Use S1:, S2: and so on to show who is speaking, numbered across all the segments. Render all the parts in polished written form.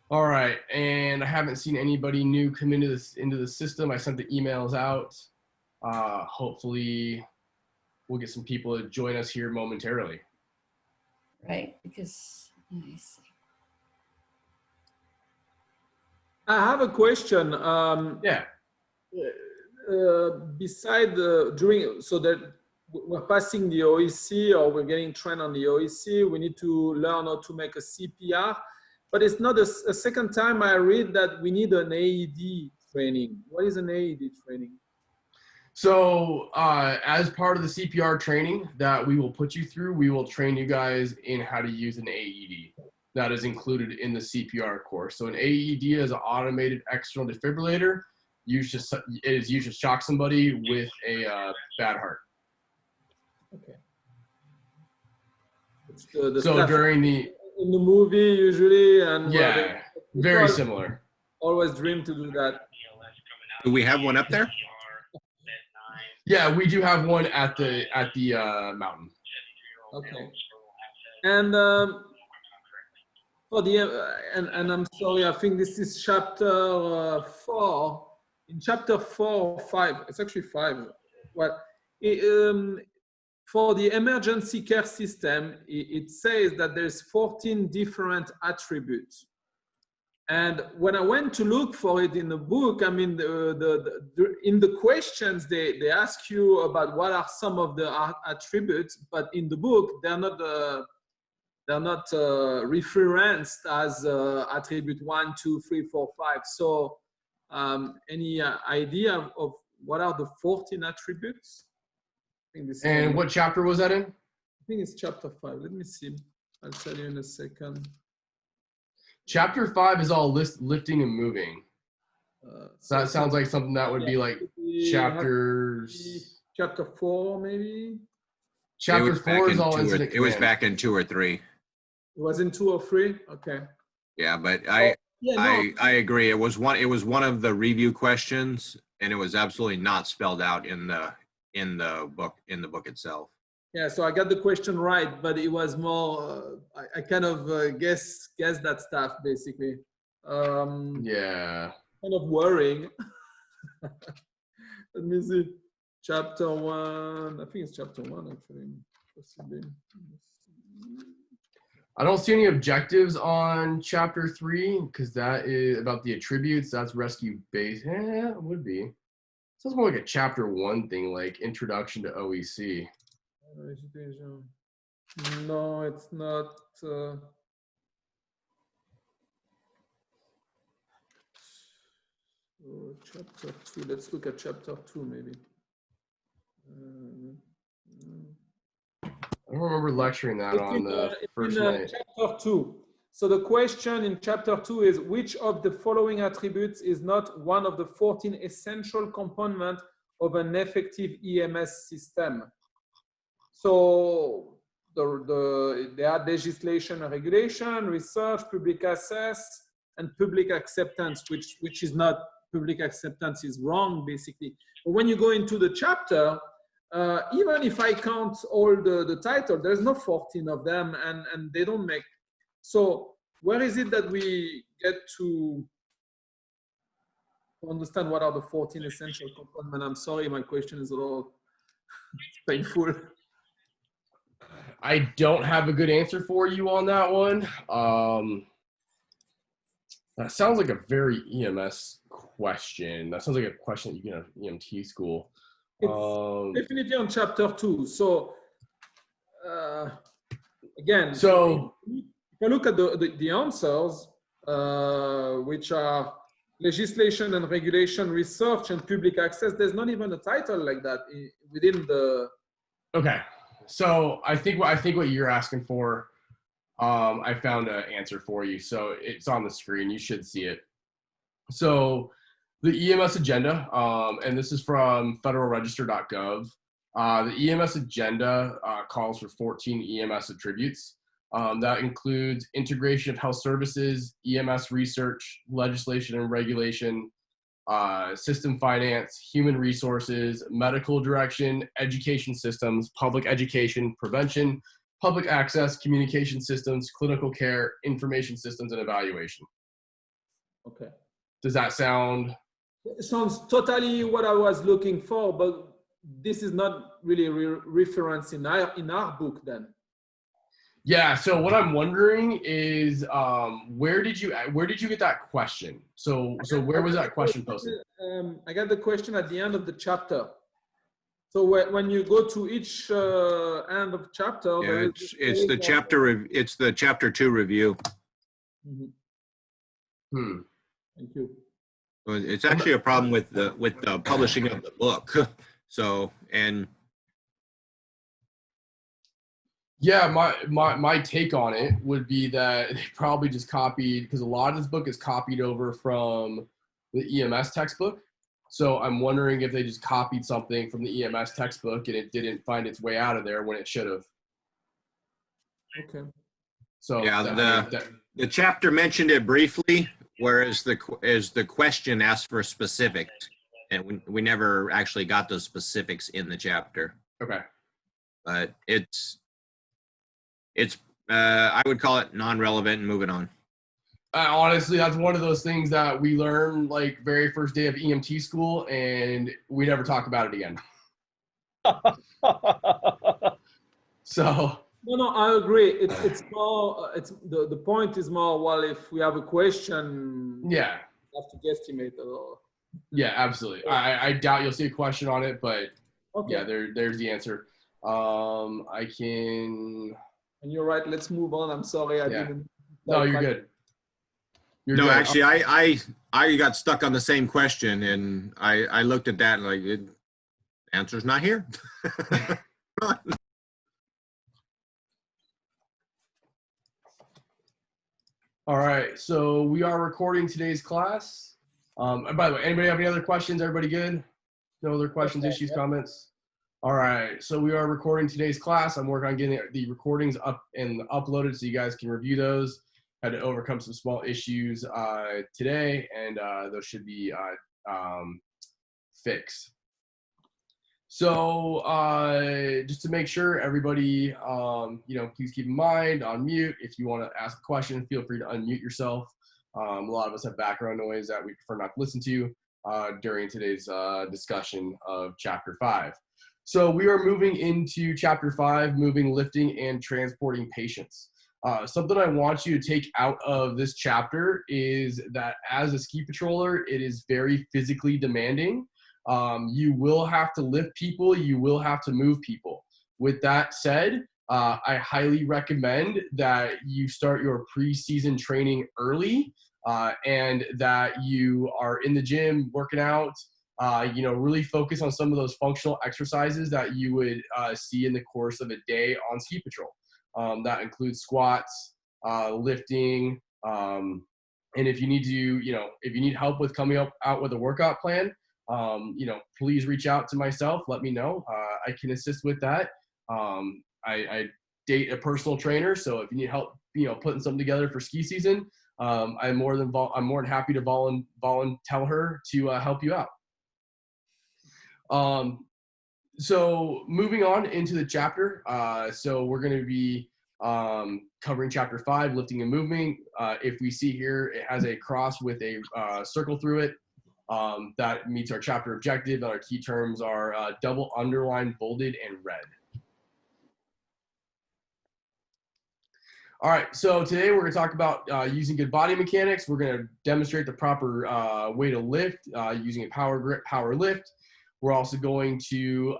S1: All right, and I haven't seen anybody new come into the system. I sent the emails out. Hopefully, we'll get some people to join us here momentarily.
S2: Right, because let me see.
S3: I have a question.
S1: Yeah.
S3: Beside during, so that we're passing the OEC or we're getting trained on the OEC, we need to learn how to make a CPR. But it's not a second time I read that we need an AED training. What is an AED training?
S1: So as part of the CPR training that we will put you through, we will train you guys in how to use an AED. That is included in the CPR course. So an AED is an automated external defibrillator. It is used to shock somebody with a bad heart.
S3: Okay. It's the
S1: So
S3: stuff
S1: during the
S3: in the movie usually, and
S1: yeah, very similar.
S3: Always dream to do that.
S4: Do we have one up there?
S1: Yeah, we do have one at the mountain.
S3: Okay. And for the and I'm sorry, I think this is chapter 4. In chapter 4 or 5, it's actually 5. Well, for the emergency care system, it says that there's 14 different attributes. And when I went to look for it in the book, I mean, in the questions, they ask you about what are some of the attributes, but in the book, they're not referenced as attribute 1, 2, 3, 4, 5. So any idea of what are the 14 attributes? I think this
S1: and what chapter was that in?
S3: I think it's chapter 5. Let me see. I'll tell you in a second.
S1: Chapter 5 is all lifting and moving. So that sounds like something that would be like chapters.
S3: Chapter 4, maybe.
S1: Chapter 4 is all incident.
S4: It was back in 2 or 3.
S3: It was in 2 or 3. Okay.
S4: Yeah, but I agree. It was one of the review questions, and it was absolutely not spelled out in the book itself.
S3: Yeah, so I got the question right, but it was more I kind of guess that stuff basically.
S1: Yeah.
S3: Kind of worrying. Let me see. Chapter 1. I think it's chapter 1 actually. Possibly.
S1: I don't see any objectives on chapter 3 because that is about the attributes. That's rescue base. Yeah, it would be. Sounds more like a chapter 1 thing, like introduction to OEC.
S3: No, it's not. Chapter 2. Let's look at chapter 2 maybe.
S1: I don't remember lecturing that on the first night.
S3: Chapter 2. So the question in chapter 2 is, which of the following attributes is not one of the 14 essential components of an effective EMS system? So there are legislation and regulation, research, public access, and public acceptance, which is not, public acceptance is wrong basically. But when you go into the chapter, even if I count all the title, there's no 14 of them, and they don't make. So where is it that we get to understand what are the 14 essential components? I'm sorry, my question is a little painful.
S1: I don't have a good answer for you on that one. That sounds like a very EMS question. That sounds like a question that you get at EMT school.
S3: It's definitely on chapter 2. So again,
S1: so
S3: if I look at the answers, which are legislation and regulation, research and public access, there's not even a title like that within the.
S1: Okay, so I think what you're asking for, I found an answer for you. So it's on the screen. You should see it. So the EMS agenda, and this is from federalregister.gov. The EMS agenda calls for 14 EMS attributes. That includes integration of health services, EMS research, legislation and regulation, system finance, human resources, medical direction, education systems, public education, prevention, public access, communication systems, clinical care, information systems, and evaluation.
S3: Okay.
S1: Does that sound?
S3: It sounds totally what I was looking for, but this is not really a reference in our book then.
S1: Yeah. So what I'm wondering is, where did you get that question? So where was that question posted?
S3: I got the question at the end of the chapter. So when you go to each end of chapter,
S4: Yeah,
S3: there is
S4: it's the chapter 2 review.
S3: Mhm.
S1: Hmm.
S3: Thank you.
S4: Well, it's actually a problem with the publishing of the book. So, and
S1: Yeah, my take on it would be that they probably just copied, because a lot of this book is copied over from the EMS textbook. So I'm wondering if they just copied something from the EMS textbook and it didn't find its way out of there when it should have.
S3: Okay.
S1: So
S4: yeah,
S1: that,
S4: the chapter mentioned it briefly, whereas the question asked for specifics, and we never actually got those specifics in the chapter.
S1: okay.
S4: But it's I would call it non-relevant and moving on.
S1: Honestly, that's one of those things that we learn like very first day of EMT school, and we never talk about it again. So
S3: No, I agree. It's more. It's the point is more. Well, if we have a question,
S1: yeah,
S3: we have to guesstimate. Or
S1: yeah, absolutely. I doubt you'll see a question on it, but
S3: okay.
S1: yeah, there's the answer. I can.
S3: And you're right. Let's move on. I'm sorry. I
S1: Yeah.
S3: didn't.
S1: No, you're good. You're
S4: No,
S1: good.
S4: actually, I got stuck on the same question, and I looked at that and like, answer's not here.
S1: All right, so we are recording today's class. And by the way, anybody have any other questions? Everybody good? No other questions, issues, comments? All right, so we are recording today's class. I'm working on getting the recordings up and uploaded so you guys can review those. Had to overcome some small issues today, and those should be fixed. So just to make sure everybody, please keep in mind on mute. If you want to ask a question, feel free to unmute yourself. A lot of us have background noise that we prefer not to listen to during today's discussion of Chapter 5. So we are moving into Chapter 5, moving, lifting, and transporting patients. Something I want you to take out of this chapter is that as a ski patroller, it is very physically demanding. You will have to lift people, you will have to move people. With that said, I highly recommend that you start your preseason training early and that you are in the gym working out, really focus on some of those functional exercises that you would see in the course of a day on ski patrol. That includes squats, lifting, and if you need to, if you need help with coming out with a workout plan, please reach out to myself. Let me know. I can assist with that. I date a personal trainer, so if you need help, putting something together for ski season, I'm more than happy to tell her to help you out. So moving on into the chapter, so we're going to be covering Chapter 5, lifting and moving. If we see here, it has a cross with a circle through it. That meets our chapter objective, and our key terms are double underlined, bolded, and red. All right, so today we're going to talk about using good body mechanics. We're going to demonstrate the proper way to lift using a power grip, power lift. We're also going to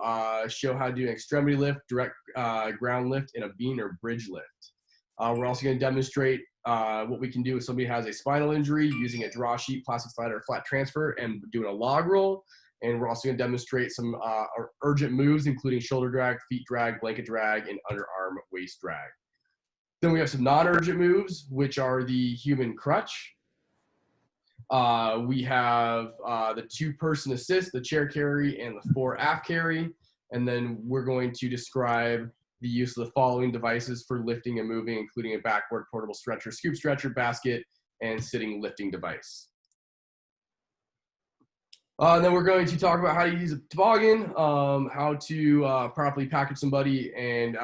S1: show how to do an extremity lift, direct ground lift, and a beam or bridge lift. We're also going to demonstrate what we can do if somebody has a spinal injury using a draw sheet, plastic slider, or flat transfer, and doing a log roll. And we're also going to demonstrate some urgent moves, including shoulder drag, feet drag, blanket drag, and underarm waist drag. Then we have some non-urgent moves, which are the human crutch. We have the 2-person assist, the chair carry, and the 4 aft carry. And then we're going to describe the use of the following devices for lifting and moving, including a backward portable stretcher, scoop stretcher, basket, and sitting lifting device. Then we're going to talk about how to use a toboggan, how to properly package somebody, and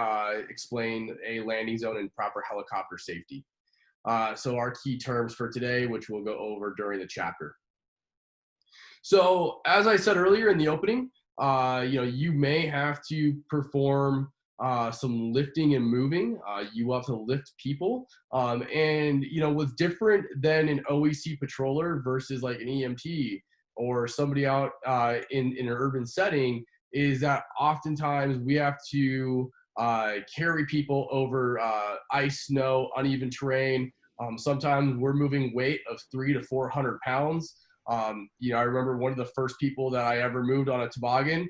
S1: explain a landing zone and proper helicopter safety. So our key terms for today, which we'll go over during the chapter. So as I said earlier in the opening, you may have to perform some lifting and moving. You have to lift people. And what's different than an OEC patroller versus like an EMT or somebody out in an urban setting is that oftentimes we have to carry people over ice, snow, uneven terrain. Sometimes we're moving weight of 300 to 400 pounds. I remember one of the first people that I ever moved on a toboggan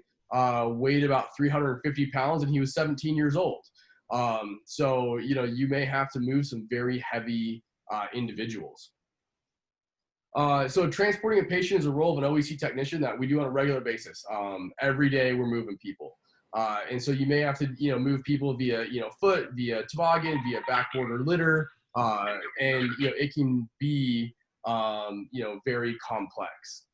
S1: weighed about 350 pounds, and he was 17 years old. So you may have to move some very heavy individuals. So transporting a patient is a role of an OEC technician that we do on a regular basis. Every day we're moving people. And so you may have to, move people via, foot, via toboggan, via backboard or litter. And it can be, very complex.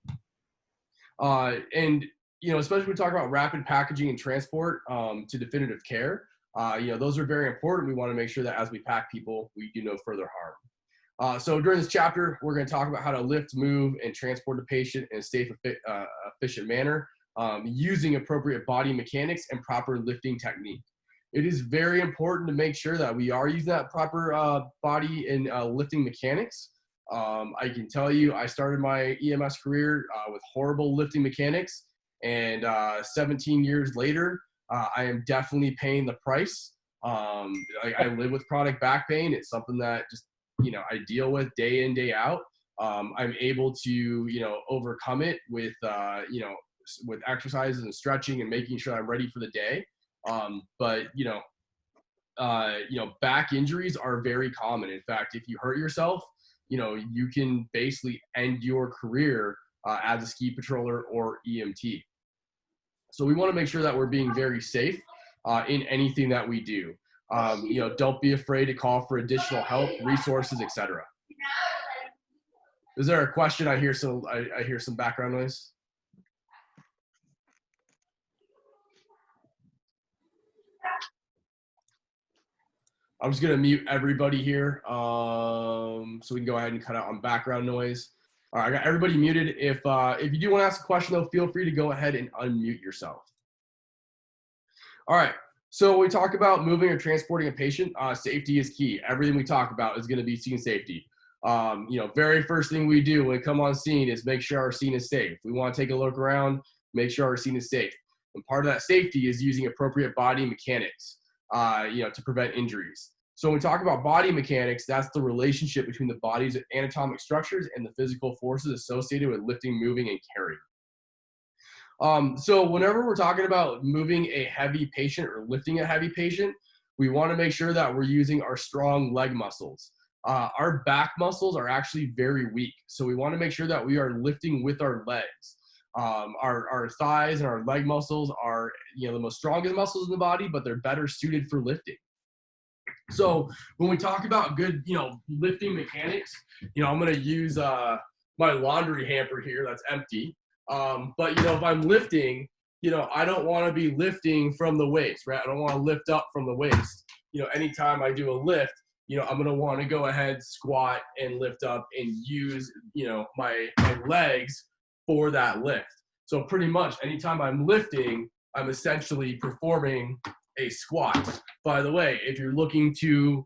S1: And especially when we talk about rapid packaging and transport to definitive care, those are very important. We want to make sure that as we pack people, we do no further harm. So during this chapter, we're going to talk about how to lift, move, and transport a patient in a safe, efficient manner using appropriate body mechanics and proper lifting technique. It is very important to make sure that we are using that proper body and lifting mechanics. I can tell you, I started my EMS career with horrible lifting mechanics, and 17 years later, I am definitely paying the price. I live with chronic back pain. It's something that just I deal with day in, day out. I'm able to, overcome it with, with exercises and stretching and making sure I'm ready for the day. But back injuries are very common. In fact, if you hurt yourself, you can basically end your career as a ski patroller or EMT. So we want to make sure that we're being very safe in anything that we do. Don't be afraid to call for additional help, resources, etc. Is there a question? I hear some background noise. I'm just gonna mute everybody here, so we can go ahead and cut out on background noise. All right, I got everybody muted. If you do want to ask a question, though, feel free to go ahead and unmute yourself. All right. So when we talk about moving or transporting a patient, safety is key. Everything we talk about is going to be scene safety. Very first thing we do when we come on scene is make sure our scene is safe. We want to take a look around, make sure our scene is safe. And part of that safety is using appropriate body mechanics, to prevent injuries. So when we talk about body mechanics, that's the relationship between the body's anatomic structures and the physical forces associated with lifting, moving, and carrying. So whenever we're talking about moving a heavy patient or lifting a heavy patient, we want to make sure that we're using our strong leg muscles. Our back muscles are actually very weak. So we want to make sure that we are lifting with our legs. Our thighs and our leg muscles are, the most strongest muscles in the body, but they're better suited for lifting. So when we talk about good, lifting mechanics, I'm going to use my laundry hamper here that's empty. But if I'm lifting, I don't want to be lifting from the waist, right? I don't want to lift up from the waist. Anytime I do a lift, I'm going to want to go ahead, squat and lift up and use, my legs for that lift. So pretty much anytime I'm lifting, I'm essentially performing a squat. By the way, if you're looking to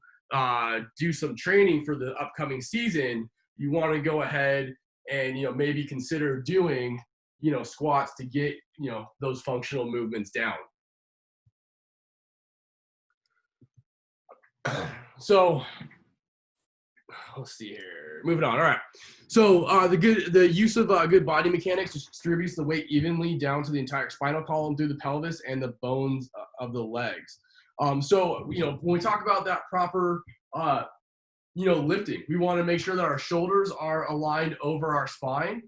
S1: do some training for the upcoming season, you want to go ahead and, maybe consider doing, squats to get, those functional movements down. So let's see here, moving on. All right. So the use of good body mechanics distributes the weight evenly down to the entire spinal column through the pelvis and the bones of the legs. So, when we talk about that proper, lifting, we want to make sure that our shoulders are aligned over our spine.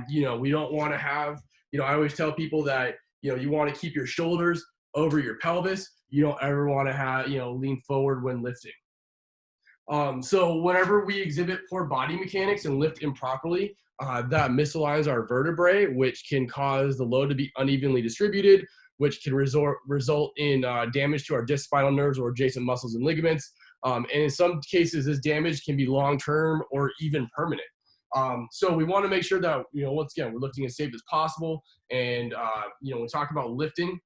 S1: We don't want to have, I always tell people that, you want to keep your shoulders over your pelvis. You don't ever want to have, lean forward when lifting. So whenever we exhibit poor body mechanics and lift improperly, that misaligns our vertebrae, which can cause the load to be unevenly distributed, which can result in damage to our disc spinal nerves or adjacent muscles and ligaments. And in some cases, this damage can be long-term or even permanent. So we want to make sure that, once again, we're lifting as safe as possible. And, when we talk about lifting,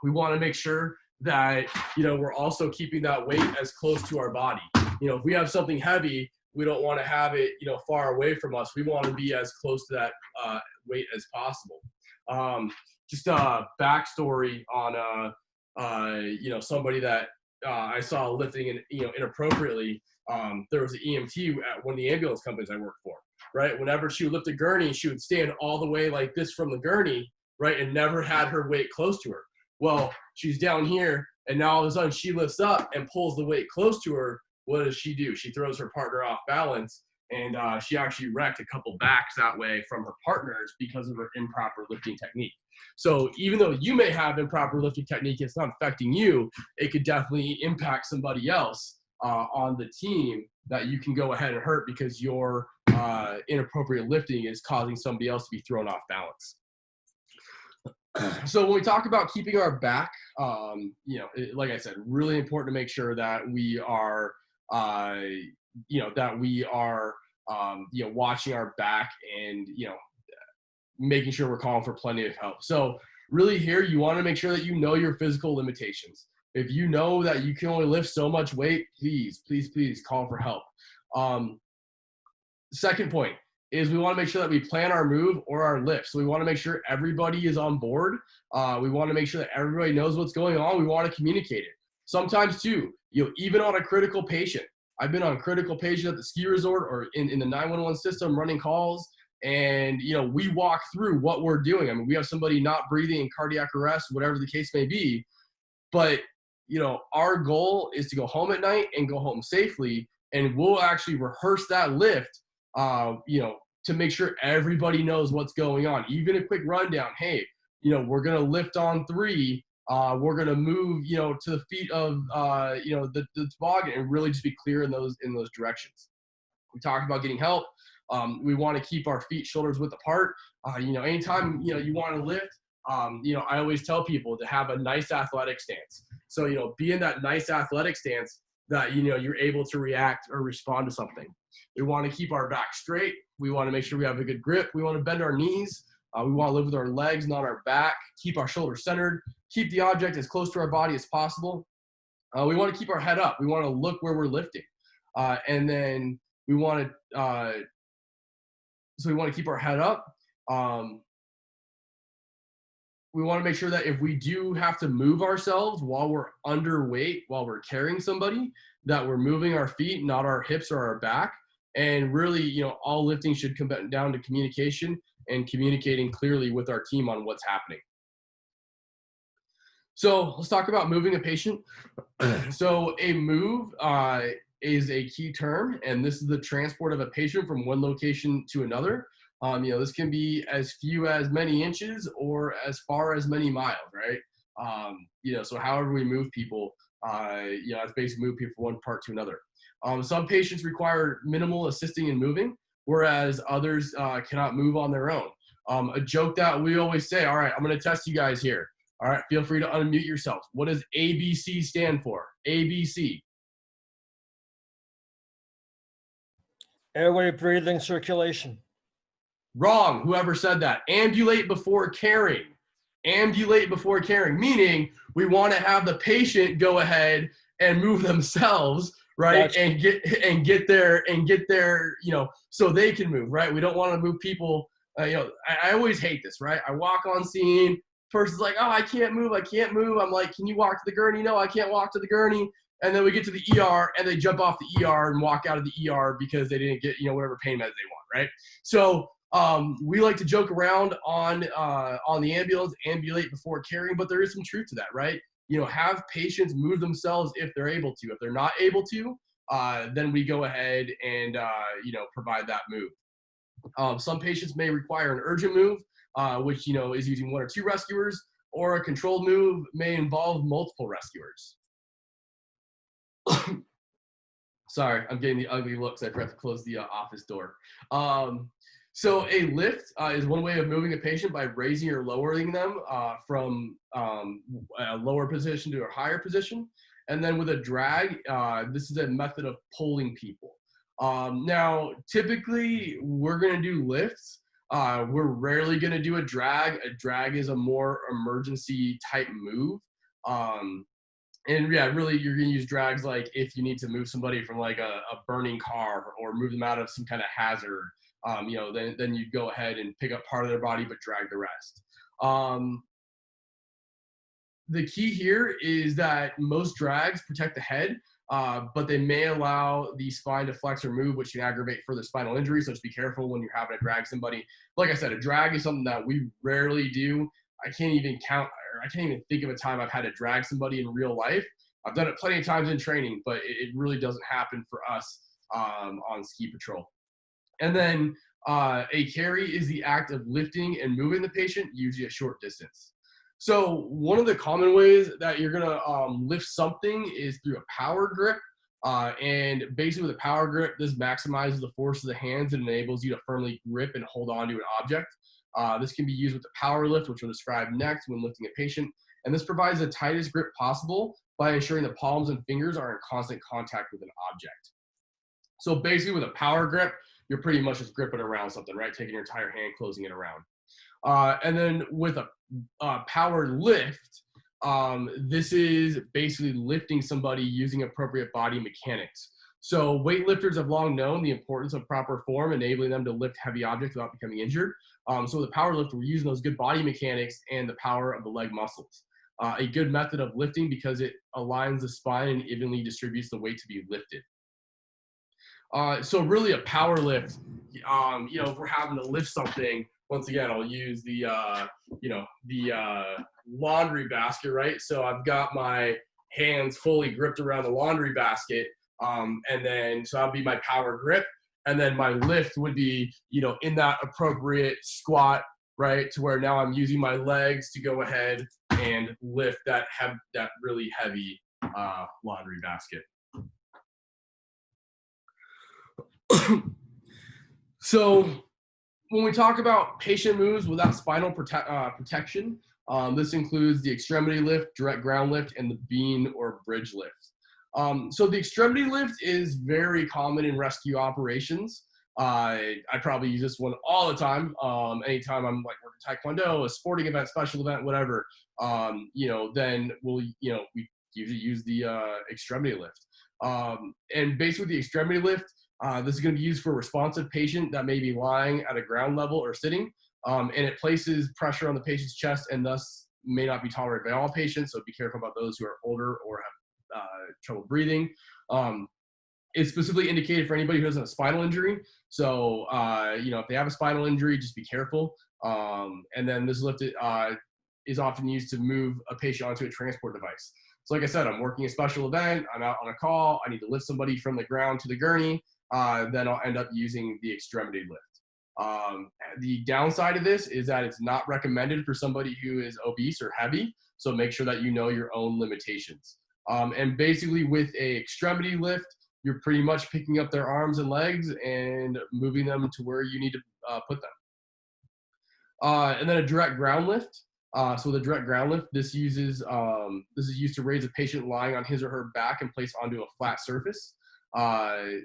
S1: we want to make sure that, we're also keeping that weight as close to our body. If we have something heavy, we don't want to have it, far away from us. We want to be as close to that weight as possible. Just a backstory on, somebody that I saw lifting, inappropriately. There was an EMT at one of the ambulance companies I worked for, right? Whenever she would lift a gurney, she would stand all the way like this from the gurney, right? And never had her weight close to her. Well, she's down here, and now all of a sudden she lifts up and pulls the weight close to her. What does she do? She throws her partner off balance, and she actually wrecked a couple backs that way from her partners because of her improper lifting technique. So even though you may have improper lifting technique, it's not affecting you. It could definitely impact somebody else on the team that you can go ahead and hurt because your inappropriate lifting is causing somebody else to be thrown off balance. So when we talk about keeping our back, like I said, really important to make sure that we are, watching our back and, making sure we're calling for plenty of help. So really here, you want to make sure that you know your physical limitations. If you know that you can only lift so much weight, please call for help. Second point is we want to make sure that we plan our move or our lift. So we want to make sure everybody is on board. We want to make sure that everybody knows what's going on. We want to communicate it. Sometimes too, even on a critical patient. I've been on critical patients at the ski resort or in the 911 system running calls. And, we walk through what we're doing. I mean, we have somebody not breathing in cardiac arrest, whatever the case may be. But, our goal is to go home at night and go home safely. And we'll actually rehearse that lift, to make sure everybody knows what's going on. Even a quick rundown. Hey, we're going to lift on 3. We're going to move, to the feet of, the toboggan and really just be clear in those directions. We talked about getting help. We want to keep our feet shoulders width apart. Anytime, you want to lift, I always tell people to have a nice athletic stance. So, be in that nice athletic stance that, you're able to react or respond to something. We want to keep our back straight. We want to make sure we have a good grip. We want to bend our knees. We want to live with our legs, not our back. Keep our shoulders centered. Keep the object as close to our body as possible. We want to keep our head up. We want to look where we're lifting. And then we want to, so we want to keep our head up. We want to make sure that if we do have to move ourselves while we're underweight, while we're carrying somebody, that we're moving our feet, not our hips or our back. And really, all lifting should come down to communication and communicating clearly with our team on what's happening. So let's talk about moving a patient. So a move is a key term, and this is the transport of a patient from one location to another. This can be as few as many inches or as far as many miles, right? So however we move people, it's basically move people from one part to another. Some patients require minimal assisting in moving, whereas others cannot move on their own. A joke that we always say, all right, I'm going to test you guys here. All right, feel free to unmute yourselves. What does ABC stand for? ABC.
S5: Airway, breathing, circulation.
S1: Wrong. Whoever said that. Ambulate before carrying. Ambulate before carrying, meaning we want to have the patient go ahead and move themselves, right?
S5: Gotcha.
S1: And get there, so they can move, right? We don't want to move people. I always hate this, right? I walk on scene. Person's like, oh, I can't move. I'm like, can you walk to the gurney? No, I can't walk to the gurney. And then we get to the ER and they jump off the ER and walk out of the ER because they didn't get, whatever pain meds they want, right? So we like to joke around on the ambulance, ambulate before carrying, but there is some truth to that, right? Have patients move themselves if they're able to. If they're not able to, then we go ahead and, provide that move. Some patients may require an urgent move, which, is using 1 or 2 rescuers, or a controlled move may involve multiple rescuers. Sorry, I'm getting the ugly looks. I forgot to close the office door. So a lift is one way of moving a patient by raising or lowering them from a lower position to a higher position. And then with a drag, this is a method of pulling people. Now, typically, we're going to do lifts. We're rarely going to do a drag. A drag is a more emergency type move. And yeah, really, you're going to use drags like if you need to move somebody from like a burning car or move them out of some kind of hazard. Then you go ahead and pick up part of their body but drag the rest. The key here is that most drags protect the head, but they may allow the spine to flex or move, which can aggravate further spinal injury. So just be careful when you're having to drag somebody. Like I said, a drag is something that we rarely do. I can't even think of a time I've had to drag somebody in real life. I've done it plenty of times in training, but it really doesn't happen for us on ski patrol. And then a carry is the act of lifting and moving the patient, usually a short distance. So one of the common ways that you're gonna lift something is through a power grip. And basically with a power grip, this maximizes the force of the hands and enables you to firmly grip and hold on to an object. This can be used with the power lift, which we'll describe next when lifting a patient. And this provides the tightest grip possible by ensuring the palms and fingers are in constant contact with an object. So basically with a power grip, you're pretty much just gripping around something, right? Taking your entire hand, closing it around. And then with a power lift, this is basically lifting somebody using appropriate body mechanics. So weightlifters have long known the importance of proper form, enabling them to lift heavy objects without becoming injured. So with a power lift, we're using those good body mechanics and the power of the leg muscles. A good method of lifting because it aligns the spine and evenly distributes the weight to be lifted. So really a power lift, if we're having to lift something, once again, I'll use the laundry basket, right? So I've got my hands fully gripped around the laundry basket. And then, so that'll be my power grip. And then my lift would be, in that appropriate squat, right? To where now I'm using my legs to go ahead and lift that really heavy laundry basket. So when we talk about patient moves without spinal protection, this includes the extremity lift, direct ground lift, and the bean or bridge lift. So the extremity lift is very common in rescue operations. I probably use this one all the time. Anytime I'm like working Taekwondo, a sporting event, special event, whatever, then we usually use the extremity lift. And basically with the extremity lift, this is going to be used for a responsive patient that may be lying at a ground level or sitting, and it places pressure on the patient's chest and thus may not be tolerated by all patients. So be careful about those who are older or have trouble breathing. It's specifically indicated for anybody who has a spinal injury. So, if they have a spinal injury, just be careful. And then this lift is often used to move a patient onto a transport device. So like I said, I'm working a special event, I'm out on a call, I need to lift somebody from the ground to the gurney, then I'll end up using the extremity lift. The downside of this is that it's not recommended for somebody who is obese or heavy, so make sure that you know your own limitations. And basically with a extremity lift, you're pretty much picking up their arms and legs and moving them to where you need to put them. And then a direct ground lift. So the direct ground lift, this is used to raise a patient lying on his or her back and place onto a flat surface,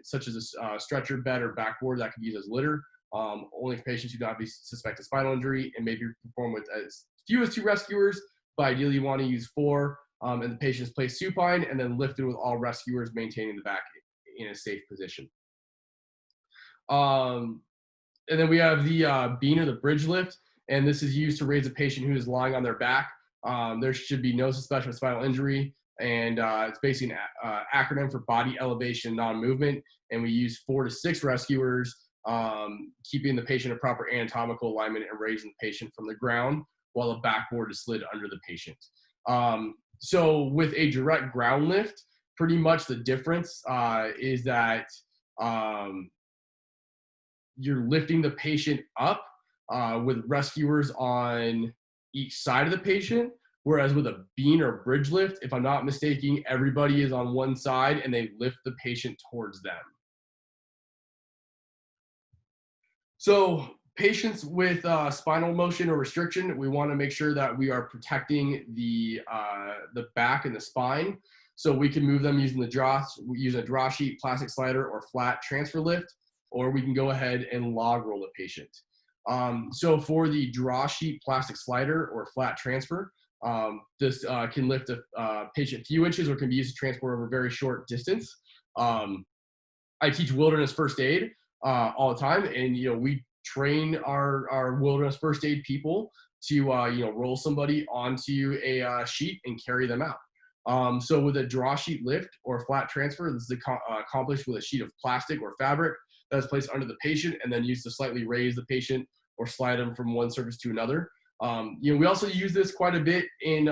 S1: such as a stretcher bed or backboard that can be used as litter. Only for patients who do not suspect a spinal injury, and maybe performed with as few as 2 rescuers, but ideally you want to use 4. And the patient is placed supine and then lifted with all rescuers maintaining the back in a safe position. And then we have the bean or the bridge lift, and this is used to raise a patient who is lying on their back. There should be no suspicion of spinal injury, and it's basically an acronym for body elevation non-movement, and we use 4 to 6 rescuers, keeping the patient in proper anatomical alignment and raising the patient from the ground while a backboard is slid under the patient. So with a direct ground lift, pretty much the difference is that you're lifting the patient up with rescuers on each side of the patient, whereas with a bean or bridge lift, if I'm not mistaken, everybody is on one side and they lift the patient towards them. So patients with spinal motion or restriction, we want to make sure that we are protecting the back and the spine. So we can move them using a draw sheet, plastic slider, or flat transfer lift, or we can go ahead and log roll a patient. So for the draw sheet, plastic slider, or flat transfer, this can lift a patient a few inches or can be used to transport over a very short distance. I teach wilderness first aid all the time, and we train our wilderness first aid people to roll somebody onto a sheet and carry them out. So with a draw sheet lift or flat transfer, this is accomplished with a sheet of plastic or fabric that is placed under the patient and then used to slightly raise the patient or slide them from one surface to another. We also use this quite a bit in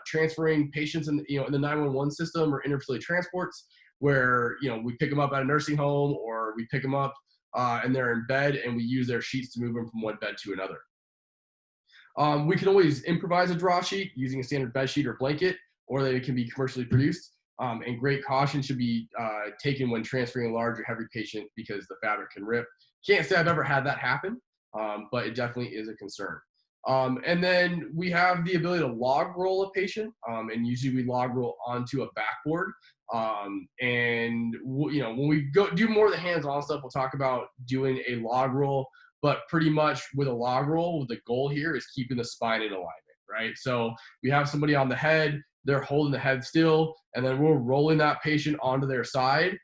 S1: transferring patients in the 911 system or interfacility transports, where we pick them up at a nursing home, or we pick them up and they're in bed, and we use their sheets to move them from one bed to another. We can always improvise a draw sheet using a standard bed sheet or blanket, or they can be commercially produced. And great caution should be taken when transferring a large or heavy patient, because the fabric can rip. Can't say I've ever had that happen, but it definitely is a concern. And then we have the ability to log roll a patient, and usually we log roll onto a backboard. And when we go do more of the hands-on stuff, we'll talk about doing a log roll. But pretty much with a log roll, the goal here is keeping the spine in alignment, right? So we have somebody on the head, they're holding the head still, and then we're rolling that patient onto their side,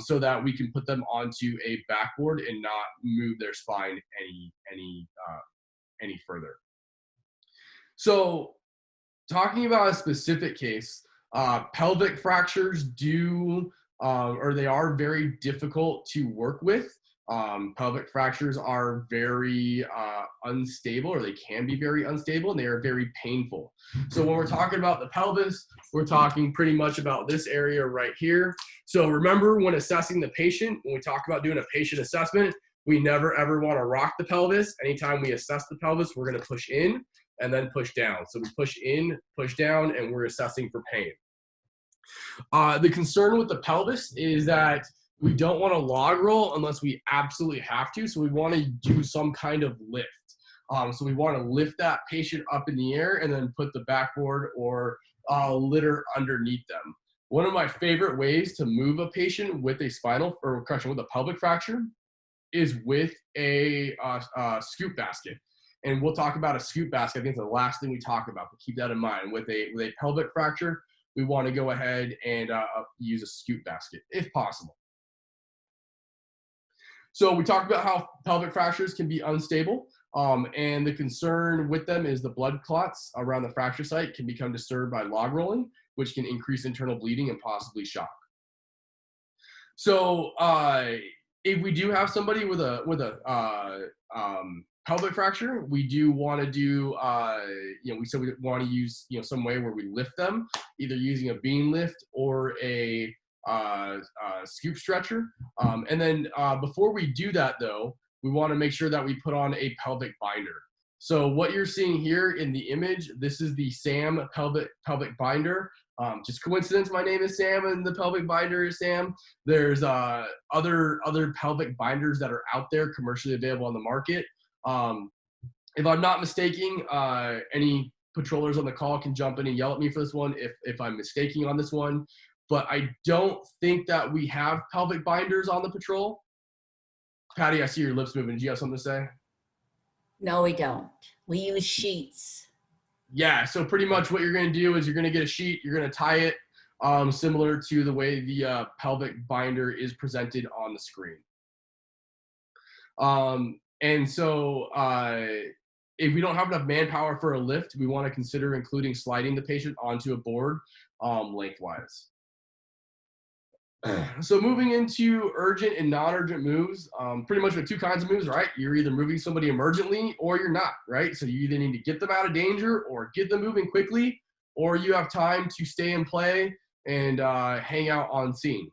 S1: so that we can put them onto a backboard and not move their spine any further. So talking about a specific case, pelvic fractures they are very difficult to work with. Pelvic fractures are very unstable, or they can be very unstable, and they are very painful. So when we're talking about the pelvis, we're talking pretty much about this area right here. So remember, when assessing the patient, when we talk about doing a patient assessment, we never ever want to rock the pelvis. Anytime we assess the pelvis, we're going to push in and then push down. So we push in, push down, and we're assessing for pain. The concern with the pelvis is that we don't want to log roll unless we absolutely have to. So we want to do some kind of lift. So we want to lift that patient up in the air and then put the backboard or litter underneath them. One of my favorite ways to move a patient with a with a pelvic fracture is with a scoop basket. And we'll talk about a scoop basket. I think it's the last thing we talk about, but keep that in mind. With a pelvic fracture, we want to go ahead and use a scoop basket if possible. So we talked about how pelvic fractures can be unstable, and the concern with them is the blood clots around the fracture site can become disturbed by log rolling, which can increase internal bleeding and possibly shock. So if we do have somebody with a pelvic fracture, we do want to do, we want to use, some way where we lift them, either using a beam lift or a scoop stretcher. And then before we do that, though, we want to make sure that we put on a pelvic binder. So what you're seeing here in the image, this is the SAM pelvic binder. Just coincidence, my name is Sam and the pelvic binder is Sam. There's other pelvic binders that are out there commercially available on the market. If I'm not mistaken, any patrollers on the call can jump in and yell at me for this one if I'm mistaking on this one. But I don't think that we have pelvic binders on the patrol. Patty, I see your lips moving. Do you have something to say?
S2: No, we don't. We use sheets.
S1: Yeah, so pretty much what you're going to do is you're going to get a sheet, you're going to tie it similar to the way the pelvic binder is presented on the screen. And so if we don't have enough manpower for a lift, we want to consider including sliding the patient onto a board lengthwise. So moving into urgent and non-urgent moves, pretty much with two kinds of moves, right? You're either moving somebody emergently or you're not, right? So you either need to get them out of danger or get them moving quickly, or you have time to stay and play and hang out on scene.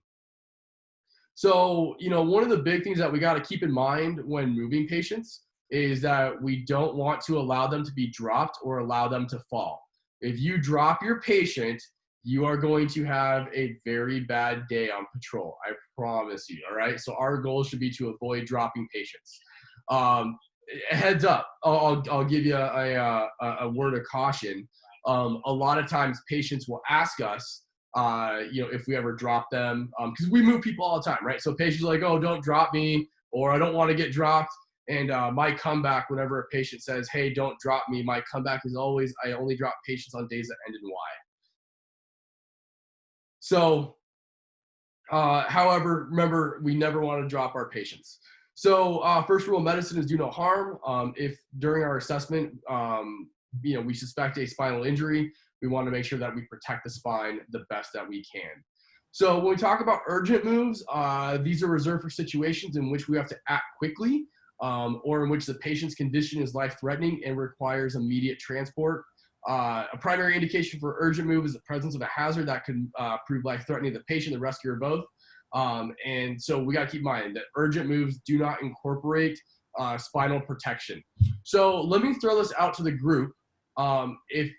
S1: So, one of the big things that we got to keep in mind when moving patients is that we don't want to allow them to be dropped or allow them to fall. If you drop your patient, you are going to have a very bad day on patrol. I promise you. All right. So our goal should be to avoid dropping patients. Heads up. I'll give you a word of caution. A lot of times patients will ask us if we ever drop them, because we move people all the time, right? So patients are like, oh, don't drop me, or I don't want to get dropped. And my comeback, whenever a patient says, hey, don't drop me, my comeback is always, I only drop patients on days that end in Y. So, however, remember, we never want to drop our patients. So first rule of medicine is do no harm. If during our assessment, we suspect a spinal injury, we want to make sure that we protect the spine the best that we can. So when we talk about urgent moves, these are reserved for situations in which we have to act quickly, or in which the patient's condition is life-threatening and requires immediate transport. A primary indication for urgent move is the presence of a hazard that could prove life-threatening to the patient, the rescuer, or both. And so we got to keep in mind that urgent moves do not incorporate spinal protection. So let me throw this out to the group. If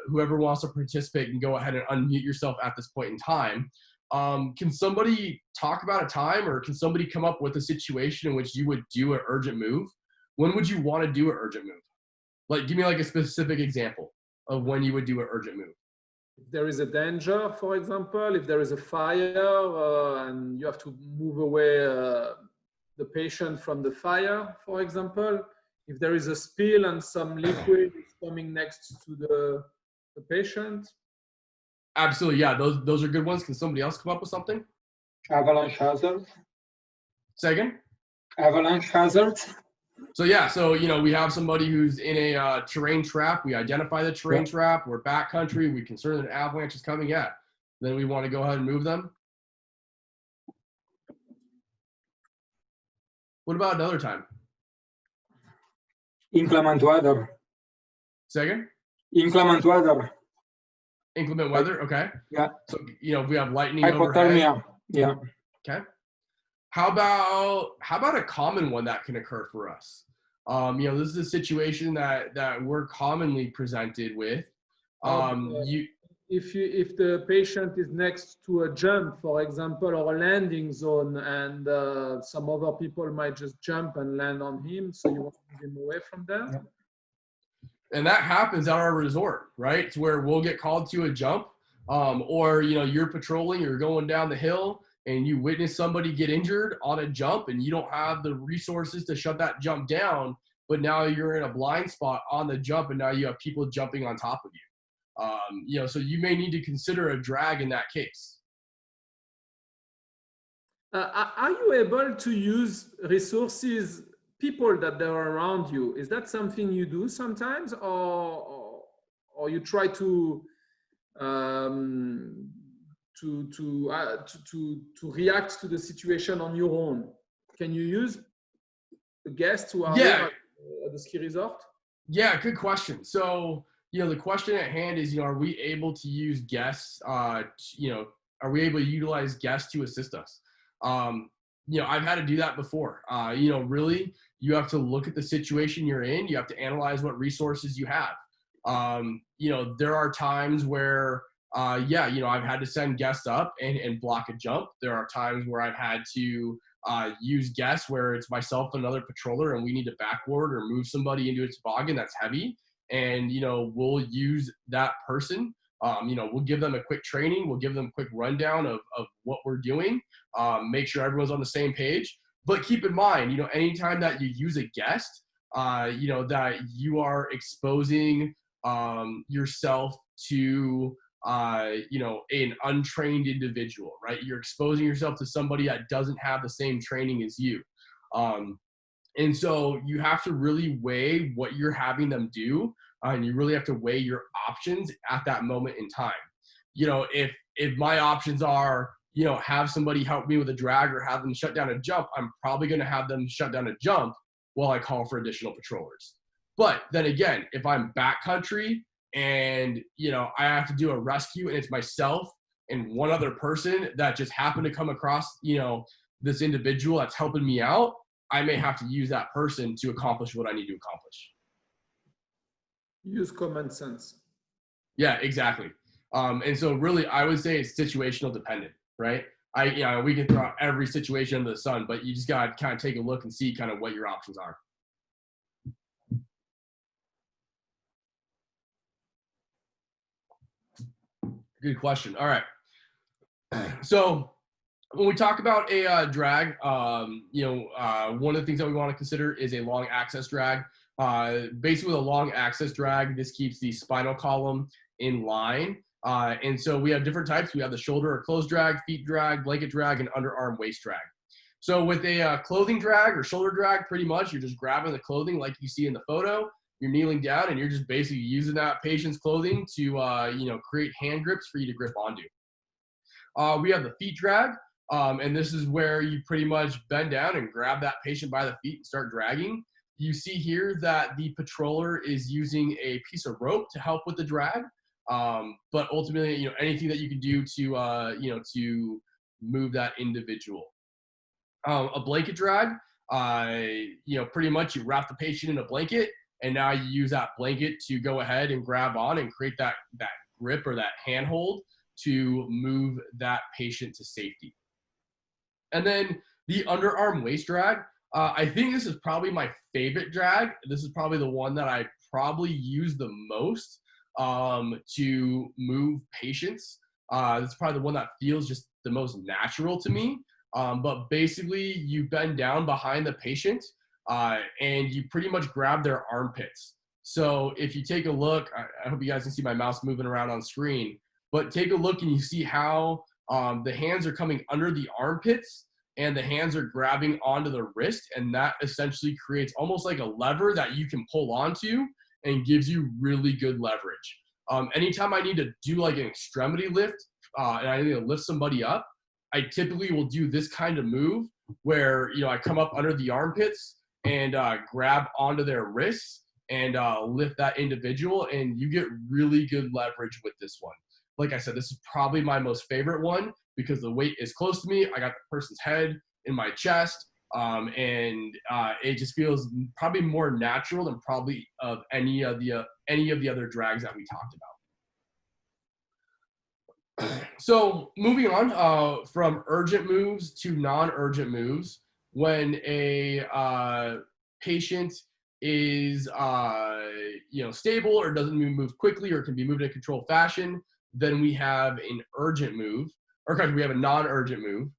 S1: whoever wants to participate can go ahead and unmute yourself at this point in time. Can somebody talk about a time, or can somebody come up with a situation in which you would do an urgent move? When would you want to do an urgent move? Like, give me like a specific example of when you would do an urgent move.
S3: If there is a danger, for example, if there is a fire and you have to move away the patient from the fire, for example, if there is a spill and some liquid is coming next to the patient.
S1: Absolutely, yeah, those are good ones. Can somebody else come up with something?
S5: Avalanche hazard.
S1: Say again?
S5: Avalanche hazard.
S1: So yeah, so we have somebody who's in a terrain trap. We identify the terrain trap. We're backcountry. We concern that an avalanche is coming. Yeah, then we want to go ahead and move them. What about another time?
S5: Inclement weather.
S1: Say again?
S5: Inclement weather.
S1: Inclement weather. Okay.
S5: Yeah.
S1: So if we have lightning overhead.
S5: Hypothermia. Yeah.
S1: Okay. How about a common one that can occur for us? This is a situation that we're commonly presented with.
S3: If the patient is next to a jump, for example, or a landing zone, and some other people might just jump and land on him, so you want to move him away from there.
S5: Yeah.
S1: And that happens at our resort, right? It's where we'll get called to a jump, or you're patrolling, you're going down the hill, and you witness somebody get injured on a jump, and you don't have the resources to shut that jump down, but now you're in a blind spot on the jump, and now you have people jumping on top of you. So you may need to consider a drag in that case.
S3: Are you able to use resources, people that are around you? Is that something you do sometimes, or you try to react to the situation on your own? Can you use the guests who are here at the ski resort?
S1: Yeah, good question. So, the question at hand is, are we able to use guests, are we able to utilize guests to assist us? I've had to do that before. Really, you have to look at the situation you're in. You have to analyze what resources you have. There are times where, I've had to send guests up and block a jump. There are times where I've had to use guests where it's myself and another patroller, and we need to backboard or move somebody into a toboggan that's heavy. And, we'll use that person. We'll give them a quick training. We'll give them a quick rundown of what we're doing, make sure everyone's on the same page. But keep in mind, anytime that you use a guest, that you are exposing yourself to, an untrained individual, right? You're exposing yourself to somebody that doesn't have the same training as you. And so you have to really weigh what you're having them do, and you really have to weigh your options at that moment in time. If my options are, have somebody help me with a drag or have them shut down a jump, I'm probably going to have them shut down a jump while I call for additional patrollers. But then again, if I'm backcountry and, I have to do a rescue and it's myself and one other person that just happened to come across, this individual that's helping me out, I may have to use that person to accomplish what I need to accomplish.
S3: Use common sense.
S1: Yeah, exactly. And so really, I would say it's situational dependent, right? We can throw out every situation under the sun, but you just got to kind of take a look and see kind of what your options are. Good question. All right. So when we talk about a drag, one of the things that we want to consider is a long axis drag. Basically, with a long axis drag, this keeps the spinal column in line. And so we have different types. We have the shoulder or closed drag, feet drag, blanket drag, and underarm waist drag. So with a clothing drag or shoulder drag, pretty much you're just grabbing the clothing like you see in the photo. You're kneeling down and you're just basically using that patient's clothing to create hand grips for you to grip onto. We have the feet drag, and this is where you pretty much bend down and grab that patient by the feet and start dragging. You see here that the patroller is using a piece of rope to help with the drag, but ultimately, anything that you can do to move that individual. A blanket drag, pretty much you wrap the patient in a blanket, and now you use that blanket to go ahead and grab on and create that grip or that handhold to move that patient to safety. And then the underarm waist drag, I think this is probably my favorite drag. This is probably the one that I probably use the most to move patients. This is probably the one that feels just the most natural to me. But basically, you bend down behind the patient and you pretty much grab their armpits. So if you take a look, I hope you guys can see my mouse moving around on screen, but take a look and you see how the hands are coming under the armpits and the hands are grabbing onto the wrist, and that essentially creates almost like a lever that you can pull onto and gives you really good leverage. Anytime I need to do like an extremity lift and I need to lift somebody up, I typically will do this kind of move where, I come up under the armpits and grab onto their wrists and lift that individual, and you get really good leverage with this one. Like I said, this is probably my most favorite one because the weight is close to me. I got the person's head in my chest, and it just feels probably more natural than probably of any of the other drags that we talked about. So moving on from urgent moves to non-urgent moves, when a patient is stable or doesn't move quickly or can be moved in a controlled fashion, then we have an urgent move, we have a non-urgent move.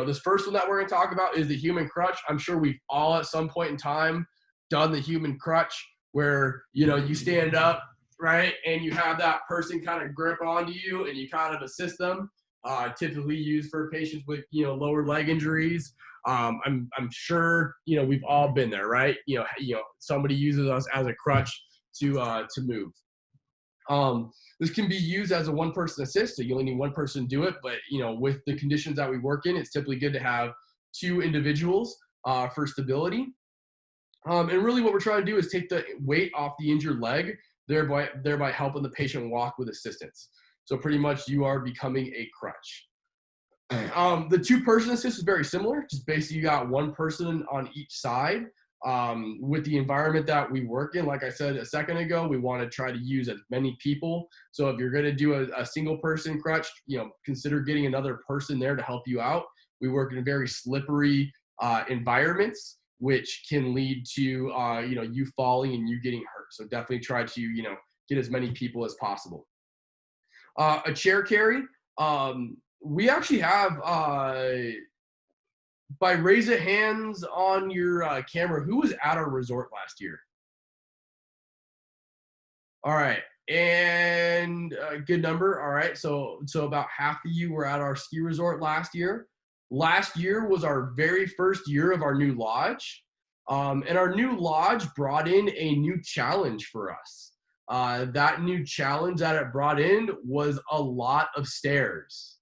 S1: This first one that we're going to talk about is the human crutch. I'm sure we've all at some point in time done the human crutch where, you stand up, right? And you have that person kind of grip onto you and you kind of assist them, typically used for patients with, lower leg injuries. I'm sure, we've all been there, right? Somebody uses us as a crutch to move. This can be used as a one-person assist, so you only need one person to do it, but with the conditions that we work in, it's typically good to have two individuals for stability. And really what we're trying to do is take the weight off the injured leg, thereby helping the patient walk with assistance. So pretty much you are becoming a crutch. The two-person assist is very similar, just basically you got one person on each side. With the environment that we work in, like I said a second ago, we want to try to use as many people. So if you're going to do a single person crutch, consider getting another person there to help you out. We work in very slippery environments, which can lead to you falling and you getting hurt. So definitely try to get as many people as possible. A chair carry, we actually have by raise of hands on your camera, who was at our resort last year? All right, and a good number. All right, so about half of you were at our ski resort last year. Last year was our very first year of our new lodge, and our new lodge brought in a new challenge for us. That new challenge that it brought in was a lot of stairs.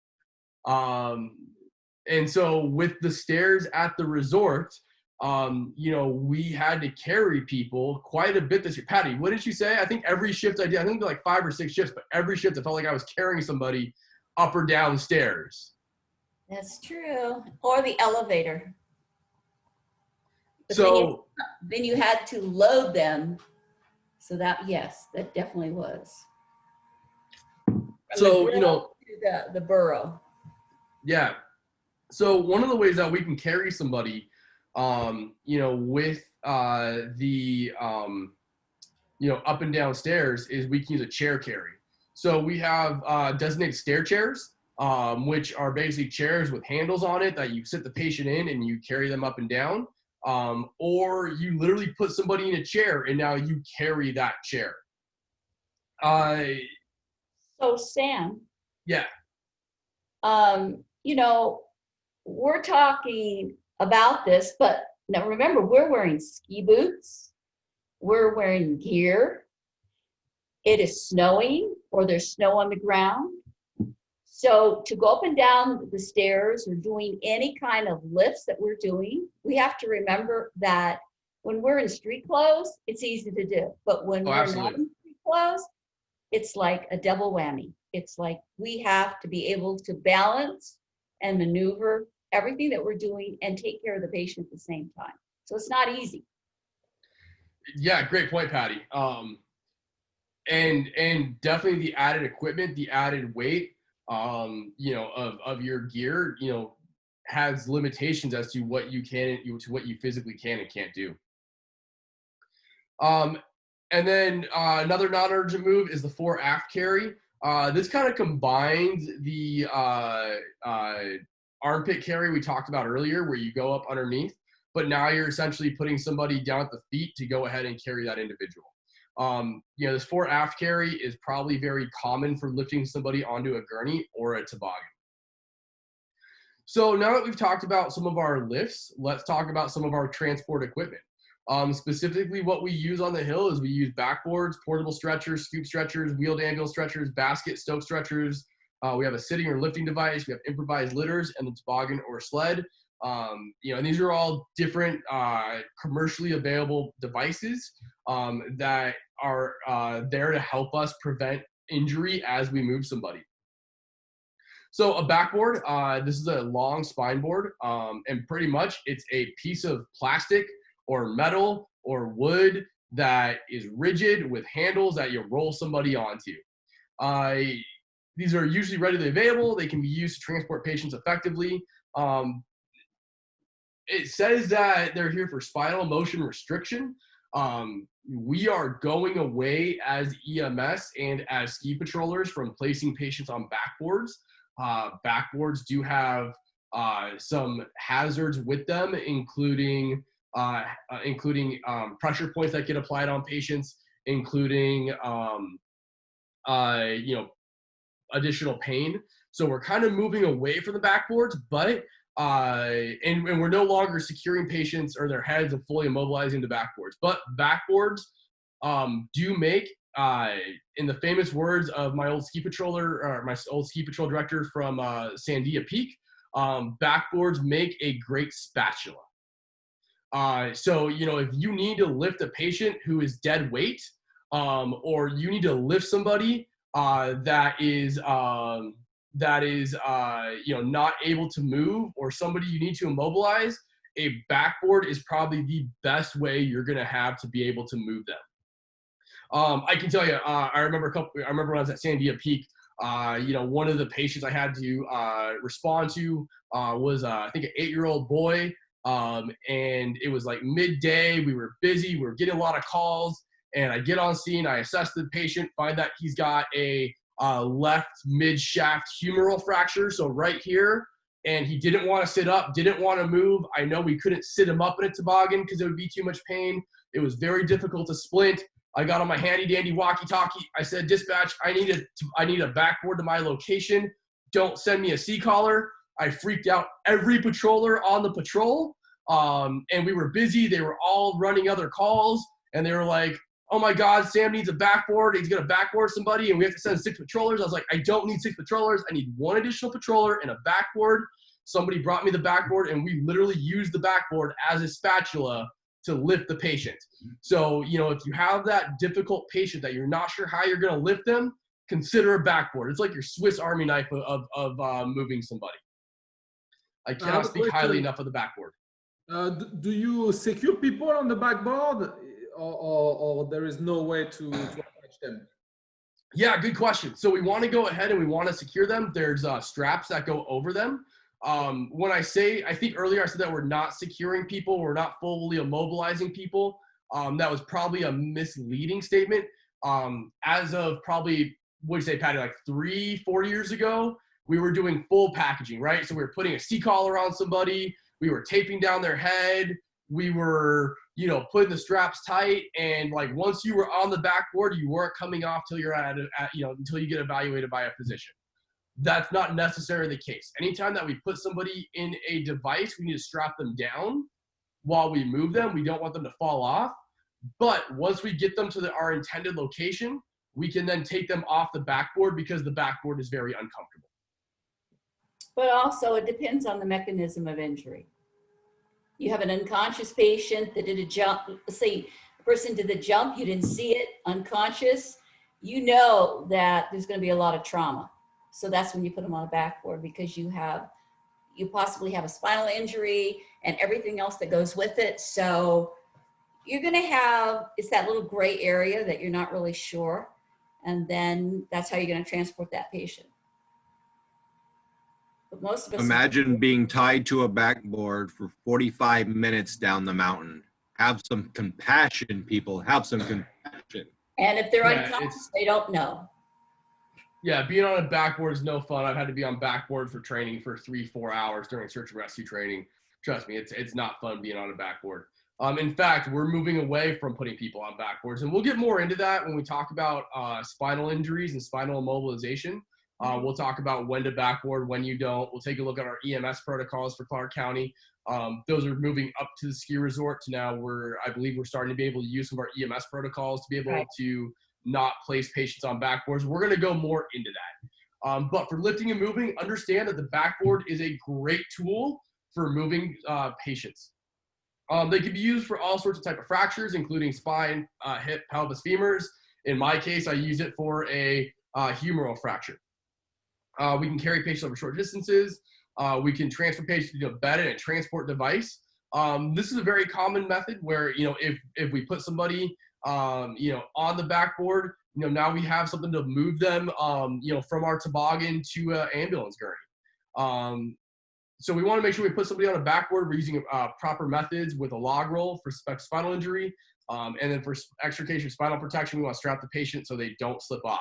S1: And so with the stairs at the resort, we had to carry people quite a bit this year. Patty, what did you say? I think every shift I did, I think like 5 or 6 shifts, but every shift I felt like I was carrying somebody up or down stairs.
S2: That's true. Or the elevator. But
S1: So
S2: then you had to load them. So that, yes, that definitely was.
S1: So,
S2: the burrow.
S1: Yeah. So one of the ways that we can carry somebody, with the up and down stairs is we can use a chair carry. So we have designated stair chairs, which are basically chairs with handles on it that you sit the patient in and you carry them up and down. Or you literally put somebody in a chair and now you carry that chair.
S2: So Sam,
S1: Yeah.
S2: you know, we're talking about this, but now remember, we're wearing ski boots, we're wearing gear, it is snowing or there's snow on the ground. So to go up and down the stairs or doing any kind of lifts that we're doing, we have to remember that when we're in street clothes, it's easy to do. But when we're not in street clothes, it's like a double whammy. It's like we have to be able to balance and maneuver everything that we're doing and take care of the patient at the same time. So it's not easy.
S1: Yeah, great point, Patty. And definitely the added equipment, the added weight, you know, of your gear, you know, has limitations as to what you can, to what you physically can and can't do. And then another non-urgent move is the fore aft carry. This kind of combines the armpit carry we talked about earlier, where you go up underneath, but now you're essentially putting somebody down at the feet to go ahead and carry that individual. You know, this fore aft carry is probably very common for lifting somebody onto a gurney or a toboggan. So now that we've talked about some of our lifts, let's talk about some of our transport equipment. Specifically what we use on the hill is we use backboards, portable stretchers, scoop stretchers, wheeled ambulance stretchers, basket stoke stretchers. We have a sitting or lifting device. We have improvised litters and the toboggan or sled. You know, and these are all different commercially available devices that are there to help us prevent injury as we move somebody. So a backboard, this is a long spine board, and pretty much it's a piece of plastic or metal or wood that is rigid with handles that you roll somebody onto. These are usually readily available. They can be used to transport patients effectively. It says that they're here for spinal motion restriction. We are going away as EMS and as ski patrollers from placing patients on backboards. Backboards do have some hazards with them, including pressure points that get applied on patients, including you know, additional pain. So we're kind of moving away from the backboards, but and we're no longer securing patients or their heads and fully immobilizing the backboards. But backboards do make, in the famous words of my old ski patrol director from Sandia Peak, backboards make a great spatula. So, you know, if you need to lift a patient who is dead weight, or you need to lift somebody that is you know, not able to move, or somebody you need to immobilize, a backboard is probably the best way you're going to have to be able to move them. I can tell you, I remember when I was at Sandia Peak, you know, one of the patients I had to respond to was I think an 8-year-old boy, and it was like midday. We were busy. We were getting a lot of calls, and I get on scene. I assess the patient, find that he's got a left mid-shaft humeral fracture, so right here, and he didn't want to sit up, didn't want to move. I know we couldn't sit him up in a toboggan because it would be too much pain. It was very difficult to splint. I got on my handy-dandy walkie-talkie. I said, dispatch, I need a backboard to my location. Don't send me a C-collar. I freaked out every patroller on the patrol, and we were busy. They were all running other calls, and they were like, oh my God, Sam needs a backboard. He's going to backboard somebody, and we have to send 6 patrollers. I was like, I don't need 6 patrollers. I need 1 additional patroller and a backboard. Somebody brought me the backboard, and we literally used the backboard as a spatula to lift the patient. So, you know, if you have that difficult patient that you're not sure how you're going to lift them, consider a backboard. It's like your Swiss Army knife of moving somebody. I cannot speak highly enough of the backboard.
S3: Do you secure people on the backboard, or there is no way to attach them?
S1: Yeah, good question. So we want to go ahead and we want to secure them. There's straps that go over them. When I think earlier I said that we're not securing people, we're not fully immobilizing people. That was probably a misleading statement. As of probably what do you say, Patty, like 3-4 years ago, we were doing full packaging, right? So we were putting a C-collar on somebody, we were taping down their head, we were, you know, putting the straps tight, and like once you were on the backboard, you weren't coming off till you're until you get evaluated by a physician. That's not necessarily the case. Anytime that we put somebody in a device, we need to strap them down while we move them. We don't want them to fall off. But once we get them to our intended location, we can then take them off the backboard because the backboard is very uncomfortable.
S2: But also it depends on the mechanism of injury. You have an unconscious patient that did a jump, let's say a person did the jump, you didn't see it, unconscious, you know that there's going to be a lot of trauma. So that's when you put them on a backboard, because you possibly have a spinal injury and everything else that goes with it. So you're going to have, it's that little gray area that you're not really sure. And then that's how you're going to transport that patient. But most of us
S4: Imagine being tied to a backboard for 45 minutes down the mountain. Have some compassion, people. Have some compassion.
S2: and if they're
S1: Yeah,
S2: unconscious, they don't know.
S1: Yeah, being on a backboard is no fun. I've had to be on backboard for training for 3-4 hours during search and rescue training. Trust me, it's not fun being on a backboard. In fact, we're moving away from putting people on backboards, and we'll get more into that when we talk about spinal injuries and spinal immobilization. We'll talk about when to backboard, when you don't. We'll take a look at our EMS protocols for Clark County. Those are moving up to the ski resort to now I believe we're starting to be able to use some of our EMS protocols to be able to not place patients on backboards. We're going to go more into that. But for lifting and moving, understand that the backboard is a great tool for moving patients. They can be used for all sorts of type of fractures, including spine, hip, pelvis, femurs. In my case, I use it for a humeral fracture. We can carry patients over short distances. We can transfer patients to a bed and a transport device. This is a very common method where, you know, if we put somebody you know, on the backboard, you know, now we have something to move them, you know, from our toboggan to an ambulance gurney. So we want to make sure we put somebody on a backboard. We're using proper methods with a log roll for spinal injury. And then for extrication spinal protection, we want to strap the patient so they don't slip off.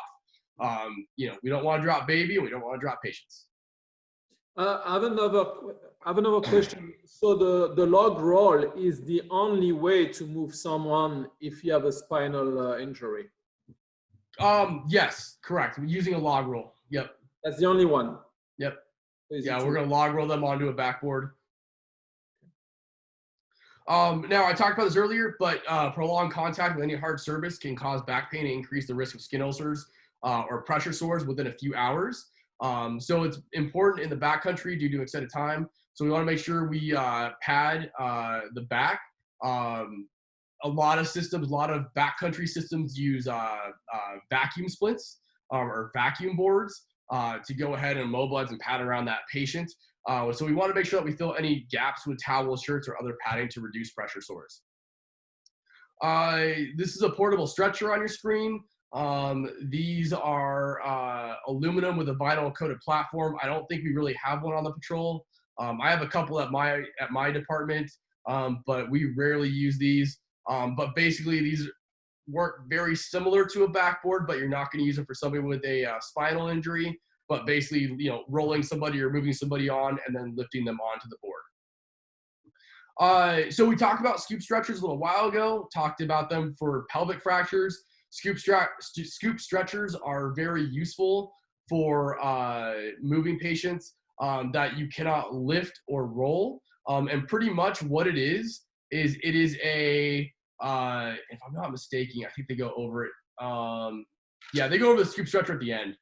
S1: You know, we don't want to drop baby, and we don't want to drop patients.
S3: I have another question. So the log roll is the only way to move someone if you have a spinal injury?
S1: Yes, correct. We're using a log roll. Yep.
S3: That's the only one?
S1: Yep. Yeah, we're going to log roll them onto a backboard. Now, I talked about this earlier, but prolonged contact with any hard surface can cause back pain and increase the risk of skin ulcers or pressure sores within a few hours. So it's important in the backcountry due to extended time. So we want to make sure we pad the back. A lot of backcountry systems use vacuum splints or vacuum boards to go ahead and immobilize and pad around that patient. So we want to make sure that we fill any gaps with towels, shirts, or other padding to reduce pressure sores. This is a portable stretcher on your screen. These are aluminum with a vinyl coated platform. I don't think we really have one on the patrol. I have a couple at my department, but we rarely use these. But basically these work very similar to a backboard, but you're not going to use it for somebody with a spinal injury, but basically, you know, rolling somebody or moving somebody on and then lifting them onto the board. So we talked about scoop stretchers a little while ago, talked about them for pelvic fractures. Scoop stretchers are very useful for moving patients that you cannot lift or roll. And pretty much what it is a, if I'm not mistaken, I think they go over it. Yeah, they go over the scoop stretcher at the end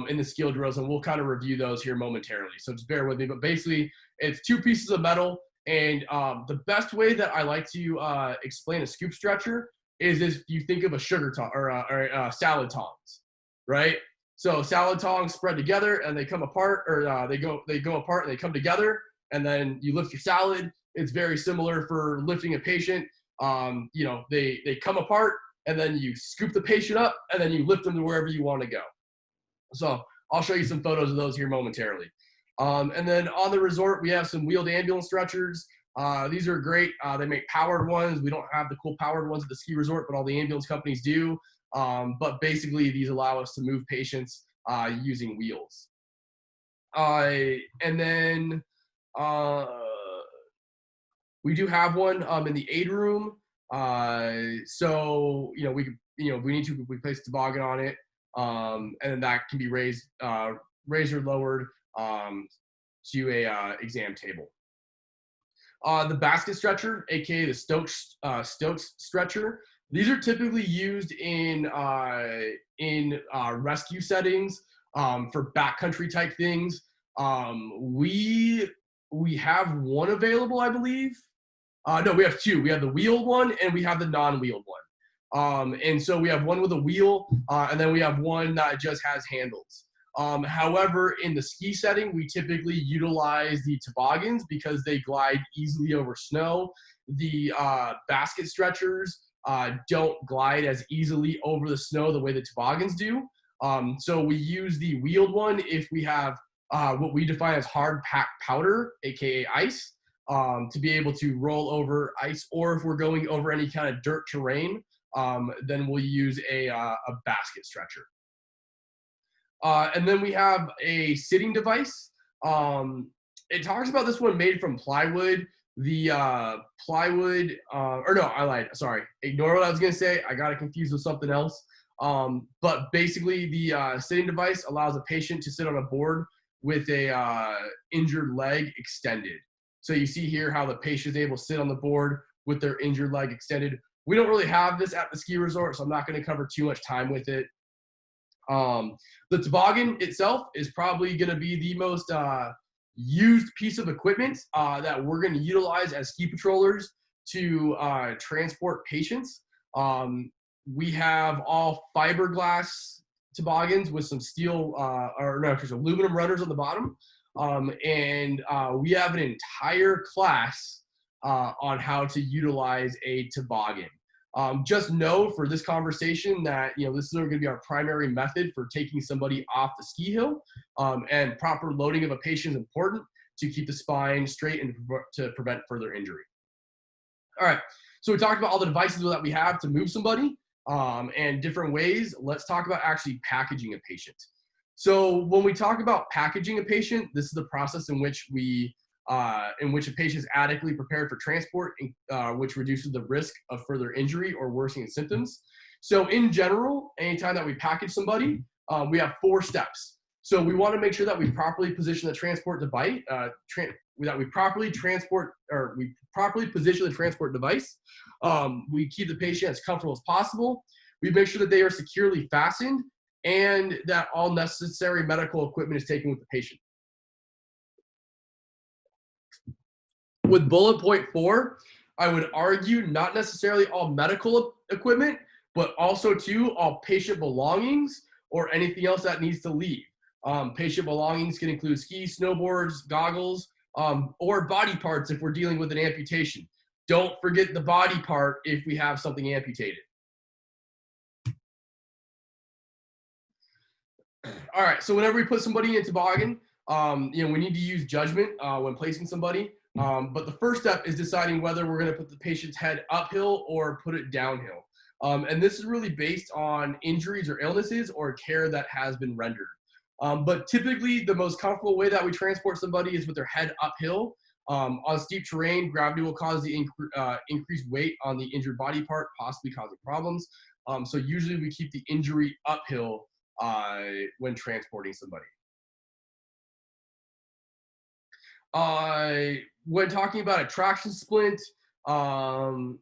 S1: in the skill drills, and we'll kind of review those here momentarily. So just bear with me. But basically, it's 2 pieces of metal. And the best way that I like to explain a scoop stretcher is if you think of a sugar tong or salad tongs, right? So salad tongs spread together and they come apart, or they go apart and they come together, and then you lift your salad. It's very similar for lifting a patient. You know, they come apart and then you scoop the patient up and then you lift them to wherever you want to go. So I'll show you some photos of those here momentarily. And then on the resort, we have some wheeled ambulance stretchers. These are great. They make powered ones. We don't have the cool powered ones at the ski resort, but all the ambulance companies do. But basically, these allow us to move patients using wheels. And then we do have one in the aid room. So we could, if we need to, we place a toboggan on it, and then that can be raised or lowered to a exam table. The basket stretcher, aka the Stokes stretcher. These are typically used in rescue settings for backcountry type things. We have one available, I believe. No, we have two. We have the wheeled one and we have the non-wheeled one. And so we have one with a wheel, and then we have one that just has handles. However, in the ski setting, we typically utilize the toboggans because they glide easily over snow. The basket stretchers don't glide as easily over the snow the way the toboggans do. So we use the wheeled one if we have what we define as hard packed powder, aka ice, to be able to roll over ice, or if we're going over any kind of dirt terrain, then we'll use a basket stretcher. And then we have a sitting device. It talks about this one made from plywood. The plywood, or no, I lied. Sorry. Ignore what I was going to say. I got it confused with something else. But basically, the sitting device allows a patient to sit on a board with a injured leg extended. So you see here how the patient is able to sit on the board with their injured leg extended. We don't really have this at the ski resort, so I'm not going to cover too much time with it. The toboggan itself is probably going to be the most used piece of equipment that we're going to utilize as ski patrollers to transport patients. We have all fiberglass toboggans with some steel, there's aluminum runners on the bottom. And we have an entire class on how to utilize a toboggan. Just know for this conversation that, this is going to be our primary method for taking somebody off the ski hill, and proper loading of a patient is important to keep the spine straight and to prevent further injury. All right, so we talked about all the devices that we have to move somebody and different ways. Let's talk about actually packaging a patient. So when we talk about packaging a patient, this is the process in which a patient is adequately prepared for transport, which reduces the risk of further injury or worsening symptoms. So in general, anytime that we package somebody, we have 4 steps. So we want to make sure that we properly position the transport device, that we properly position the transport device. We keep the patient as comfortable as possible. We make sure that they are securely fastened and that all necessary medical equipment is taken with the patient. With bullet point 4, I would argue not necessarily all medical equipment, but also too all patient belongings or anything else that needs to leave. Patient belongings can include skis, snowboards, goggles, or body parts if we're dealing with an amputation. Don't forget the body part if we have something amputated. All right, so whenever we put somebody in a toboggan, we need to use judgment when placing somebody. But the first step is deciding whether we're going to put the patient's head uphill or put it downhill. And this is really based on injuries or illnesses or care that has been rendered. But typically, the most comfortable way that we transport somebody is with their head uphill. On steep terrain, gravity will cause the increased weight on the injured body part, possibly causing problems. So usually we keep the injury uphill when transporting somebody. When talking about a traction splint, so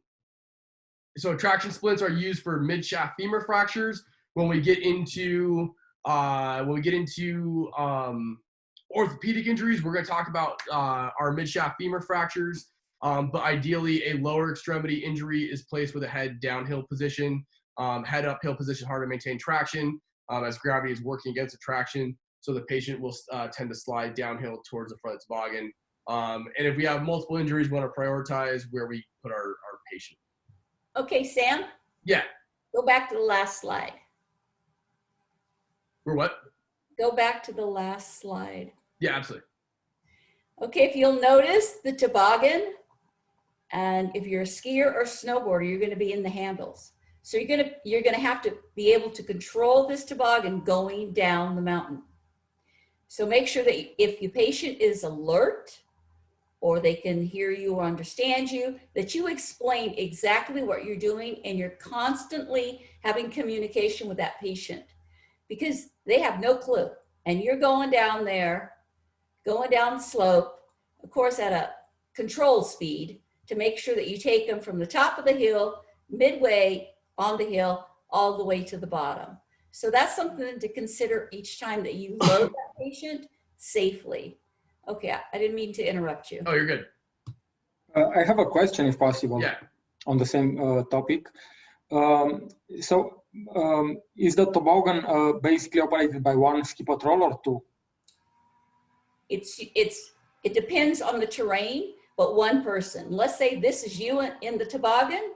S1: traction splints are used for mid-shaft femur fractures. When we get into orthopedic injuries, we're going to talk about our mid-shaft femur fractures. But ideally, a lower extremity injury is placed with a head downhill position. Head uphill position, hard to maintain traction as gravity is working against the traction. So the patient will tend to slide downhill towards the front of the toboggan. And if we have multiple injuries, we want to prioritize where we put our patient.
S2: Okay, Sam?
S1: Yeah.
S2: Go back to the last slide.
S1: We're what?
S2: Go back to the last slide.
S1: Yeah, absolutely.
S2: Okay, if you'll notice, the toboggan And if you're a skier or snowboarder, you're going to be in the handles. So you're going to have to be able to control this toboggan going down the mountain. So make sure that if your patient is alert, or they can hear you or understand you, that you explain exactly what you're doing, and you're constantly having communication with that patient, because they have no clue. And you're going down there, going down the slope, of course at a control speed, to make sure that you take them from the top of the hill, midway on the hill, all the way to the bottom. So that's something to consider each time that you load that patient safely. Okay, I didn't mean to interrupt you.
S1: Oh, you're good.
S5: I have a question, if possible,
S1: Yeah.
S5: on the same topic. Is the toboggan basically operated by one ski patrol or two?
S2: It depends on the terrain, but one person. Let's say this is you in the toboggan,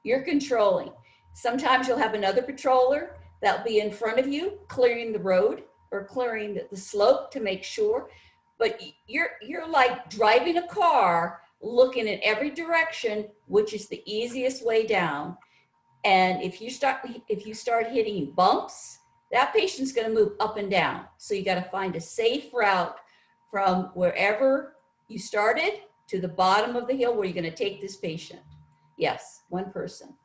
S2: you're controlling. Sometimes you'll have another patroller that'll be in front of you, clearing the road or clearing the slope to make sure. But you're like driving a car, looking in every direction, which is the easiest way down. And if you start hitting bumps, that patient's going to move up and down. So you got to find a safe route from wherever you started to the bottom of the hill where you're going to take this patient. Yes, one person.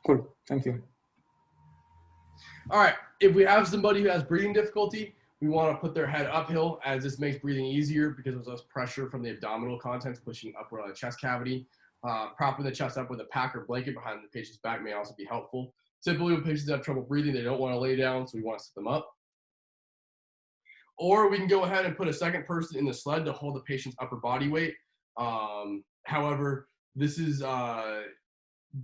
S5: Cool, thank you.
S1: All right. If we have somebody who has breathing difficulty, we want to put their head uphill, as this makes breathing easier because there's less pressure from the abdominal contents pushing upward on the chest cavity. Propping the chest up with a pack or blanket behind the patient's back may also be helpful. Typically, when patients have trouble breathing, they don't want to lay down, so we want to sit them up. Or we can go ahead and put a second person in the sled to hold the patient's upper body weight. However, this is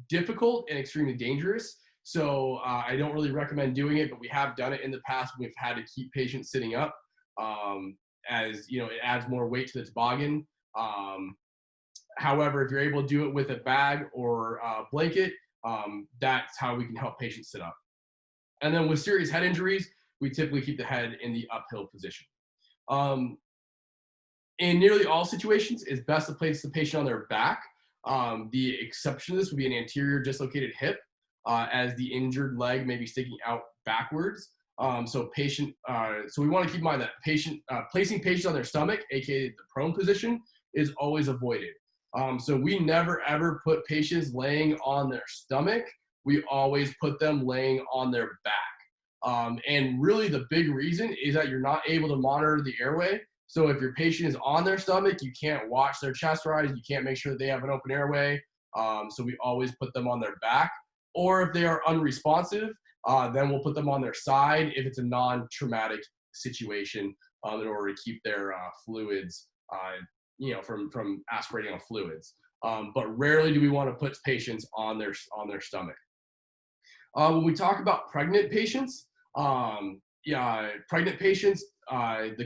S1: difficult and extremely dangerous. So I don't really recommend doing it, but we have done it in the past. We've had to keep patients sitting up, as you know, it adds more weight to the toboggan. However, if you're able to do it with a bag or a blanket, that's how we can help patients sit up. And then with serious head injuries, we typically keep the head in the uphill position. In nearly all situations, it's best to place the patient on their back. The exception to this would be an anterior dislocated hip, as the injured leg may be sticking out backwards. So we want to keep in mind that placing patients on their stomach, aka the prone position, is always avoided. So we never ever put patients laying on their stomach. We always put them laying on their back. And really the big reason is that you're not able to monitor the airway. So if your patient is on their stomach, you can't watch their chest rise. You can't make sure that they have an open airway. So we always put them on their back. Or if they are unresponsive, then we'll put them on their side if it's a non-traumatic situation, in order to keep their fluids, from aspirating on fluids. But rarely do we want to put patients on their stomach. When we talk about pregnant patients, the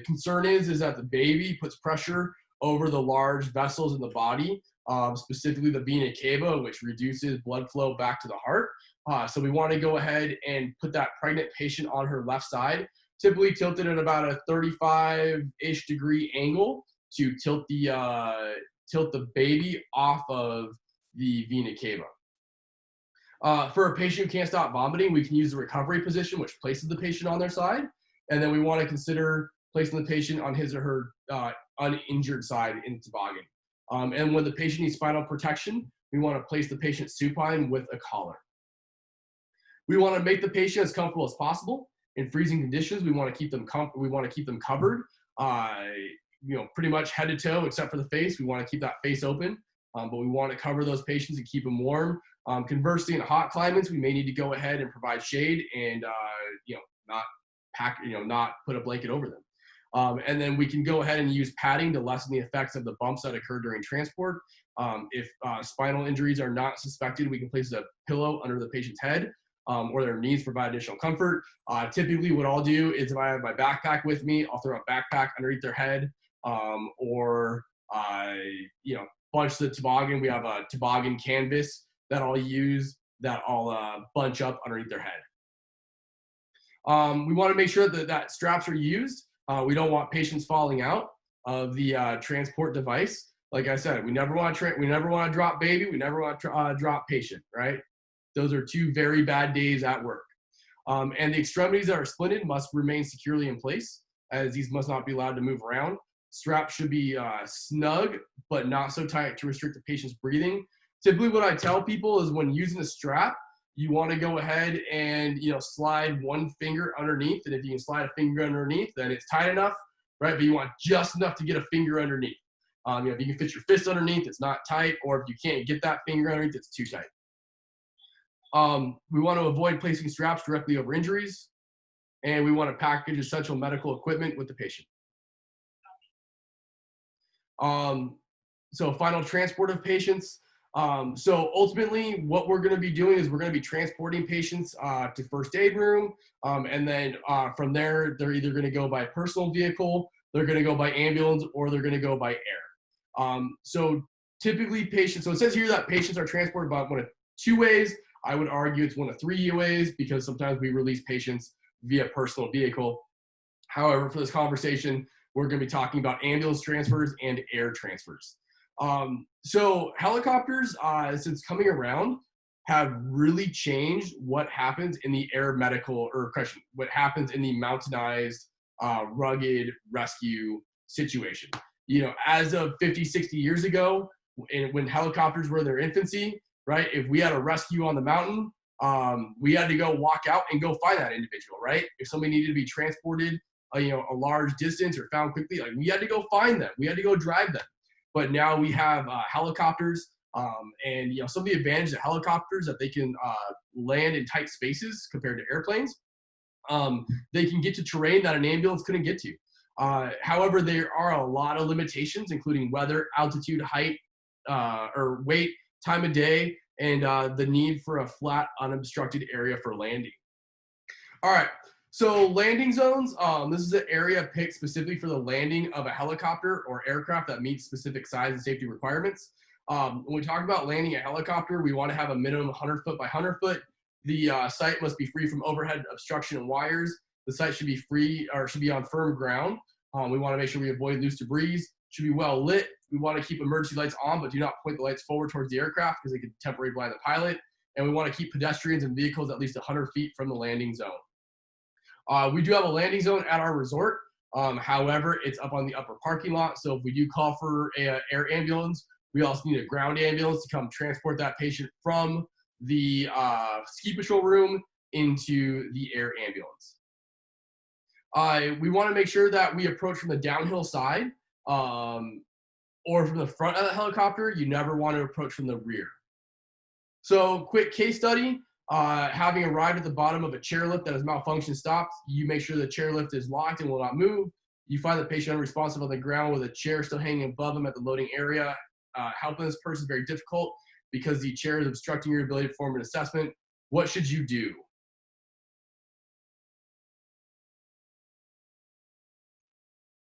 S1: concern is that the baby puts pressure over the large vessels in the body, specifically the vena cava, which reduces blood flow back to the heart. So we want to go ahead and put that pregnant patient on her left side, typically tilted at about a 35-ish degree angle to tilt the baby off of the vena cava. For a patient who can't stop vomiting, we can use the recovery position, which places the patient on their side. And then we want to consider placing the patient on his or her uninjured side in the toboggan. And when the patient needs spinal protection, we want to place the patient supine with a collar. We want to make the patient as comfortable as possible. In freezing conditions, we want to keep them covered. Pretty much head to toe, except for the face. We want to keep that face open, but we want to cover those patients and keep them warm. Conversely, in hot climates, we may need to go ahead and provide shade and not put a blanket over them. And then we can go ahead and use padding to lessen the effects of the bumps that occur during transport. If spinal injuries are not suspected, we can place a pillow under the patient's head, or their knees, provide additional comfort. Typically what I'll do is, if I have my backpack with me, I'll throw a backpack underneath their head, or bunch the toboggan. We have a toboggan canvas that I'll use, that I'll bunch up underneath their head. We want to make sure that straps are used. We don't want patients falling out of the transport device. Like I said, we never want to drop baby. We never want to drop patient, right? Those are two very bad days at work. And the extremities that are splinted must remain securely in place, as these must not be allowed to move around. Straps should be snug, but not so tight to restrict the patient's breathing. Typically what I tell people is when using a strap, you want to go ahead and, slide one finger underneath. And if you can slide a finger underneath, then it's tight enough, right? But you want just enough to get a finger underneath. If you can fit your fist underneath, it's not tight. Or if you can't get that finger underneath, it's too tight. We want to avoid placing straps directly over injuries. And we want to package essential medical equipment with the patient. So final transport of patients. So ultimately what we're going to be doing is we're going to be transporting patients to first aid room. And then from there, they're either going to go by personal vehicle, they're going to go by ambulance, or they're going to go by air. So typically patients, so it says here that patients are transported by one of two ways. I would argue it's one of three ways because sometimes we release patients via personal vehicle. However, for this conversation, we're going to be talking about ambulance transfers and air transfers. So helicopters, since coming around, have really changed what happens in the air medical, or question, what happens in the mountainized, rugged rescue situation. As of 50, 60 years ago, when helicopters were in their infancy, right? If we had a rescue on the mountain, we had to go walk out and go find that individual, right? If somebody needed to be transported, a large distance or found quickly, like we had to go find them. We had to go drive them. But now we have helicopters, and some of the advantages of helicopters that they can land in tight spaces compared to airplanes. They can get to terrain that an ambulance couldn't get to. However, there are a lot of limitations, including weather, altitude, height, or weight, time of day, and the need for a flat, unobstructed area for landing. All right. So landing zones, this is an area picked specifically for the landing of a helicopter or aircraft that meets specific size and safety requirements. When we talk about landing a helicopter, we want to have a minimum 100 foot by 100 foot. The site must be free from overhead obstruction and wires. The site should be free, or should be on firm ground. We want to make sure we avoid loose debris. Should be well lit. We want to keep emergency lights on, but do not point the lights forward towards the aircraft because they could temporarily blind the pilot. And we want to keep pedestrians and vehicles at least 100 feet from the landing zone. We do have a landing zone at our resort. However, it's up on the upper parking lot. So if we do call for an air ambulance, we also need a ground ambulance to come transport that patient from the ski patrol room into the air ambulance. We want to make sure that we approach from the downhill side or from the front of the helicopter. You never want to approach from the rear. So quick case study. Having arrived at the bottom of a chairlift that has malfunctioned stopped, you make sure the chairlift is locked and will not move. You find the patient unresponsive on the ground with a chair still hanging above him at the loading area. Helping this person is very difficult because the chair is obstructing your ability to perform an assessment. What should you do?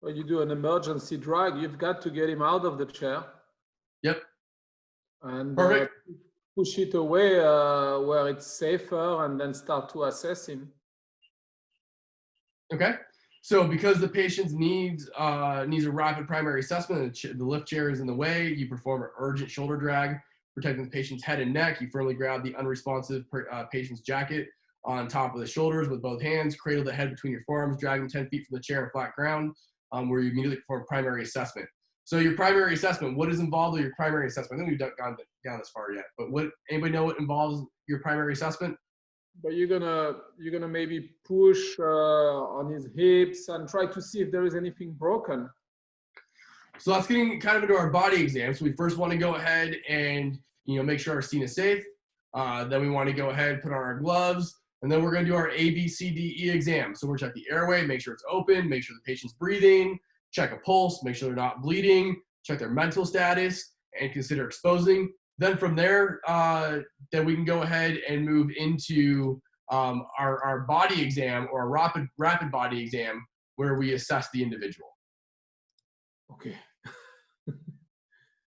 S3: When you do an emergency drag, you've got to get him out of the chair.
S1: Yep.
S3: And
S1: perfect.
S3: Push it away where it's safer, and then start to assess him.
S1: Okay. So because the patient needs a rapid primary assessment, the lift chair is in the way, you perform an urgent shoulder drag, protecting the patient's head and neck. You firmly grab the unresponsive patient's jacket on top of the shoulders with both hands, cradle the head between your forearms, drag him 10 feet from the chair on flat ground, where you immediately perform primary assessment. So your primary assessment, what is involved with your primary assessment? I think we've gone down this far yet, but anybody know what involves your primary assessment?
S3: But you're gonna maybe push on his hips and try to see if there is anything broken.
S1: So that's getting kind of into our body exam. So we first want to go ahead and make sure our scene is safe. Then we want to go ahead, put on our gloves, and then we're going to do our A, B, C, D, E exam. So we're check the airway, make sure it's open, make sure the patient's breathing, check a pulse, make sure they're not bleeding, check their mental status, and consider exposing. Then from there, then we can go ahead and move into our body exam, or a rapid body exam, where we assess the individual.
S3: Okay. A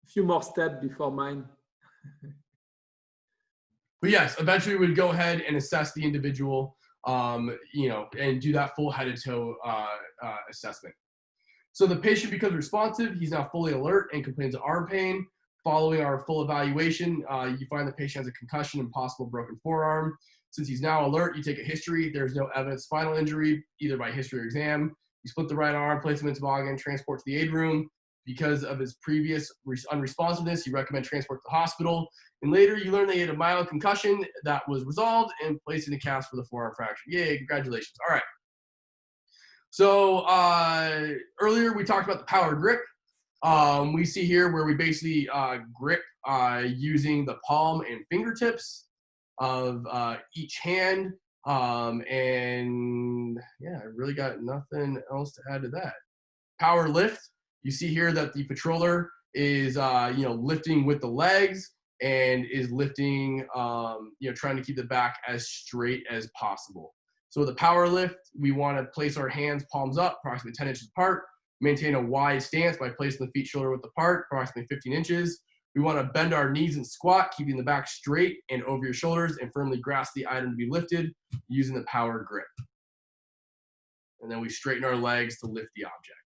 S3: few more steps before mine.
S1: But yes, eventually we would go ahead and assess the individual, and do that full head to toe assessment. So the patient becomes responsive. He's now fully alert and complains of arm pain. Following our full evaluation, you find the patient has a concussion and possible broken forearm. Since he's now alert, you take a history. There's no evidence of spinal injury, either by history or exam. You split the right arm, place him in toboggan, transport to the aid room. Because of his previous unresponsiveness, you recommend transport to the hospital. And later, you learn that he had a mild concussion that was resolved and placed in a cast for the forearm fracture. Yay, congratulations. All right. So earlier, we talked about the power grip. We see here where we basically grip using the palm and fingertips of each hand. And yeah, I really got nothing else to add to that. Power lift. You see here that the patroller is lifting with the legs and is lifting, trying to keep the back as straight as possible. So with a power lift, we want to place our hands palms up, approximately 10 inches apart. Maintain a wide stance by placing the feet shoulder width apart, approximately 15 inches. We want to bend our knees and squat, keeping the back straight and over your shoulders, and firmly grasp the item to be lifted using the power grip. And then we straighten our legs to lift the object.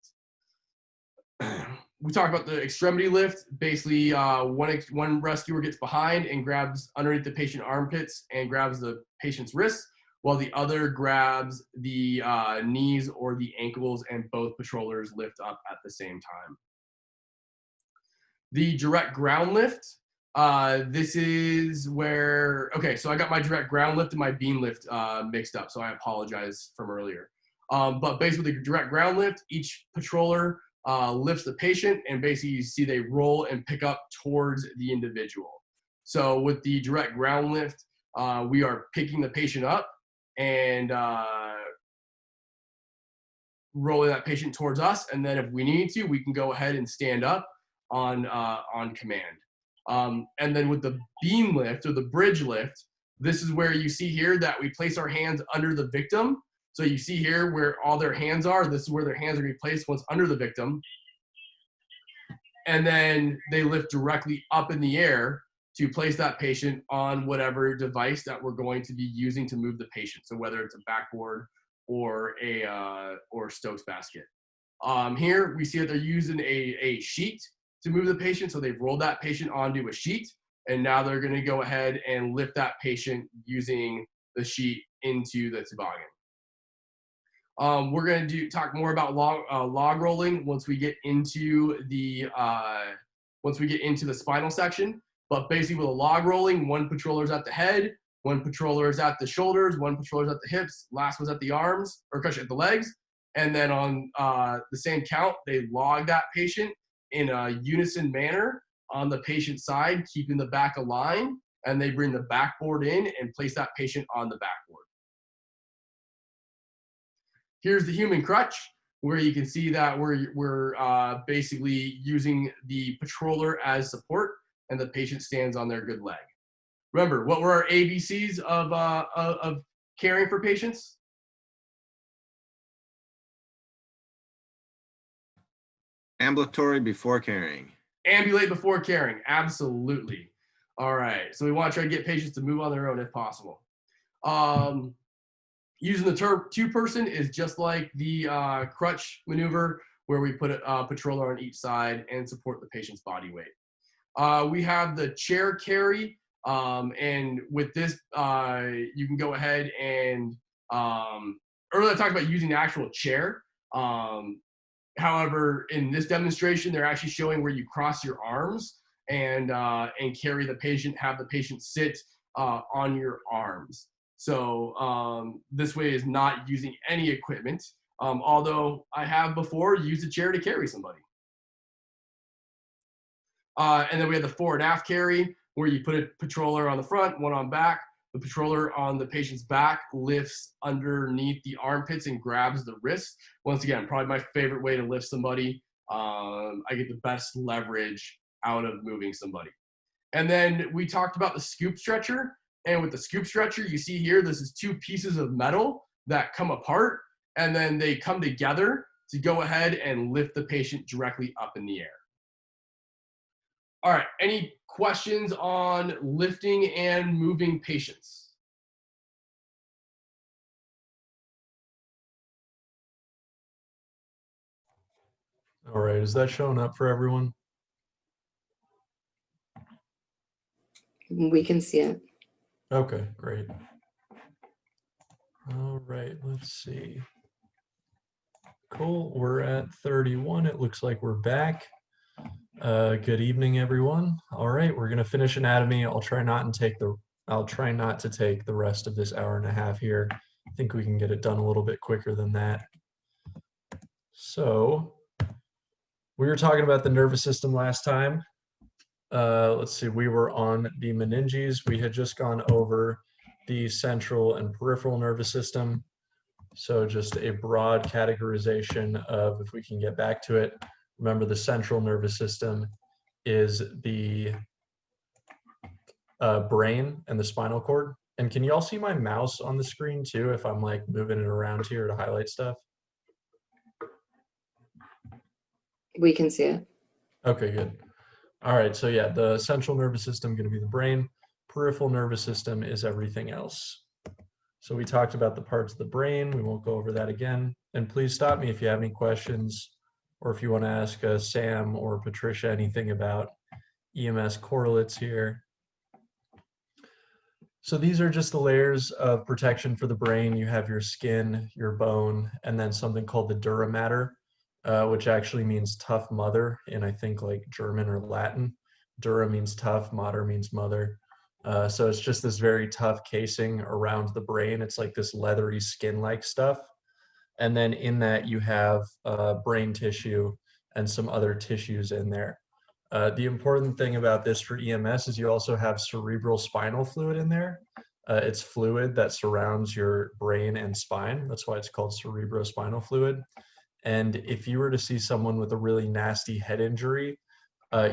S1: We talk about the extremity lift. Basically, one rescuer gets behind and grabs underneath the patient armpits and grabs the patient's wrists, while the other grabs the knees or the ankles, and both patrollers lift up at the same time. The direct ground lift, this is where, okay, so I got my direct ground lift and my beam lift mixed up, so I apologize from earlier. But basically, the direct ground lift, each patroller lifts the patient, and basically you see they roll and pick up towards the individual. So with the direct ground lift, we are picking the patient up and rolling that patient towards us, and then if we need to, we can go ahead and stand up on command. And then with the beam lift or the bridge lift, this is where you see here that we place our hands under the victim. So you see here where all their hands are. This is where their hands are going to be placed once under the victim. And then they lift directly up in the air to place that patient on whatever device that we're going to be using to move the patient. So whether it's a backboard or a Stokes basket. Here we see that they're using a sheet to move the patient. So they've rolled that patient onto a sheet, and now they're going to go ahead and lift that patient using the sheet into the toboggan. We're going to talk more about log rolling once we get into the spinal section. But basically, with a log rolling, one patroller is at the head, one patroller is at the shoulders, one patroller is at the hips, last one's at the arms, or at the legs. And then on the same count, they log that patient in a unison manner on the patient's side, keeping the back aligned, and they bring the backboard in and place that patient on the backboard. Here's the human crutch, where you can see that we're basically using the patroller as support, and the patient stands on their good leg. Remember, what were our ABCs of caring for patients?
S4: Ambulatory before carrying.
S1: Ambulate before carrying, absolutely. All right, so we want to try to get patients to move on their own if possible. Using the two-person is just like the crutch maneuver, where we put a patroller on each side and support the patient's body weight. We have the chair carry, and with this, you can go ahead and, earlier I talked about using the actual chair. However, in this demonstration, they're actually showing where you cross your arms and carry the patient, have the patient sit on your arms. So this way is not using any equipment, although I have before used a chair to carry somebody. And then we have the fore and aft carry, where you put a patroller on the front, one on back. The patroller on the patient's back lifts underneath the armpits and grabs the wrist. Once again, probably my favorite way to lift somebody. I get the best leverage out of moving somebody. And then we talked about the scoop stretcher. And with the scoop stretcher, you see here, this is two pieces of metal that come apart, and then they come together to go ahead and lift the patient directly up in the air. All right, any questions on lifting and moving patients?
S6: All right, is that showing up for everyone?
S7: We can see it.
S6: Okay, great. All right, let's see. Cool, we're at 31. It looks like we're back. Good evening, everyone. All right, we're gonna finish anatomy. I'll try not to take the rest of this hour and a half here. I think we can get it done a little bit quicker than that. So we were talking about the nervous system last time. Let's see, we were on the meninges. We had just gone over the central and peripheral nervous system. So just a broad categorization of, if we can get back to it, remember the central nervous system is the brain and the spinal cord. And can you all see my mouse on the screen too, if I'm like moving it around here to highlight stuff?
S7: We can see it.
S6: Okay, good. All right, so yeah, the central nervous system going to be the brain. Peripheral nervous system is everything else. So we talked about the parts of the brain. We won't go over that again. And please stop me if you have any questions, or if you want to ask Sam or Patricia anything about EMS correlates here. So these are just the layers of protection for the brain. You have your skin, your bone, and then something called the dura mater, which actually means tough mother in, I think, like German or Latin. Dura means tough, mater means mother. So it's just this very tough casing around the brain. It's like this leathery skin-like stuff. And then in that you have brain tissue and some other tissues in there. The important thing about this for EMS is you also have cerebral spinal fluid in there. It's fluid that surrounds your brain and spine. That's why it's called cerebrospinal fluid. And if you were to see someone with a really nasty head injury,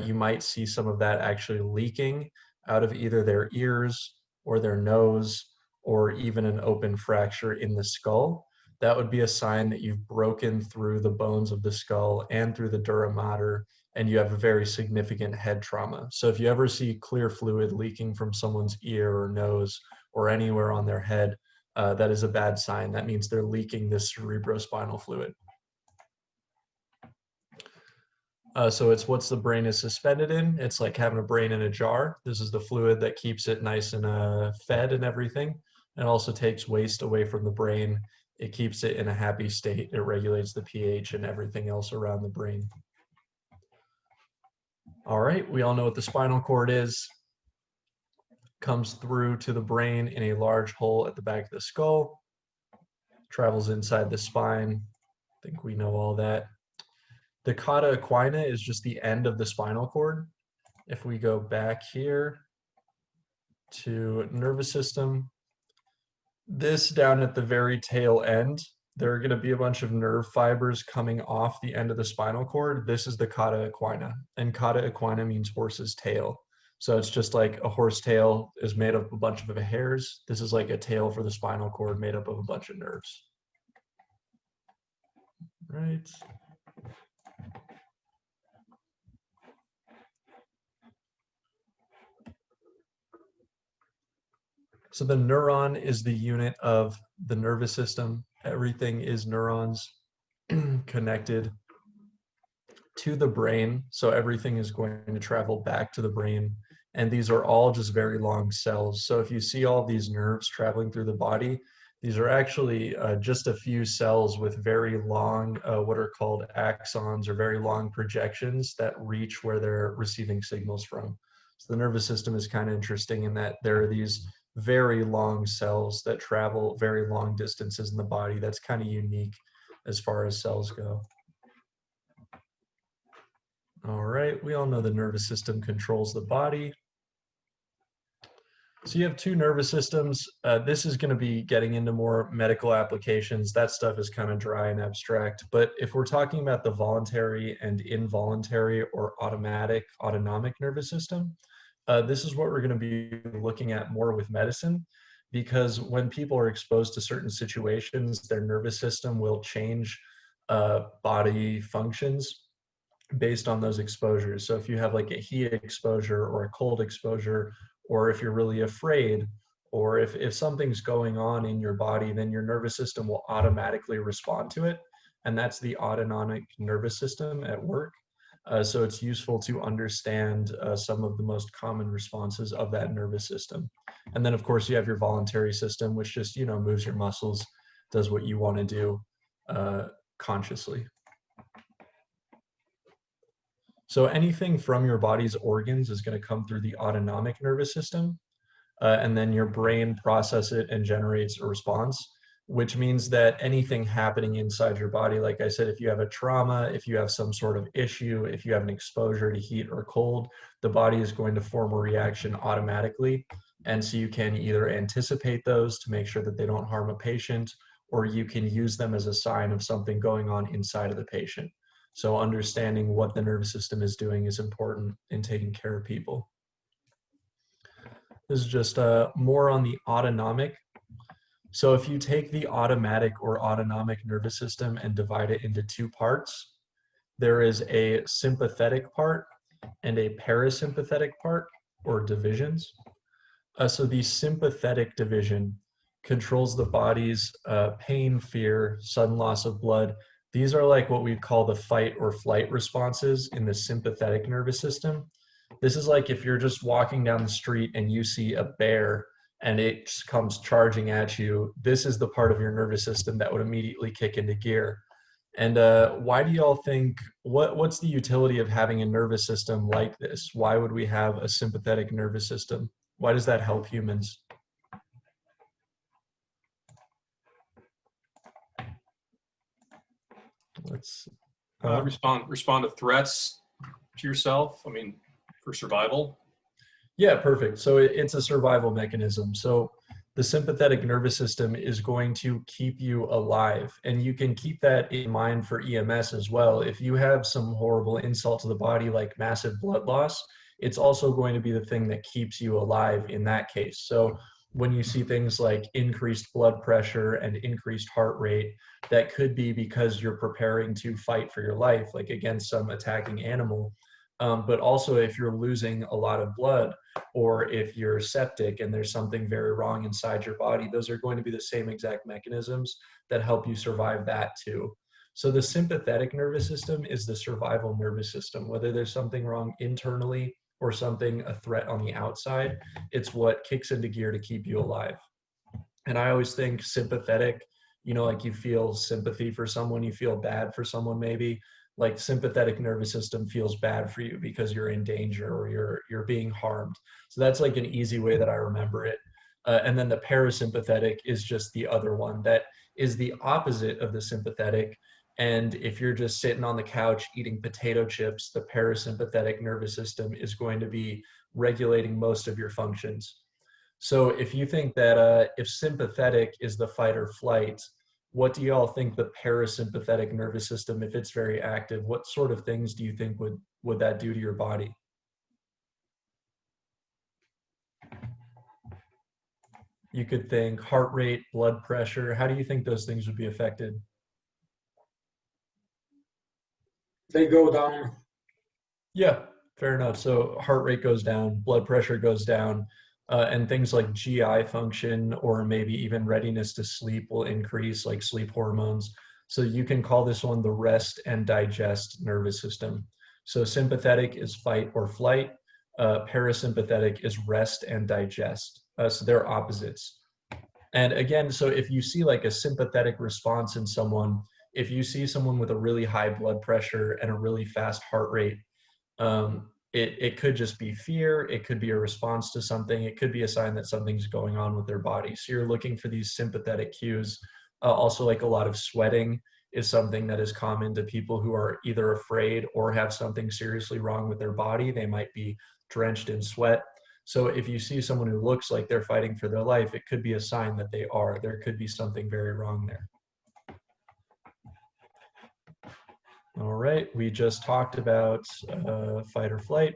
S6: you might see some of that actually leaking out of either their ears or their nose, or even an open fracture in the skull. That would be a sign that you've broken through the bones of the skull and through the dura mater, and you have a very significant head trauma. So if you ever see clear fluid leaking from someone's ear or nose or anywhere on their head, that is a bad sign. That means they're leaking this cerebrospinal fluid. So it's what's the brain is suspended in. It's like having a brain in a jar. This is the fluid that keeps it nice and fed and everything. It also takes waste away from the brain. It keeps it in a happy state. It regulates the pH and everything else around the brain. All right, we all know what the spinal cord is. Comes through to the brain in a large hole at the back of the skull. Travels inside the spine. I think we know all that. The cauda equina is just the end of the spinal cord. If we go back here to nervous system, this down at the very tail end, there are going to be a bunch of nerve fibers coming off the end of the spinal cord. This is the cauda equina, and cauda equina means horse's tail. So it's just like a horse tail is made up of a bunch of hairs. This is like a tail for the spinal cord made up of a bunch of nerves. Right. So the neuron is the unit of the nervous system. Everything is neurons connected to the brain. So everything is going to travel back to the brain. And these are all just very long cells. So if you see all these nerves traveling through the body, these are actually just a few cells with very long, what are called axons, or very long projections that reach where they're receiving signals from. So the nervous system is kind of interesting in that there are these very long cells that travel very long distances in the body. That's kind of unique as far as cells go. All right, we all know the nervous system controls the body. So you have two nervous systems. This is going to be getting into more medical applications. That stuff is kind of dry and abstract. But if we're talking about the voluntary and involuntary or autonomic nervous system, this is what we're going to be looking at more with medicine, because when people are exposed to certain situations, their nervous system will change body functions based on those exposures. So if you have like a heat exposure or a cold exposure, or if you're really afraid, or if something's going on in your body, then your nervous system will automatically respond to it. and that's the autonomic nervous system at work. So it's useful to understand some of the most common responses of that nervous system. And then of course you have your voluntary system, which just, moves your muscles, does what you want to do consciously. So anything from your body's organs is going to come through the autonomic nervous system, and then your brain processes it and generates a response, which means that anything happening inside your body, like I said, if you have a trauma, if you have some sort of issue, if you have an exposure to heat or cold, the body is going to form a reaction automatically. And so you can either anticipate those to make sure that they don't harm a patient, or you can use them as a sign of something going on inside of the patient. So understanding what the nervous system is doing is important in taking care of people. This is just more on the autonomic. So if you take the automatic or autonomic nervous system and divide it into two parts, there is a sympathetic part and a parasympathetic part, or divisions. So the sympathetic division controls the body's pain, fear, sudden loss of blood. These are like what we call the fight or flight responses in the sympathetic nervous system. This is like if you're just walking down the street and you see a bear and it comes charging at you, this is the part of your nervous system that would immediately kick into gear. And why do y'all think, what's the utility of having a nervous system like this? Why would we have a sympathetic nervous system? Why does that help humans? Let's
S8: respond to threats to yourself. I mean, for survival.
S6: Yeah, perfect. So it's a survival mechanism. So the sympathetic nervous system is going to keep you alive, and you can keep that in mind for EMS as well. If you have some horrible insult to the body like massive blood loss, it's also going to be the thing that keeps you alive in that case. So when you see things like increased blood pressure and increased heart rate, that could be because you're preparing to fight for your life, like against some attacking animal. But also if you're losing a lot of blood, or if you're septic and there's something very wrong inside your body, those are going to be the same exact mechanisms that help you survive that too. So the sympathetic nervous system is the survival nervous system. Whether there's something wrong internally or something, a threat on the outside, it's what kicks into gear to keep you alive. And I always think sympathetic, like you feel sympathy for someone, you feel bad for someone maybe. Like sympathetic nervous system feels bad for you because you're in danger or you're being harmed. So that's like an easy way that I remember it. And then the parasympathetic is just the other one that is the opposite of the sympathetic. And if you're just sitting on the couch eating potato chips, the parasympathetic nervous system is going to be regulating most of your functions. So if you think that if sympathetic is the fight or flight, what do y'all think the parasympathetic nervous system, if it's very active, what sort of things do you think would that do to your body? You could think heart rate, blood pressure. How do you think those things would be affected?
S5: They go down.
S6: Yeah, fair enough. So heart rate goes down, blood pressure goes down, and things like GI function or maybe even readiness to sleep will increase, like sleep hormones. So you can call this one the rest and digest nervous system. So sympathetic is fight or flight. Parasympathetic is rest and digest. So they're opposites. And again, so if you see like a sympathetic response in someone, if you see someone with a really high blood pressure and a really fast heart rate, it could just be fear. It could be a response to something. It could be a sign that something's going on with their body. So you're looking for these sympathetic cues. Also, like a lot of sweating is something that is common to people who are either afraid or have something seriously wrong with their body. They might be drenched in sweat. So if you see someone who looks like they're fighting for their life, it could be a sign that they are. There could be something very wrong there. All right, we just talked about fight or flight.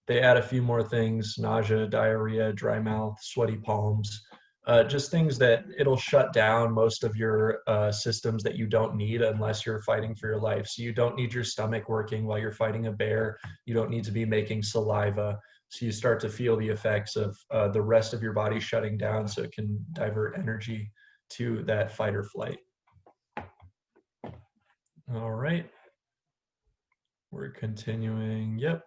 S6: They add a few more things: nausea, diarrhea, dry mouth, sweaty palms, just things that it'll shut down most of your systems that you don't need unless you're fighting for your life. So you don't need your stomach working while you're fighting a bear. You don't need to be making saliva. So you start to feel the effects of the rest of your body shutting down so it can divert energy to that fight or flight. All right. We're continuing. Yep.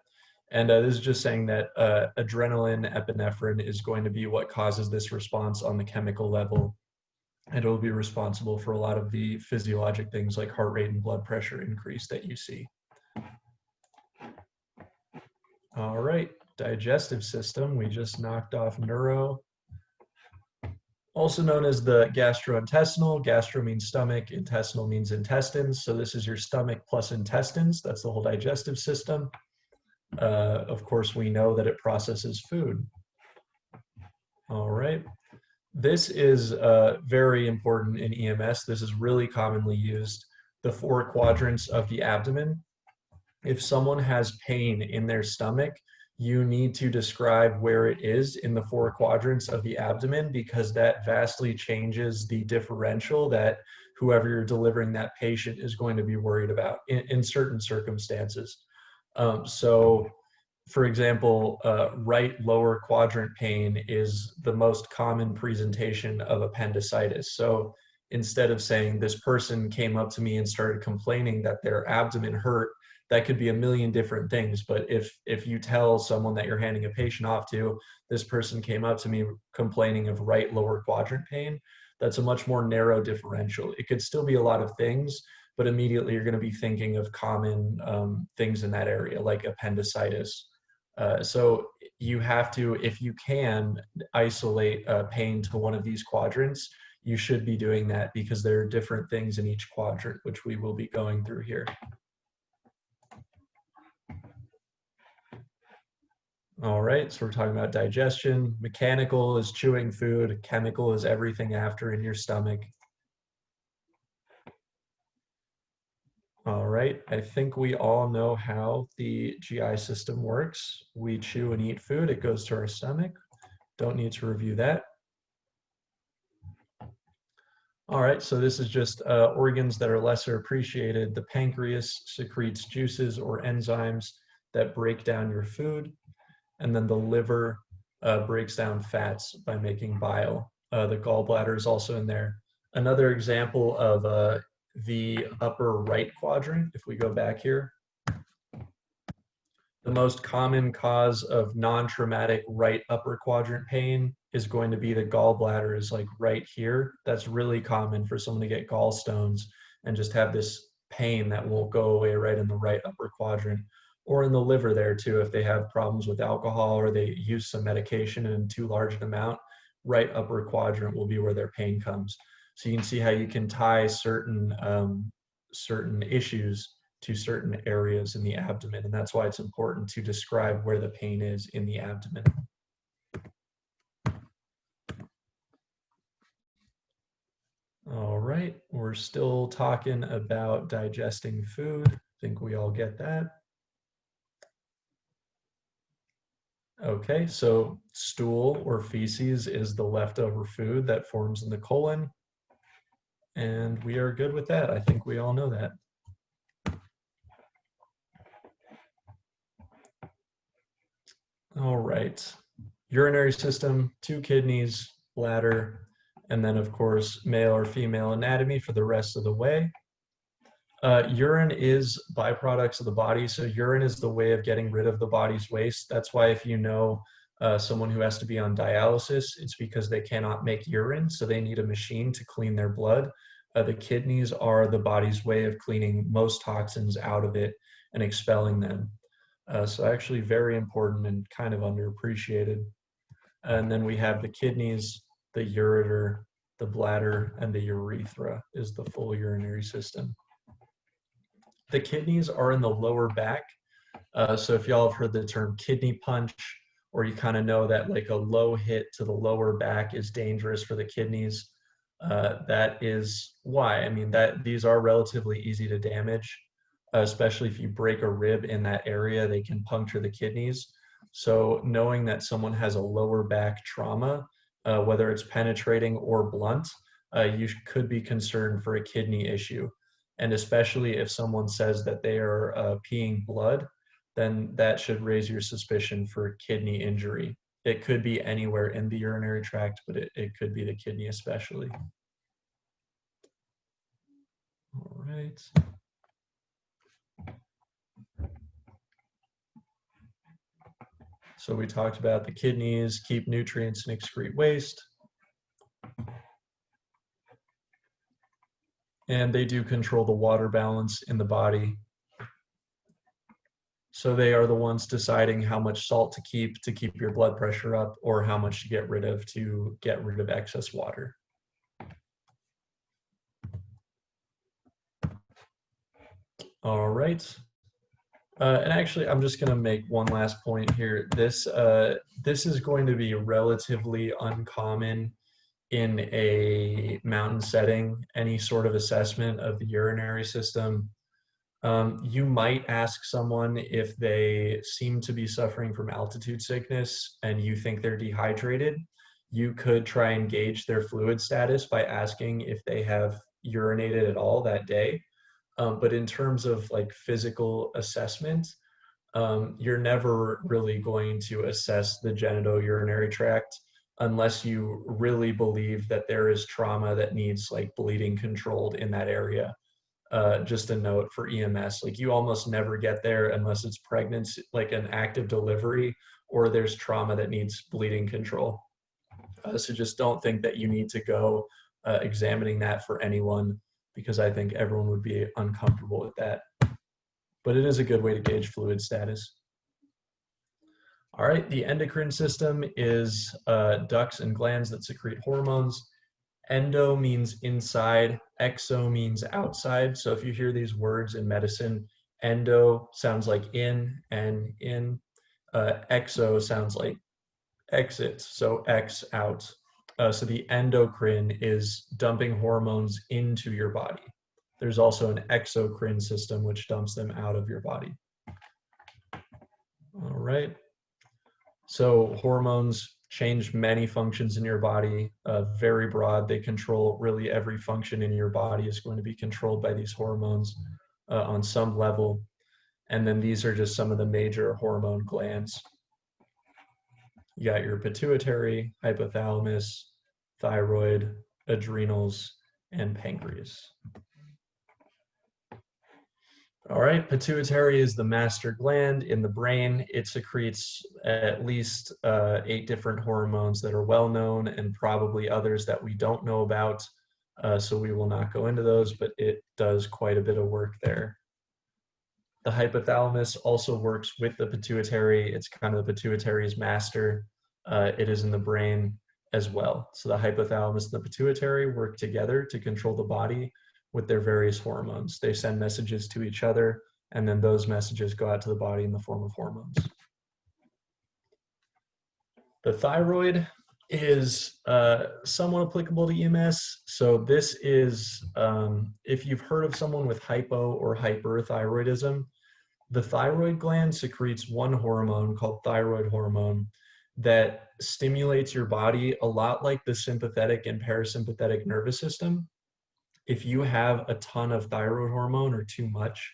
S6: And this is just saying that adrenaline, epinephrine is going to be what causes this response on the chemical level. And it'll be responsible for a lot of the physiologic things like heart rate and blood pressure increase that you see. All right, digestive system. We just knocked off neuro. Also known as the gastrointestinal. Gastro means stomach, intestinal means intestines. So this is your stomach plus intestines. That's the whole digestive system. Of course, we know that it processes food. All right. This is very important in EMS. This is really commonly used. The 4 quadrants of the abdomen. If someone has pain in their stomach, you need to describe where it is in the 4 quadrants of the abdomen, because that vastly changes the differential that whoever you're delivering that patient is going to be worried about in certain circumstances. So, for example, right lower quadrant pain is the most common presentation of appendicitis. So instead of saying this person came up to me and started complaining that their abdomen hurt, that could be a million different things. But if you tell someone that you're handing a patient off to, this person came up to me complaining of right lower quadrant pain, that's a much more narrow differential. It could still be a lot of things, but immediately you're going to be thinking of common things in that area, like appendicitis. So you have to, if you can, isolate pain to one of these quadrants. You should be doing that because there are different things in each quadrant, which we will be going through here. All right, so we're talking about digestion. Mechanical is chewing food. Chemical is everything after in your stomach. All right, I think we all know how the GI system works. We chew and eat food, it goes to our stomach. Don't need to review that. All right, so this is just organs that are lesser appreciated. The pancreas secretes juices or enzymes that break down your food. And then the liver breaks down fats by making bile. The gallbladder is also in there. Another example of the upper right quadrant, if we go back here, the most common cause of non-traumatic right upper quadrant pain is going to be the gallbladder is like right here. That's really common for someone to get gallstones and just have this pain that won't go away right in the right upper quadrant, or in the liver there too. If they have problems with alcohol or they use some medication in too large an amount, right upper quadrant will be where their pain comes. So you can see how you can tie certain issues to certain areas in the abdomen. And that's why it's important to describe where the pain is in the abdomen. All right, we're still talking about digesting food. I think we all get that. Okay, so stool or feces is the leftover food that forms in the colon. And we are good with that. I think we all know that. All right, urinary system, 2 kidneys, bladder, and then of course, male or female anatomy for the rest of the way. Urine is byproducts of the body. So urine is the way of getting rid of the body's waste. That's why if you know someone who has to be on dialysis, it's because they cannot make urine. So they need a machine to clean their blood. The kidneys are the body's way of cleaning most toxins out of it and expelling them. So actually very important and kind of underappreciated. And then we have the kidneys, the ureter, the bladder, and the urethra is the full urinary system. The kidneys are in the lower back. So if y'all have heard the term kidney punch, or you kind of know that like a low hit to the lower back is dangerous for the kidneys, that is why. I mean, these are relatively easy to damage, especially if you break a rib in that area, they can puncture the kidneys. So knowing that someone has a lower back trauma, whether it's penetrating or blunt, you could be concerned for a kidney issue. And especially if someone says that they are peeing blood, then that should raise your suspicion for kidney injury. It could be anywhere in the urinary tract, but it could be the kidney especially. All right. So we talked about the kidneys keep nutrients and excrete waste. And they do control the water balance in the body. So they are the ones deciding how much salt to keep your blood pressure up, or how much to get rid of excess water. All right. And actually, I'm just going to make one last point here. This is going to be relatively uncommon in a mountain setting, any sort of assessment of the urinary system. You might ask someone if they seem to be suffering from altitude sickness and you think they're dehydrated. You could try and gauge their fluid status by asking if they have urinated at all that day. But in terms of like physical assessment, you're never really going to assess the genitourinary tract unless you really believe that there is trauma that needs like bleeding controlled in that area. Just a note for EMS, like you almost never get there unless it's pregnancy, like an active delivery, or there's trauma that needs bleeding control. So just don't think that you need to go examining that for anyone, because I think everyone would be uncomfortable with that. But it is a good way to gauge fluid status. All right, the endocrine system is ducts and glands that secrete hormones. Endo means inside, exo means outside. So if you hear these words in medicine, endo sounds like in and in. Exo sounds like exit, so X out. So the endocrine is dumping hormones into your body. There's also an exocrine system which dumps them out of your body. All right. So hormones change many functions in your body, very broad. They control really every function in your body is going to be controlled by these hormones on some level. And then these are just some of the major hormone glands. You got your pituitary, hypothalamus, thyroid, adrenals, and pancreas. All right, pituitary is the master gland in the brain. It secretes at least 8 different hormones that are well known, and probably others that we don't know about. So we will not go into those, but it does quite a bit of work there. The hypothalamus also works with the pituitary. It's kind of the pituitary's master. It is in the brain as well. So the hypothalamus and the pituitary work together to control the body with their various hormones. They send messages to each other, and then those messages go out to the body in the form of hormones. The thyroid is somewhat applicable to EMS. So this is, if you've heard of someone with hypo or hyperthyroidism, the thyroid gland secretes one hormone called thyroid hormone that stimulates your body a lot like the sympathetic and parasympathetic nervous system. If you have a ton of thyroid hormone or too much,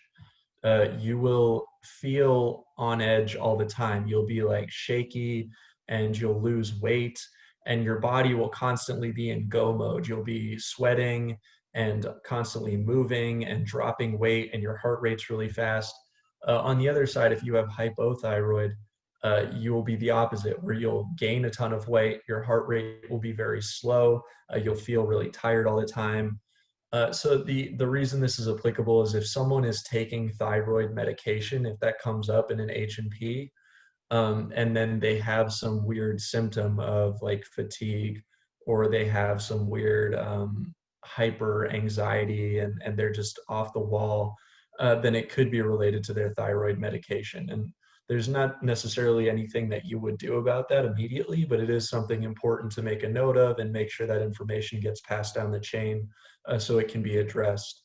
S6: you will feel on edge all the time. You'll be like shaky and you'll lose weight, and your body will constantly be in go mode. You'll be sweating and constantly moving and dropping weight, and your heart rate's really fast. On the other side, if you have hypothyroid, you will be the opposite, where you'll gain a ton of weight, your heart rate will be very slow, you'll feel really tired all the time. So the reason this is applicable is if someone is taking thyroid medication, if that comes up in an H&P, and then they have some weird symptom of like fatigue, or they have some weird hyper anxiety and they're just off the wall, then it could be related to their thyroid medication. And there's not necessarily anything that you would do about that immediately, but it is something important to make a note of and make sure that information gets passed down the chain so it can be addressed.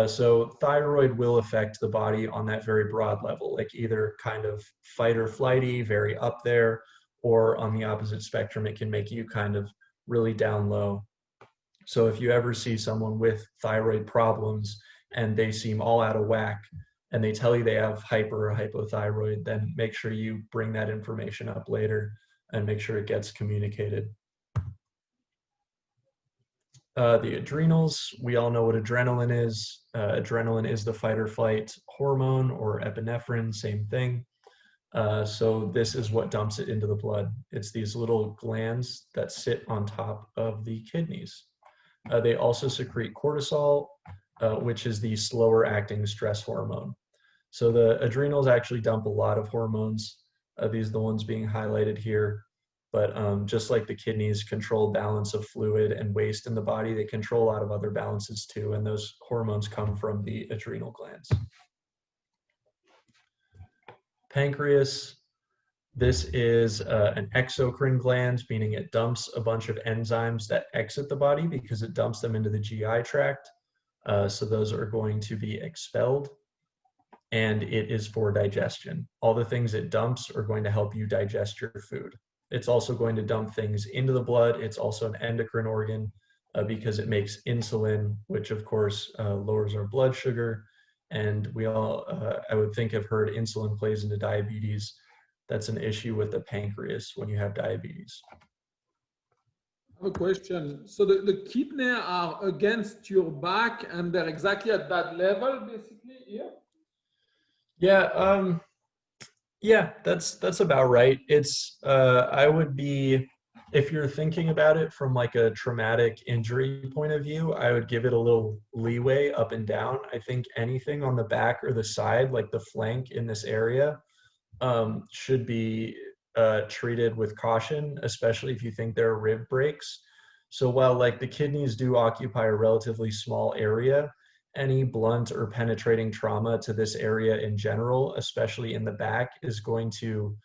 S6: So thyroid will affect the body on that very broad level, like either kind of fight or flighty, very up there, or on the opposite spectrum, it can make you kind of really down low. So if you ever see someone with thyroid problems and they seem all out of whack, and they tell you they have hyper or hypothyroid, then make sure you bring that information up later and make sure it gets communicated. The adrenals, we all know what adrenaline is. Adrenaline is the fight or flight hormone, or epinephrine, same thing. So this is what dumps it into the blood. It's these little glands that sit on top of the kidneys. They also secrete cortisol, which is the slower acting stress hormone. So the adrenals actually dump a lot of hormones. These are the ones being highlighted here. But just like the kidneys control balance of fluid and waste in the body, they control a lot of other balances too. And those hormones come from the adrenal glands. Pancreas, this is an exocrine gland, meaning it dumps a bunch of enzymes that exit the body because it dumps them into the GI tract. So those are going to be expelled, and it is for digestion. All the things it dumps are going to help you digest your food. It's also going to dump things into the blood. It's also an endocrine organ because it makes insulin, which of course lowers our blood sugar. And we all, I would think, have heard insulin plays into diabetes. That's an issue with the pancreas when you have diabetes.
S3: I have a question. So the kidney are against your back and they're exactly at that level, basically, here?
S6: Yeah, yeah, that's about right. It's I would be, if you're thinking about it from like a traumatic injury point of view, I would give it a little leeway up and down. I think anything on the back or the side, like the flank in this area, should be treated with caution, especially if you think there are rib breaks. So while like the kidneys do occupy a relatively small area, any blunt or penetrating trauma to this area in general, especially in the back, is going to,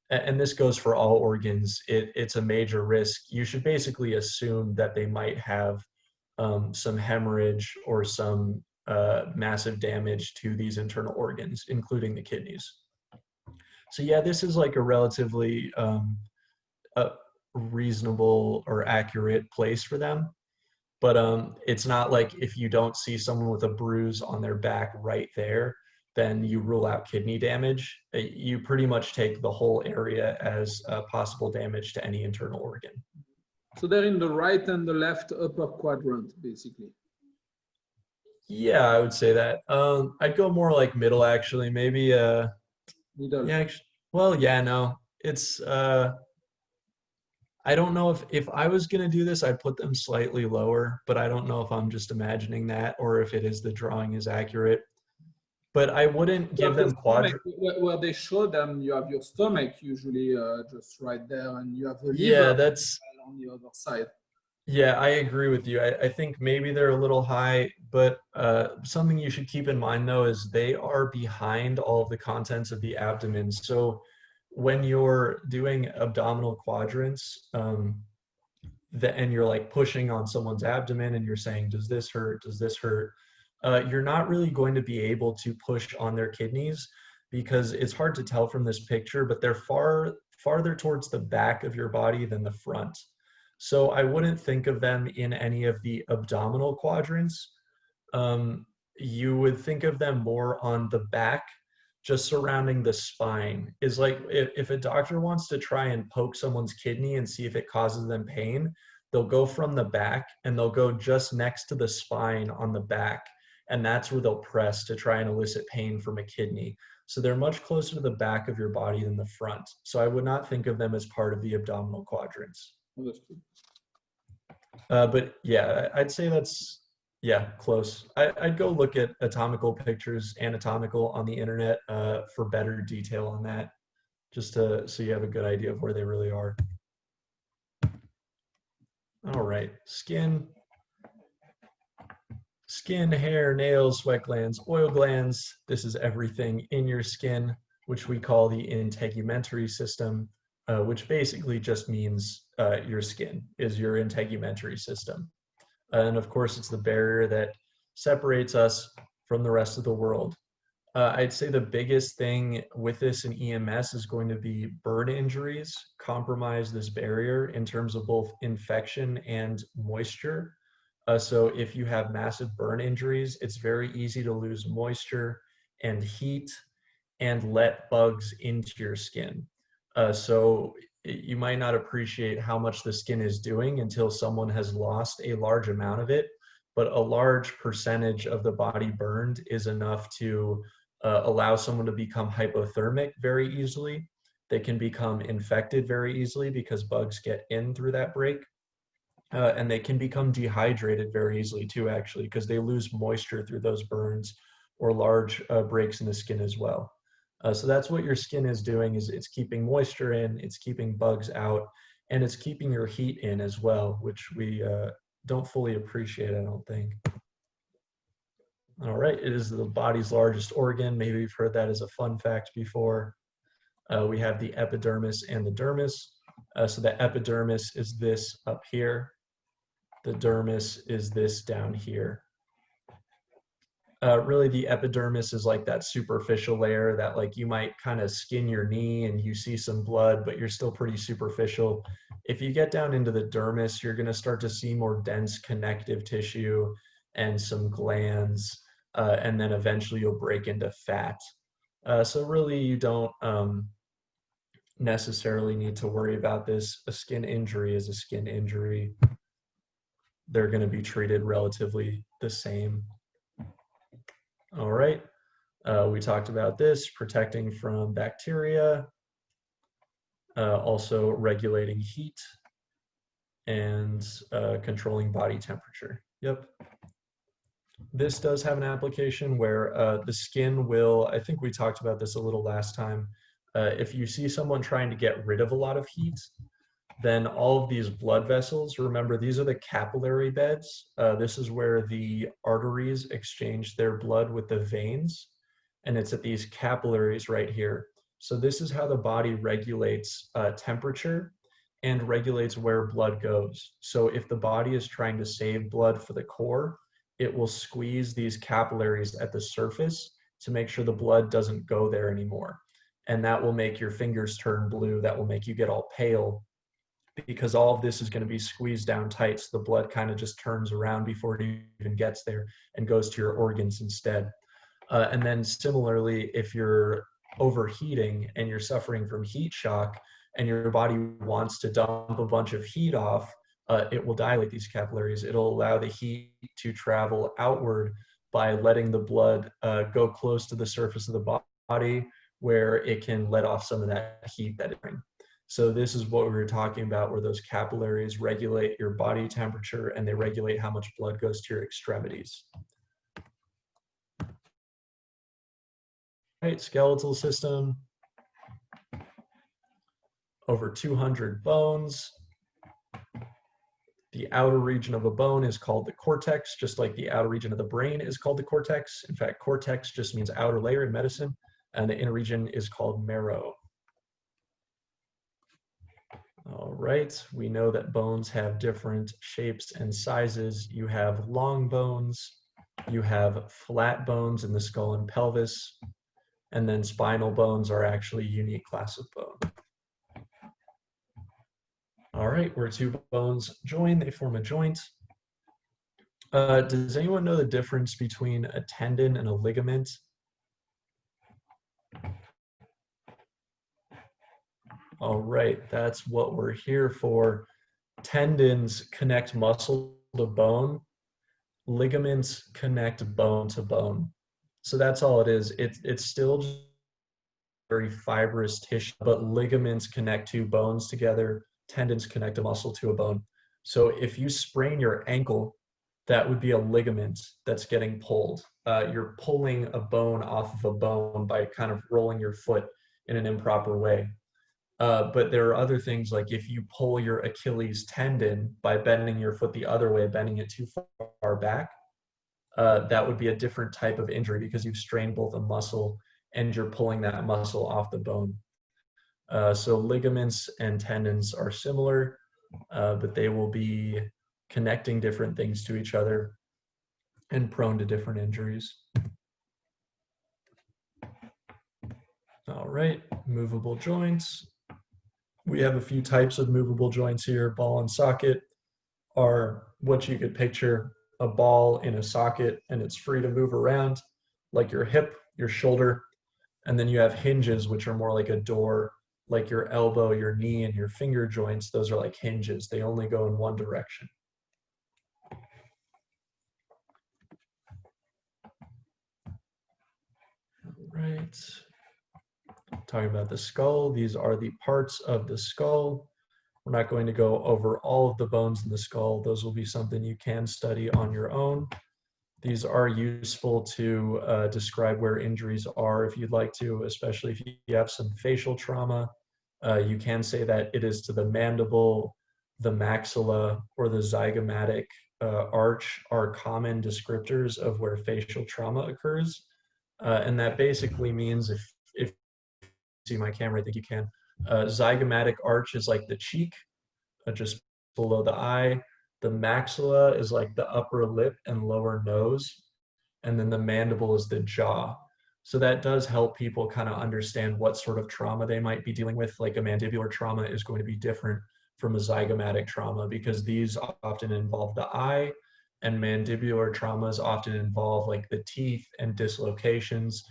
S6: and this goes for all organs, it's a major risk. You should basically assume that they might have some hemorrhage or some massive damage to these internal organs, including the kidneys. So yeah, this is like a relatively reasonable or accurate place for them. But it's not like if you don't see someone with a bruise on their back right there, then you rule out kidney damage. You pretty much take the whole area as possible damage to any internal organ.
S3: So they're in the right and the left upper quadrant, basically.
S6: Yeah, I would say that. I'd go more like middle, actually. Maybe,
S3: Middle.
S6: yeah, well, yeah, no. It's, I don't know if I was going to do this, I'd put them slightly lower, but I don't know if I'm just imagining that or if it is the drawing is accurate. But I wouldn't give them quadrant.
S3: Where they show them, you have your stomach usually just right there, and you have the liver
S6: Yeah, that's
S3: on the other side.
S6: yeah, I agree with you. I think maybe they're a little high, but something you should keep in mind though is they are behind all of the contents of the abdomen. So when you're doing abdominal quadrants, and you're like pushing on someone's abdomen and you're saying, does this hurt? Does this hurt? You're not really going to be able to push on their kidneys because it's hard to tell from this picture, but they're farther towards the back of your body than the front. So I wouldn't think of them in any of the abdominal quadrants. You would think of them more on the back, just surrounding the spine. Is like if a doctor wants to try and poke someone's kidney and see if it causes them pain, they'll go from the back and they'll go just next to the spine on the back. And that's where they'll press to try and elicit pain from a kidney. So they're much closer to the back of your body than the front. So I would not think of them as part of the abdominal quadrants. But yeah, I'd say that's, yeah, close. I'd go look at anatomical pictures on the internet for better detail on that, just so you have a good idea of where they really are. All right, skin, hair, nails, sweat glands, oil glands. This is everything in your skin, which we call the integumentary system, which basically just means your skin is your integumentary system. And of course, it's the barrier that separates us from the rest of the world. I'd say the biggest thing with this in EMS is going to be burn injuries compromise this barrier in terms of both infection and moisture. So if you have massive burn injuries, it's very easy to lose moisture and heat and let bugs into your skin. So you might not appreciate how much the skin is doing until someone has lost a large amount of it. But a large percentage of the body burned is enough to allow someone to become hypothermic very easily. They can become infected very easily because bugs get in through that break. And they can become dehydrated very easily too, actually, because they lose moisture through those burns or large breaks in the skin as well. So that's what your skin is doing, is it's keeping moisture in, it's keeping bugs out, and it's keeping your heat in as well, which we don't fully appreciate, I don't think. All right, it is the body's largest organ. Maybe you've heard that as a fun fact before. We have the epidermis and the dermis. So the epidermis is this up here. The dermis is this down here. Really, the epidermis is like that superficial layer that, like, you might kind of skin your knee and you see some blood, but you're still pretty superficial. If you get down into the dermis, you're going to start to see more dense connective tissue and some glands, and then eventually you'll break into fat. So really, you don't necessarily need to worry about this. A skin injury is a skin injury. They're going to be treated relatively the same. All right, we talked about this, protecting from bacteria, also regulating heat, and controlling body temperature. Yep. This does have an application where the skin will, I think we talked about this a little last time, if you see someone trying to get rid of a lot of heat, then all of these blood vessels, remember these are the capillary beds. This is where the arteries exchange their blood with the veins, and it's at these capillaries right here. So this is how the body regulates temperature and regulates where blood goes. So if the body is trying to save blood for the core, it will squeeze these capillaries at the surface to make sure the blood doesn't go there anymore. And that will make your fingers turn blue. That will make you get all pale, because all of this is going to be squeezed down tight, so the blood kind of just turns around before it even gets there and goes to your organs instead. And then similarly, if you're overheating and you're suffering from heat shock and your body wants to dump a bunch of heat off, it will dilate these capillaries. It'll allow the heat to travel outward by letting the blood go close to the surface of the body, where it can let off some of that heat that it brings. So this is what we were talking about, where those capillaries regulate your body temperature and they regulate how much blood goes to your extremities. Right, skeletal system. Over 200 bones. The outer region of a bone is called the cortex, just like the outer region of the brain is called the cortex. In fact, cortex just means outer layer in medicine, and the inner region is called marrow. All right, we know that bones have different shapes and sizes. You have long bones, you have flat bones in the skull and pelvis, and then spinal bones are actually a unique class of bone. All right, where two bones join, they form a joint. Does anyone know the difference between a tendon and a ligament? All right, that's what we're here for. Tendons connect muscle to bone. Ligaments connect bone to bone. So that's all it is. It's still just very fibrous tissue, but ligaments connect two bones together. Tendons connect a muscle to a bone. So if you sprain your ankle, that would be a ligament that's getting pulled. You're pulling a bone off of a bone by kind of rolling your foot in an improper way. But there are other things, like if you pull your Achilles tendon by bending your foot the other way, bending it too far back, that would be a different type of injury because you've strained both a muscle and you're pulling that muscle off the bone. So ligaments and tendons are similar, but they will be connecting different things to each other and prone to different injuries. All right, movable joints. We have a few types of movable joints here. Ball and socket are what you could picture, a ball in a socket, and it's free to move around, like your hip, your shoulder. And then you have hinges, which are more like a door like your elbow, your knee, and your finger joints, those are like hinges. They only go in one direction. Right. Talking about the skull, these are the parts of the skull. We're not going to go over all of the bones in the skull. Those will be something you can study on your own. These are useful to describe where injuries are if you'd like to, especially if you have some facial trauma. You can say that it is to the mandible, the maxilla, or the zygomatic arch are common descriptors of where facial trauma occurs. And that basically means if you see my camera, I think you can. Zygomatic arch is like the cheek, just below the eye. The maxilla is like the upper lip and lower nose. And then the mandible is the jaw. So that does help people kind of understand what sort of trauma they might be dealing with. Like a mandibular trauma is going to be different from a zygomatic trauma because these often involve the eye, and mandibular traumas often involve like the teeth and dislocations.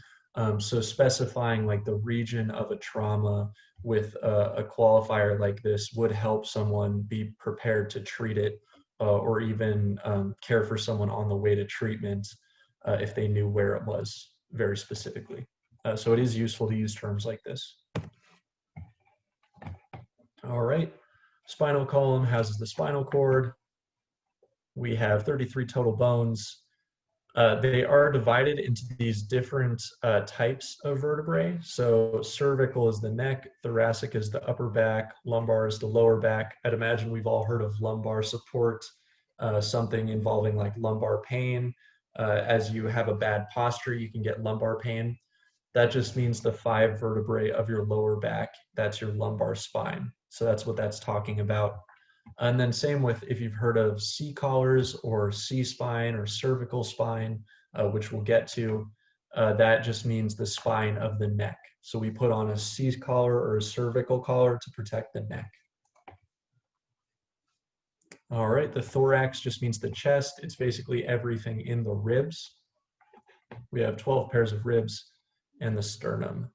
S6: So specifying like the region of a trauma with a qualifier like this would help someone be prepared to treat it or even care for someone on the way to treatment if they knew where it was very specifically. So it is useful to use terms like this. All right, spinal column houses the spinal cord. We have 33 total bones. They are divided into these different types of vertebrae. So cervical is the neck, thoracic is the upper back, lumbar is the lower back. I'd imagine we've all heard of lumbar support, something involving like lumbar pain. As you have a bad posture, you can get lumbar pain. That just means the 5 vertebrae of your lower back, that's your lumbar spine. So that's what that's talking about. And then same with if you've heard of C-collars or C-spine or cervical spine, which we'll get to, that just means the spine of the neck. So we put on a C-collar or a cervical collar to protect the neck. All right, the thorax just means the chest. It's basically everything in the ribs. We have 12 pairs of ribs and the sternum.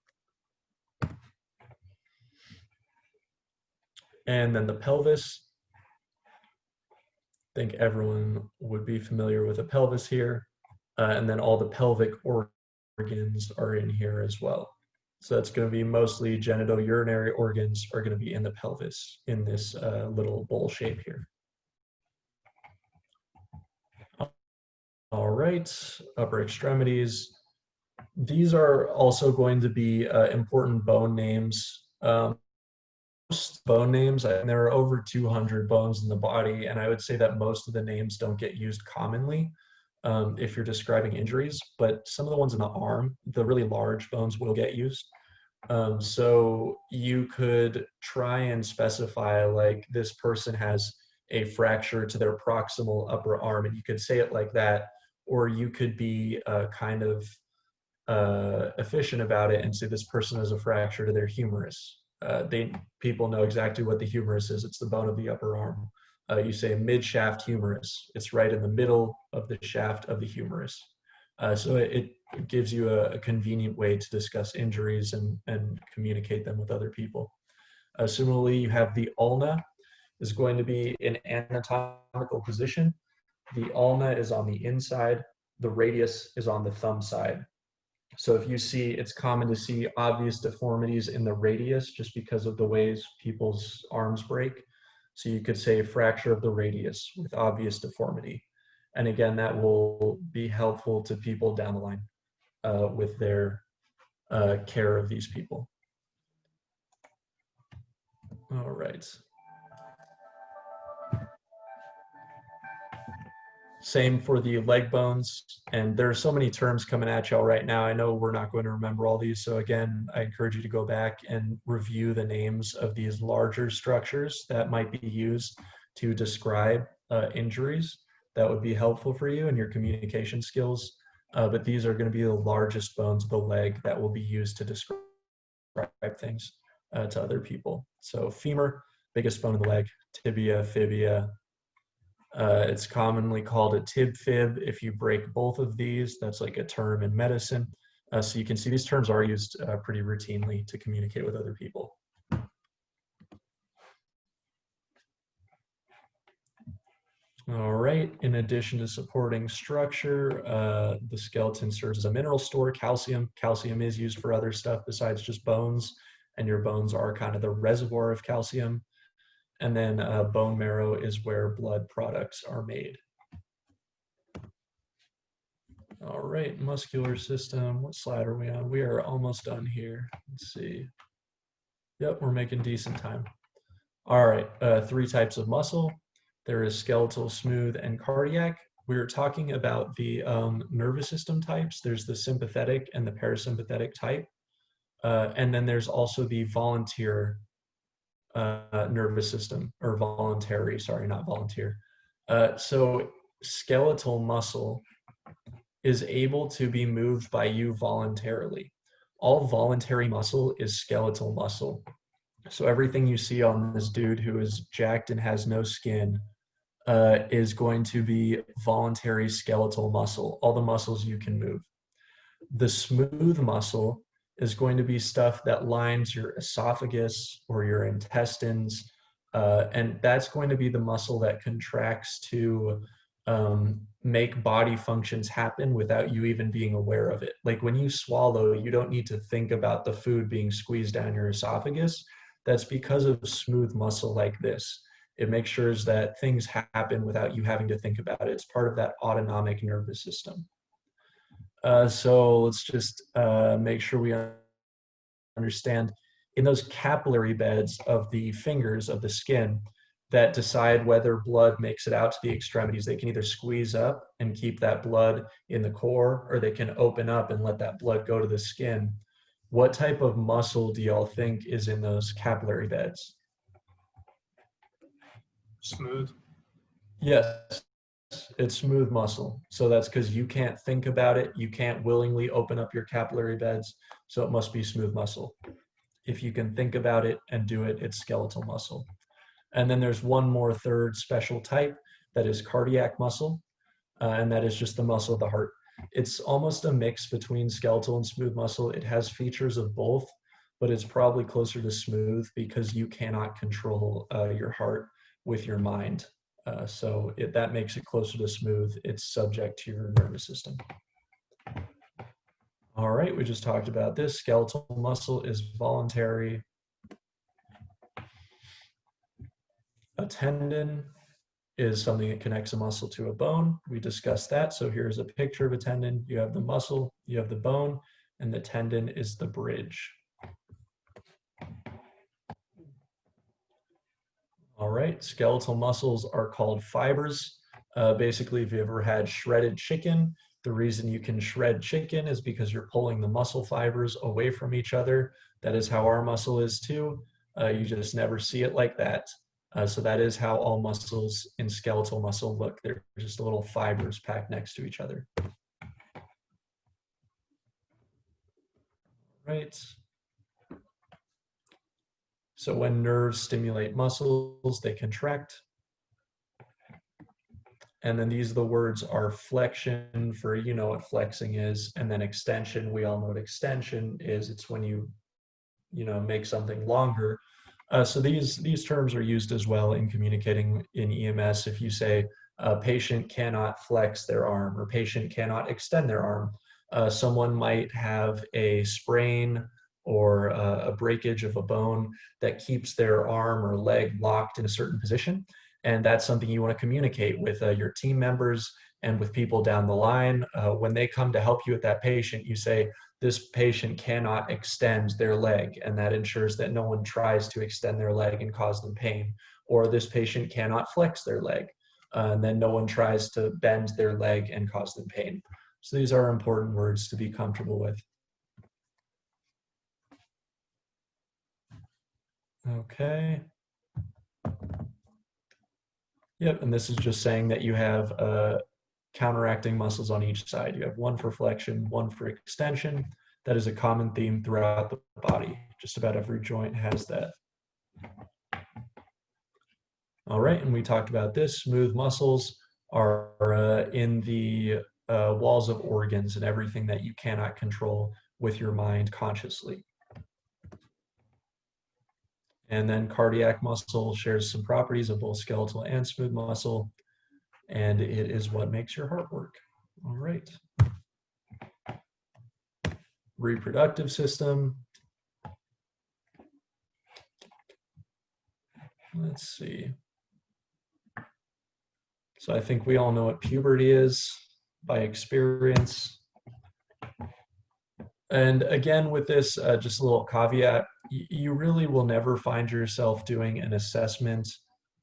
S6: And then the pelvis. I think everyone would be familiar with a pelvis here. And then all the pelvic organs are in here as well. So that's going to be mostly genitourinary organs are going to be in the pelvis in this little bowl shape here. All right, upper extremities. These are also going to be important bone names. Most bone names, and there are over 200 bones in the body, and I would say that most of the names don't get used commonly if you're describing injuries, but some of the ones in the arm, the really large bones will get used. So you could try and specify like this person has a fracture to their proximal upper arm, and you could say it like that, or you could be kind of efficient about it and say this person has a fracture to their humerus. People know exactly what the humerus is. It's the bone of the upper arm. You say mid-shaft humerus. It's right in the middle of the shaft of the humerus. So it gives you a convenient way to discuss injuries and communicate them with other people. Similarly, you have the ulna is going to be in anatomical position. The ulna is on the inside. The radius is on the thumb side. So if you see, it's common to see obvious deformities in the radius just because of the ways people's arms break. So you could say fracture of the radius with obvious deformity. And again, that will be helpful to people down the line with their care of these people. All right. Same for the leg bones. And there are so many terms coming at y'all right now. I know we're not going to remember all these. So again, I encourage you to go back and review the names of these larger structures that might be used to describe injuries. That would be helpful for you and your communication skills. But these are going to be the largest bones of the leg that will be used to describe things to other people. So femur, biggest bone of the leg, tibia, fibia. It's commonly called a tib-fib. If you break both of these, that's like a term in medicine. So you can see these terms are used pretty routinely to communicate with other people. All right, in addition to supporting structure, the skeleton serves as a mineral store, calcium. Calcium is used for other stuff besides just bones, and your bones are kind of the reservoir of calcium. And then bone marrow is where blood products are made. All right, muscular system. What slide are we on? We are almost done here. Let's see. Yep, we're making decent time. All right, 3 types of muscle. There is skeletal, smooth, and cardiac. We were talking about the nervous system types. There's the sympathetic and the parasympathetic type. And then there's also the volunteer nervous system, or voluntary, sorry, not volunteer. So skeletal muscle is able to be moved by you voluntarily. All voluntary muscle is skeletal muscle. So everything you see on this dude who is jacked and has no skin is going to be voluntary skeletal muscle, all the muscles you can move. The smooth muscle is going to be stuff that lines your esophagus or your intestines, and that's going to be the muscle that contracts to make body functions happen without you even being aware of it. Like when you swallow, you don't need to think about the food being squeezed down your esophagus. That's because of smooth muscle like this. It makes sure that things happen without you having to think about it. It's part of that autonomic nervous system. So let's just make sure we understand in those capillary beds of the fingers of the skin that decide whether blood makes it out to the extremities. They can either squeeze up and keep that blood in the core, or they can open up and let that blood go to the skin. What type of muscle do y'all think is in those capillary beds?
S8: Smooth.
S6: Yes, it's smooth muscle. So that's because you can't think about it. You can't willingly open up your capillary beds. So it must be smooth muscle. If you can think about it and do it, it's skeletal muscle. And then there's one more third special type that is cardiac muscle. And that is just the muscle of the heart. It's almost a mix between skeletal and smooth muscle. It has features of both, but it's probably closer to smooth because you cannot control your heart with your mind. So that makes it closer to smooth. It's subject to your nervous system. All right, we just talked about this. Skeletal muscle is voluntary. A tendon is something that connects a muscle to a bone. We discussed that. So here's a picture of a tendon. You have the muscle, you have the bone, and the tendon is the bridge. All right, skeletal muscles are called fibers. Basically, if you ever had shredded chicken, the reason you can shred chicken is because you're pulling the muscle fibers away from each other. That is how our muscle is too. You just never see it like that. So that is how all muscles in skeletal muscle look. They're just little fibers packed next to each other. Right. So when nerves stimulate muscles, they contract. And then these the words are flexion for, you know what flexing is, and then extension, we all know what extension is. It's when you make something longer. So these terms are used as well in communicating in EMS. If you say a patient cannot flex their arm or patient cannot extend their arm, someone might have a sprain or a breakage of a bone that keeps their arm or leg locked in a certain position. And that's something you want to communicate with your team members and with people down the line. When they come to help you with that patient, you say, this patient cannot extend their leg, and that ensures that no one tries to extend their leg and cause them pain. Or this patient cannot flex their leg, and then no one tries to bend their leg and cause them pain. So these are important words to be comfortable with. Okay. Yep, and this is just saying that you have counteracting muscles on each side. You have one for flexion, one for extension. That is a common theme throughout the body. Just about every joint has that. All right, and we talked about this. Smooth muscles are in the walls of organs and everything that you cannot control with your mind consciously. And then cardiac muscle shares some properties of both skeletal and smooth muscle. and it is what makes your heart work. All right. Reproductive system. Let's see. So I think we all know what puberty is by experience. And again, with this, just a little caveat, you really will never find yourself doing an assessment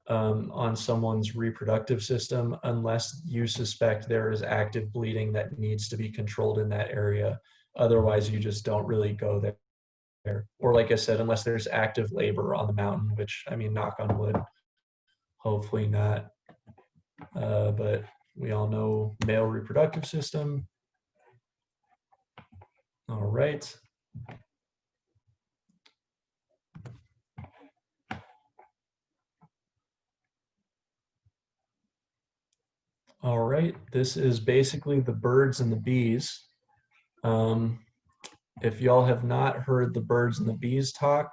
S6: on someone's reproductive system unless you suspect there is active bleeding that needs to be controlled in that area. Otherwise, you just don't really go there. Or like I said, unless there's active labor on the mountain, which, I mean, knock on wood, hopefully not. But we all know male reproductive system. All right. All right, this is basically the birds and the bees. If y'all have not heard the birds and the bees talk,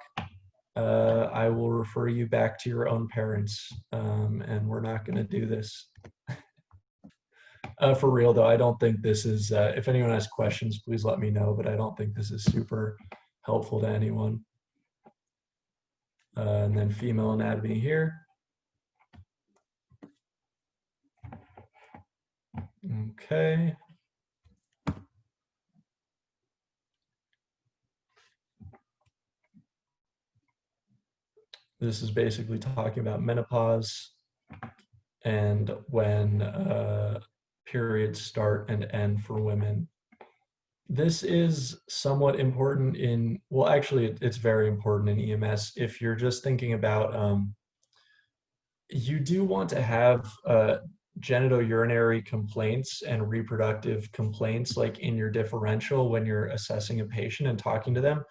S6: I will refer you back to your own parents, and we're not going to do this. For real though, I don't think this is, if anyone has questions, please let me know, but I don't think this is super helpful to anyone. And then female anatomy here. Okay. This is basically talking about menopause and when periods start and end for women. This is somewhat important in, well, actually, it's very important in EMS. If you're just thinking about, you do want to have genitourinary complaints and reproductive complaints like in your differential when you're assessing a patient and talking to them.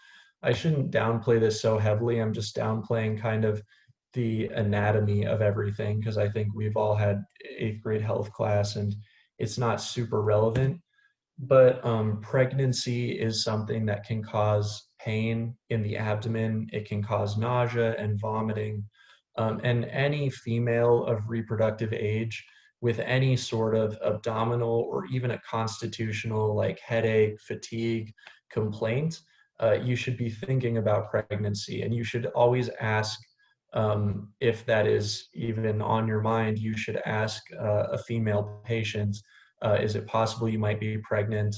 S6: I shouldn't downplay this so heavily. I'm just downplaying kind of the anatomy of everything because I think we've all had 8th grade health class and it's not super relevant. But pregnancy is something that can cause pain in the abdomen. It can cause nausea and vomiting. And any female of reproductive age with any sort of abdominal or even a constitutional like headache, fatigue, complaint, you should be thinking about pregnancy. And you should always ask, if that is even on your mind, you should ask a female patient, is it possible you might be pregnant?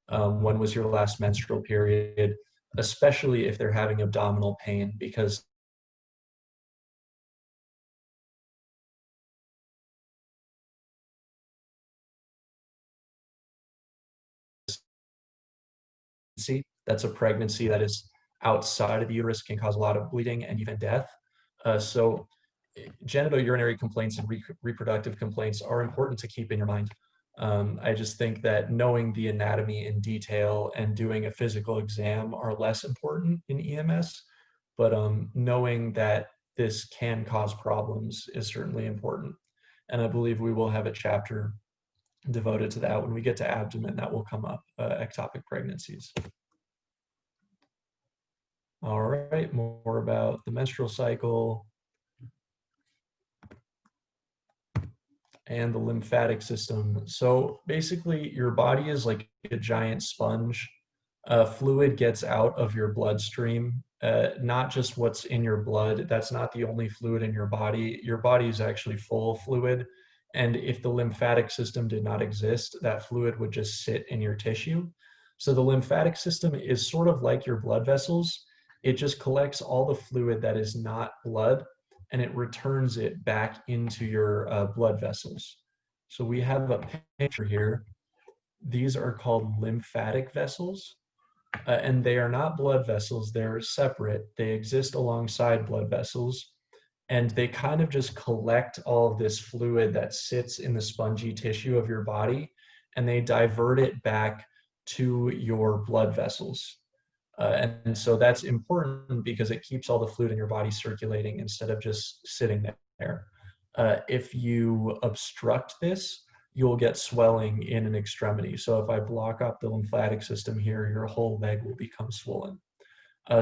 S6: When was your last menstrual period? Especially if they're having abdominal pain, because that's a pregnancy that is outside of the uterus, can cause a lot of bleeding and even death. So genitourinary complaints and reproductive complaints are important to keep in your mind. I just think that knowing the anatomy in detail and doing a physical exam are less important in EMS, but knowing that this can cause problems is certainly important. And I believe we will have a chapter devoted to that when we get to abdomen. That will come up, ectopic pregnancies. All right, more about the menstrual cycle and the lymphatic system. So basically your body is like a giant sponge. Fluid gets out of your bloodstream, not just what's in your blood. That's not the only fluid in your body. Your body is actually full of fluid. And if the lymphatic system did not exist, that fluid would just sit in your tissue. So the lymphatic system is sort of like your blood vessels. It just collects all the fluid that is not blood and it returns it back into your blood vessels. So we have a picture here. These are called lymphatic vessels, and they are not blood vessels. They're separate. They exist alongside blood vessels, and they kind of just collect all of this fluid that sits in the spongy tissue of your body, and they divert it back to your blood vessels. And so that's important because it keeps all the fluid in your body circulating instead of just sitting there. If you obstruct this, you'll get swelling in an extremity. So if I block up the lymphatic system here, your whole leg will become swollen.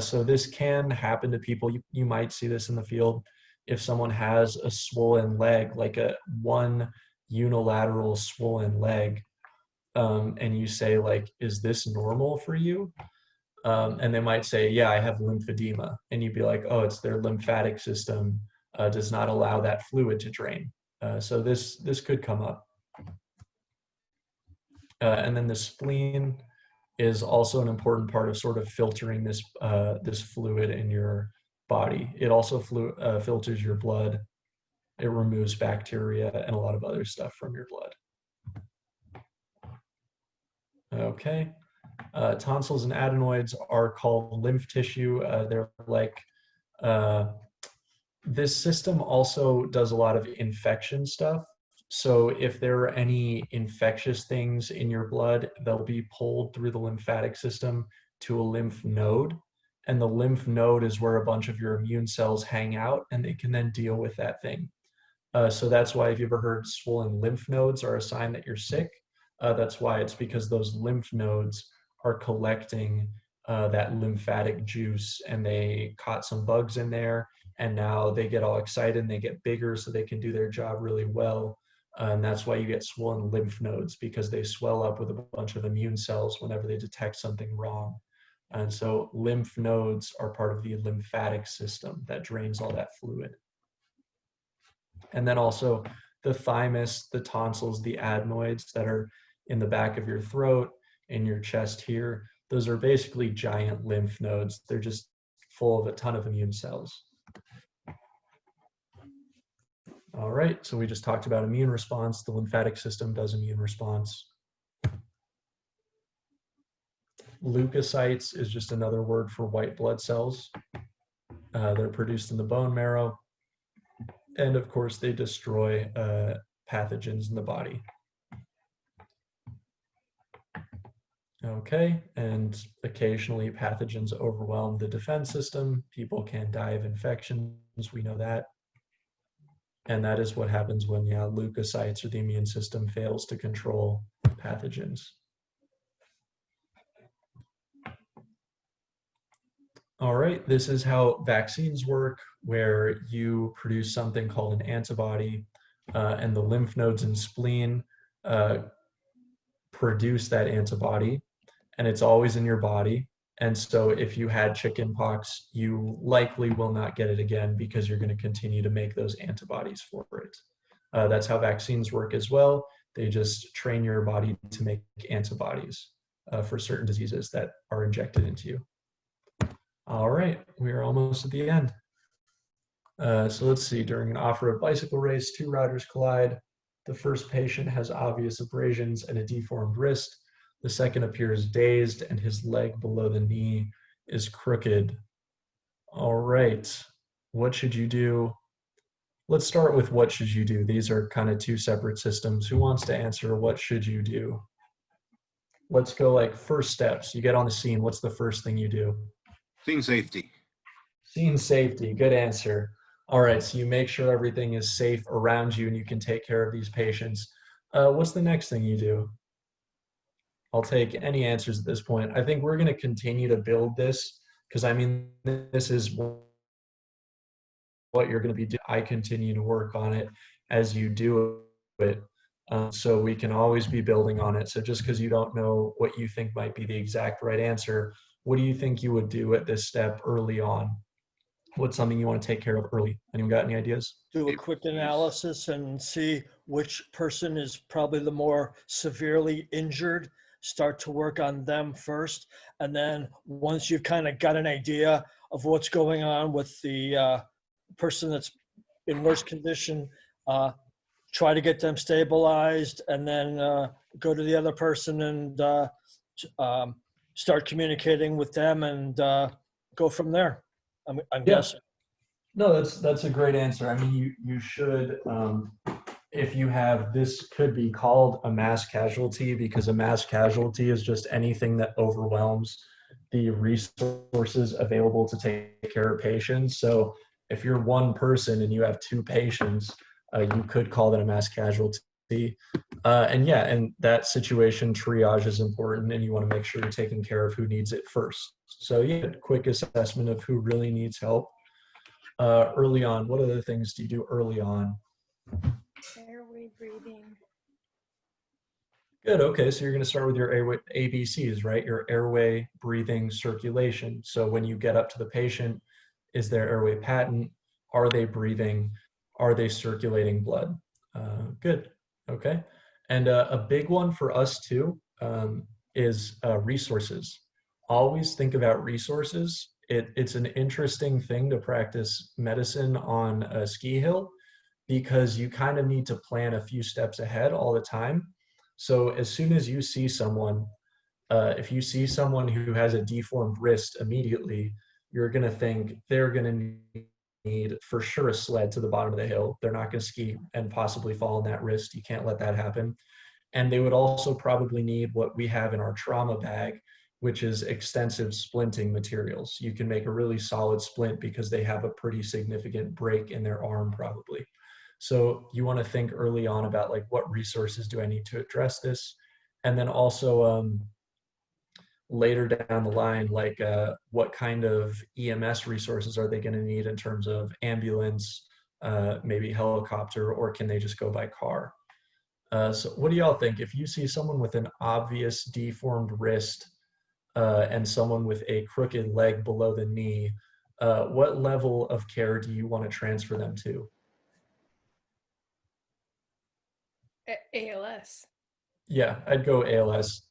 S6: So this can happen to people. You might see this in the field. If someone has a swollen leg, like one unilateral swollen leg, and you say like, is this normal for you? And they might say, yeah, I have lymphedema. And you'd be like, oh, it's their lymphatic system does not allow that fluid to drain. So this could come up. And then the spleen is also an important part of sort of filtering this this fluid in your body. It also filters your blood. It removes bacteria and a lot of other stuff from your blood. Okay. Tonsils and adenoids are called lymph tissue. They're like, this system also does a lot of infection stuff. So if there are any infectious things in your blood, they'll be pulled through the lymphatic system to a lymph node. And the lymph node is where a bunch of your immune cells hang out, and they can then deal with that thing. So that's why, if you've ever heard swollen lymph nodes are a sign that you're sick, that's why. It's because those lymph nodes are collecting that lymphatic juice, and they caught some bugs in there, and now they get all excited and they get bigger so they can do their job really well. And that's why you get swollen lymph nodes, because they swell up with a bunch of immune cells whenever they detect something wrong. And so lymph nodes are part of the lymphatic system that drains all that fluid. And then also the thymus, the tonsils, the adenoids that are in the back of your throat, in your chest here, those are basically giant lymph nodes. They're just full of a ton of immune cells. All right, so we just talked about immune response. The lymphatic system does immune response. Leukocytes is just another word for white blood cells. They're produced in the bone marrow. And of course, they destroy pathogens in the body. Okay, and occasionally pathogens overwhelm the defense system. People can die of infections, we know that. And that is what happens when leukocytes or the immune system fails to control pathogens. All right, this is how vaccines work, where you produce something called an antibody, and the lymph nodes and spleen produce that antibody, and it's always in your body. And so if you had chickenpox, you likely will not get it again, because you're going to continue to make those antibodies for it. That's how vaccines work as well. They just train your body to make antibodies for certain diseases that are injected into you. All right, we are almost at the end. So let's see, during an off-road bicycle race, two riders collide. The first patient has obvious abrasions and a deformed wrist. The second appears dazed, and his leg below the knee is crooked. All right, what should you do? Let's start with what should you do. These are kind of two separate systems. Who wants to answer what should you do? Let's go like first steps. You get on the scene. What's the first thing you do?
S4: Scene safety.
S6: Scene safety, good answer. All right, so you make sure everything is safe around you and you can take care of these patients. What's the next thing you do? I'll take any answers at this point. I think we're going to continue to build this, because I mean, this is what you're going to be doing. I continue to work on it as you do it. So we can always be building on it. So just because you don't know what you think might be the exact right answer, what do you think you would do at this step early on? What's something you want to take care of early? Anyone got any ideas?
S9: Do a quick analysis and see which person is probably the more severely injured. Start to work on them first. And then once you've kind of got an idea of what's going on with the person that's in worse condition, try to get them stabilized, and then go to the other person and start communicating with them, and go from there. I'm guessing.
S6: No, that's a great answer. I mean, you should, if you have, this could be called a mass casualty, because a mass casualty is just anything that overwhelms the resources available to take care of patients. So if you're one person and you have two patients, you could call that a mass casualty. And yeah, in that situation, triage is important, and you want to make sure you're taking care of who needs it first. So yeah, quick assessment of who really needs help. Early on, what other things do you do early on?
S10: Airway breathing.
S6: Good. Okay. So you're going to start with your airway, ABCs, right? Your airway, breathing, circulation. So when you get up to the patient, is their airway patent? Are they breathing? Are they circulating blood? Good. Okay. And a big one for us too is resources. Always think about resources. It's an interesting thing to practice medicine on a ski hill because you kind of need to plan a few steps ahead all the time. So as soon as you see someone, if you see someone who has a deformed wrist immediately, you're going to think they're going to need for sure a sled to the bottom of the hill. They're not going to ski and possibly fall on that wrist. You can't let that happen. And they would also probably need what we have in our trauma bag, which is extensive splinting materials. You can make a really solid splint because they have a pretty significant break in their arm probably. So you want to think early on about like what resources do I need to address this? And then also later down the line, like what kind of EMS resources are they going to need in terms of ambulance, maybe helicopter, or can they just go by car? So what do y'all think? If you see someone with an obvious deformed wrist and someone with a crooked leg below the knee, what level of care do you want to transfer them to?
S10: ALS.
S6: Yeah, I'd go ALS.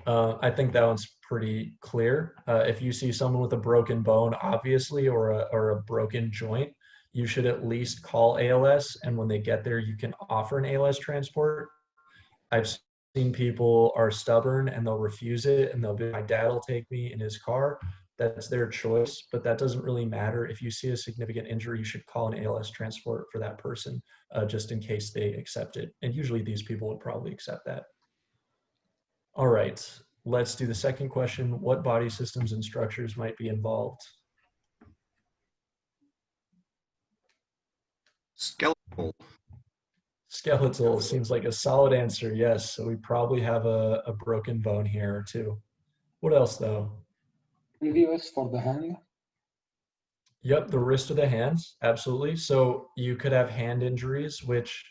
S6: I think that one's pretty clear. If you see someone with a broken bone, obviously, or a broken joint, you should at least call ALS. And when they get there, you can offer an ALS transport. I've seen people are stubborn and they'll refuse it and they'll be, my dad will take me in his car. That's their choice, but that doesn't really matter. If you see a significant injury, you should call an ALS transport for that person, just in case they accept it. And usually these people would probably accept that. All right, let's do the second question. What body systems and structures might be involved?
S4: Skeletal.
S6: Skeletal seems like a solid answer, yes. So we probably have a broken bone here or two. What else though?
S5: Previous for the hand.
S6: Yep, the wrist or the hands, absolutely. So you could have hand injuries, which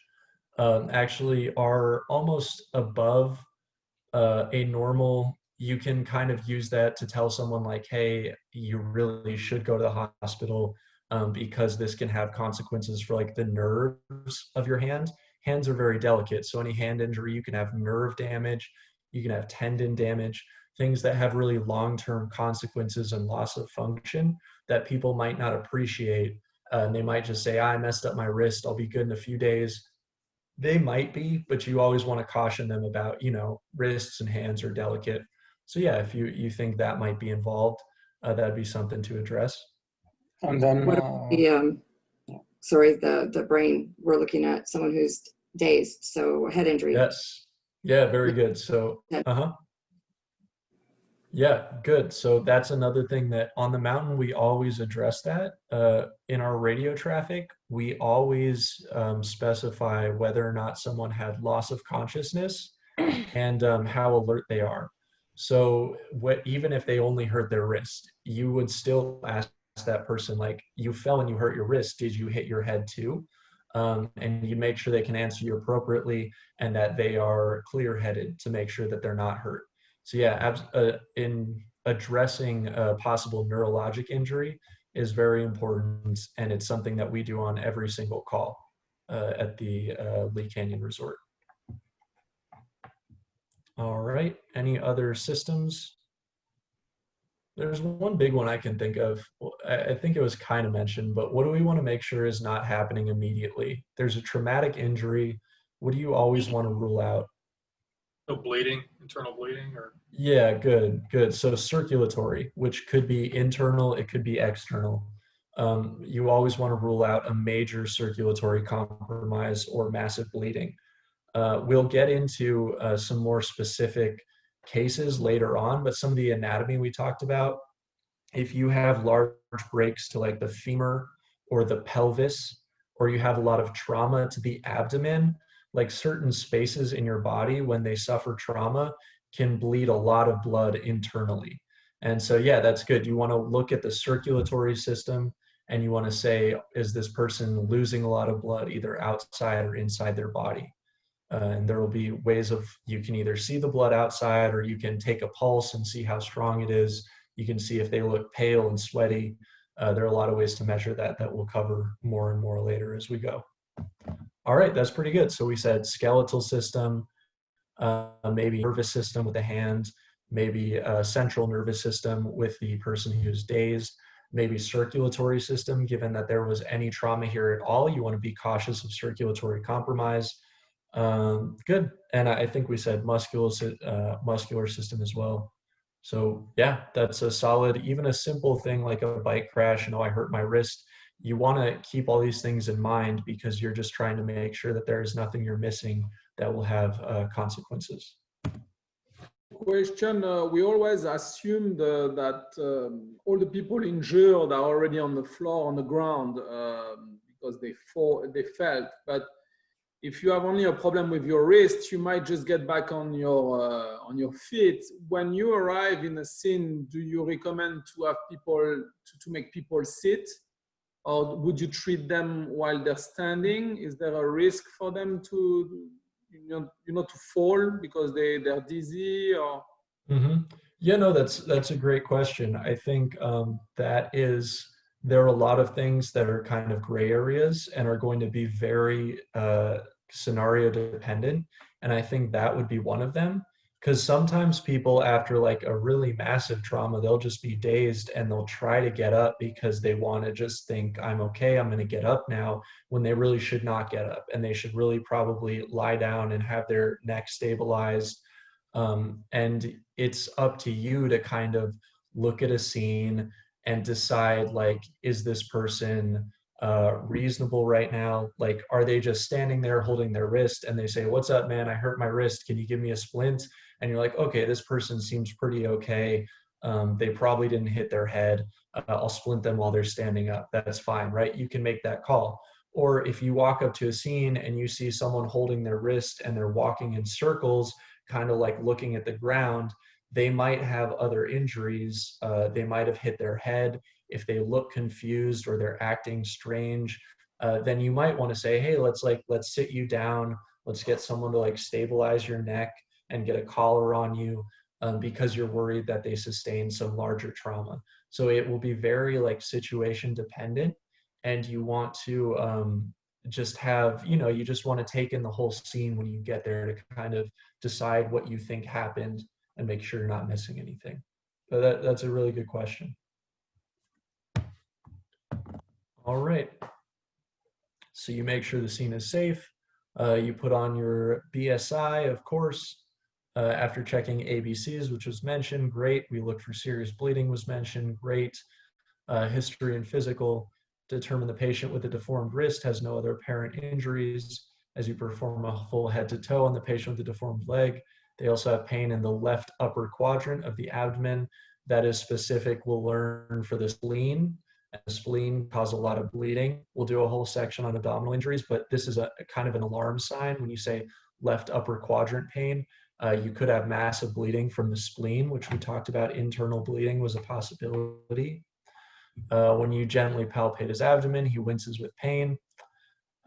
S6: actually are almost above a normal. You can kind of use that to tell someone like, hey, you really should go to the hospital because this can have consequences for like the nerves of your hand. Hands are very delicate. So any hand injury, you can have nerve damage, you can have tendon damage, things that have really long-term consequences and loss of function that people might not appreciate. And they might just say, I messed up my wrist, I'll be good in a few days. They might be, but you always want to caution them about, you know, wrists and hands are delicate. So yeah, if you think that might be involved, that'd be something to address.
S5: And then
S7: What about the brain? We're looking at someone who's dazed, so head injury.
S6: Yes. Yeah, very good. So, yeah, good. So that's another thing that on the mountain, we always address that. In our radio traffic, we always specify whether or not someone had loss of consciousness and how alert they are. So even if they only hurt their wrist, you would still ask that person, like, you fell and you hurt your wrist, did you hit your head too? And you make sure they can answer you appropriately and that they are clear-headed to make sure that they're not hurt. So yeah, in addressing a possible neurologic injury is very important, and it's something that we do on every single call at the Lee Canyon Resort. All right, any other systems? There's one big one I can think of. I think it was kind of mentioned, but what do we want to make sure is not happening immediately? There's a traumatic injury. What do you always want to rule out?
S8: No bleeding, internal bleeding, or?
S6: Yeah, good. So circulatory, which could be internal, it could be external. You always want to rule out a major circulatory compromise or massive bleeding. We'll get into some more specific cases later on, but some of the anatomy we talked about, if you have large breaks to like the femur or the pelvis, or you have a lot of trauma to the abdomen, like certain spaces in your body when they suffer trauma can bleed a lot of blood internally. And so, yeah, that's good. You want to look at the circulatory system and you want to say, is this person losing a lot of blood either outside or inside their body? And there will be ways of, you can either see the blood outside, or you can take a pulse and see how strong it is. You can see if they look pale and sweaty. There are a lot of ways to measure that we'll cover more and more later as we go. All right, that's pretty good. So we said skeletal system, maybe nervous system with the hand, maybe a central nervous system with the person who's dazed, maybe circulatory system, given that there was any trauma here at all. You want to be cautious of circulatory compromise. Good. And I think we said muscular system as well. So yeah, that's a solid, even a simple thing like a bike crash, I hurt my wrist. You want to keep all these things in mind because you're just trying to make sure that there is nothing you're missing that will have consequences.
S3: Question, we always assumed that all the people injured are already on the floor, on the ground, because they felt. But if you have only a problem with your wrist, you might just get back on your feet. When you arrive in a scene, do you recommend to have people to make people sit, or would you treat them while they're standing? Is there a risk for them to to fall because they're dizzy or?
S6: Mm-hmm. Yeah, no, that's a great question. I think there are a lot of things that are kind of gray areas and are going to be very scenario dependent. And I think that would be one of them. Because sometimes people after like a really massive trauma, they'll just be dazed and they'll try to get up because they want to just think, I'm okay, I'm going to get up now, when they really should not get up. And they should really probably lie down and have their neck stabilized. And it's up to you to kind of look at a scene and decide, like, is this person reasonable right now? Like, are they just standing there holding their wrist and they say, what's up, man? I hurt my wrist. Can you give me a splint? And you're like, okay, this person seems pretty okay. They probably didn't hit their head. I'll splint them while they're standing up. That's fine, right? You can make that call. Or if you walk up to a scene and you see someone holding their wrist and they're walking in circles, kind of like looking at the ground, they might have other injuries. They might have hit their head. If they look confused or they're acting strange, then you might want to say, hey, let's sit you down. Let's get someone to like stabilize your neck and get a collar on you, because you're worried that they sustained some larger trauma. So it will be very like situation dependent, and you want to just have, you just want to take in the whole scene when you get there to kind of decide what you think happened and make sure you're not missing anything. But that's a really good question. All right. So you make sure the scene is safe. You put on your BSI, of course, after checking ABCs, which was mentioned, great. We looked for serious bleeding, was mentioned, great. History and physical, determine the patient with a deformed wrist has no other apparent injuries. As you perform a full head to toe on the patient with a deformed leg, they also have pain in the left upper quadrant of the abdomen. That is specific, we'll learn, for the spleen. And the spleen causes a lot of bleeding. We'll do a whole section on abdominal injuries, but this is a kind of an alarm sign. When you say left upper quadrant pain, you could have massive bleeding from the spleen, which we talked about. Internal bleeding was a possibility. When you gently palpate his abdomen, he winces with pain.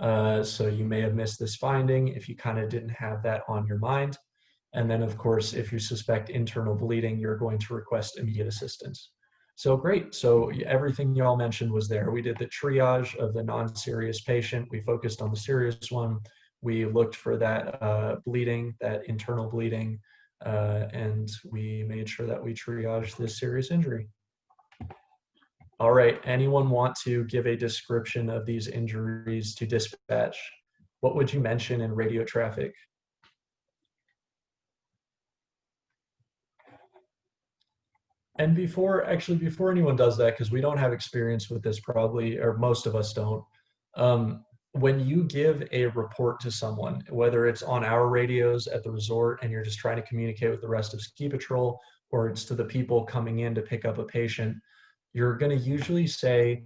S6: So you may have missed this finding if you kind of didn't have that on your mind. And then, of course, if you suspect internal bleeding, you're going to request immediate assistance. So great. So everything you all mentioned was there. We did the triage of the non-serious patient. We focused on the serious one. We looked for that bleeding, that internal bleeding, and we made sure that we triaged this serious injury. All right, anyone want to give a description of these injuries to dispatch? What would you mention in radio traffic? And before anyone does that, because we don't have experience with this probably, or most of us don't, when you give a report to someone, whether it's on our radios at the resort and you're just trying to communicate with the rest of ski patrol, or it's to the people coming in to pick up a patient, you're going to usually say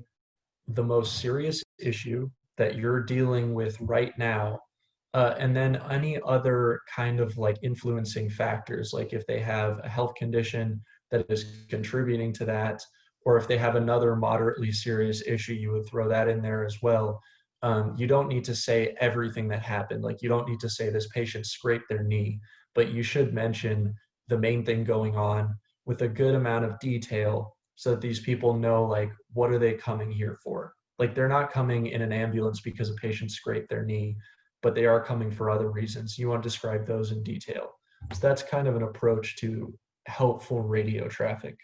S6: the most serious issue that you're dealing with right now, and then any other kind of like influencing factors, like if they have a health condition that is contributing to that, or if they have another moderately serious issue, you would throw that in there as well. you don't need to say everything that happened. Like you don't need to say this patient scraped their knee, but you should mention the main thing going on with a good amount of detail so that these people know, like, what are they coming here for? Like they're not coming in an ambulance because a patient scraped their knee, but they are coming for other reasons. You want to describe those in detail. So that's kind of an approach to helpful radio traffic.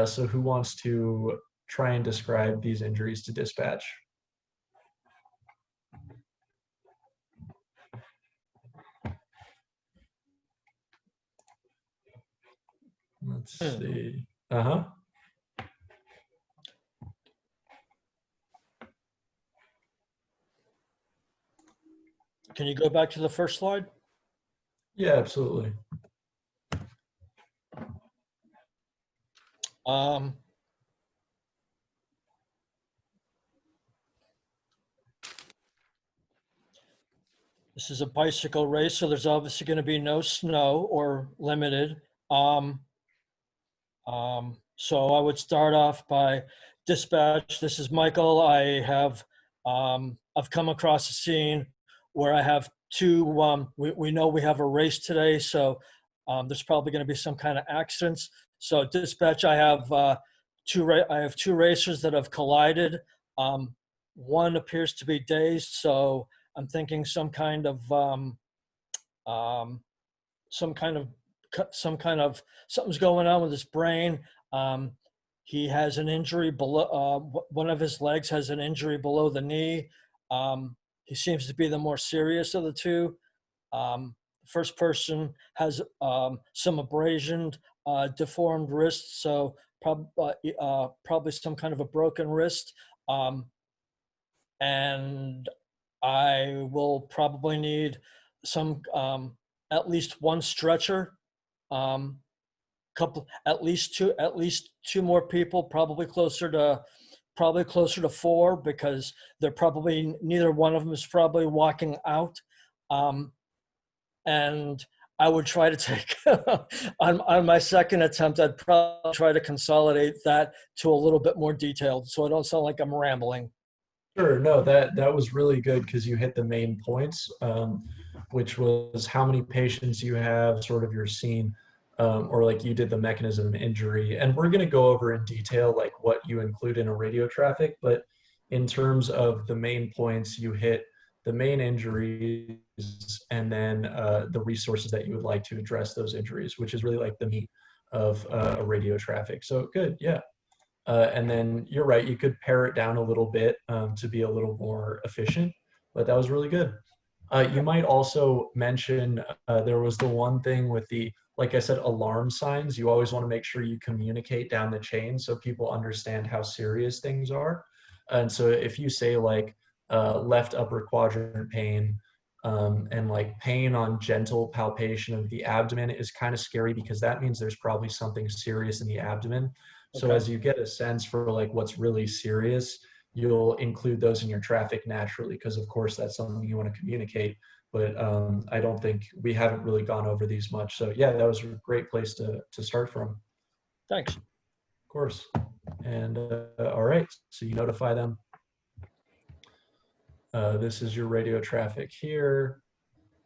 S6: So who wants to try and describe these injuries to dispatch? Let's see. Uh-huh.
S9: Can you go back to the first slide?
S6: Yeah, absolutely.
S9: This is a bicycle race, so there's obviously going to be no snow or limited. So I would start off by dispatch. This is Michael. I've come across a scene where I have two. We know we have a race today, so there's probably going to be some kind of accidents. So dispatch, I have two racers that have collided. One appears to be dazed, so I'm thinking something's going on with his brain. He has an injury below, one of his legs has an injury below the knee. He seems to be the more serious of the two. First person has some abrasion, deformed wrist, so probably some kind of a broken wrist. And I will probably need some, at least one stretcher, at least two more people, probably closer to four, because neither one of them is probably walking out. And I would try to take, on my second attempt, I'd probably try to consolidate that to a little bit more detailed, so I don't sound like I'm rambling.
S6: Sure. No, that was really good because you hit the main points, which was how many patients you have, sort of your scene, or like you did the mechanism of injury. And we're going to go over in detail like what you include in a radio traffic. But in terms of the main points, you hit the main injuries and then the resources that you would like to address those injuries, which is really like the meat of a radio traffic. So good. Yeah. And then you're right, you could pare it down a little bit to be a little more efficient, but that was really good. You might also mention there was the one thing with the, like I said, alarm signs. You always want to make sure you communicate down the chain so people understand how serious things are. And so if you say like left upper quadrant pain and like pain on gentle palpation of the abdomen is kind of scary because that means there's probably something serious in the abdomen. So
S9: Okay.
S6: as you get a sense for like what's really serious, you'll include those in your traffic naturally, because of course that's something you want to communicate. But I don't think we haven't really gone over these much. So yeah, that was a great place to start from.
S9: Thanks.
S6: Of course. And all right, so you notify them. This is your radio traffic here.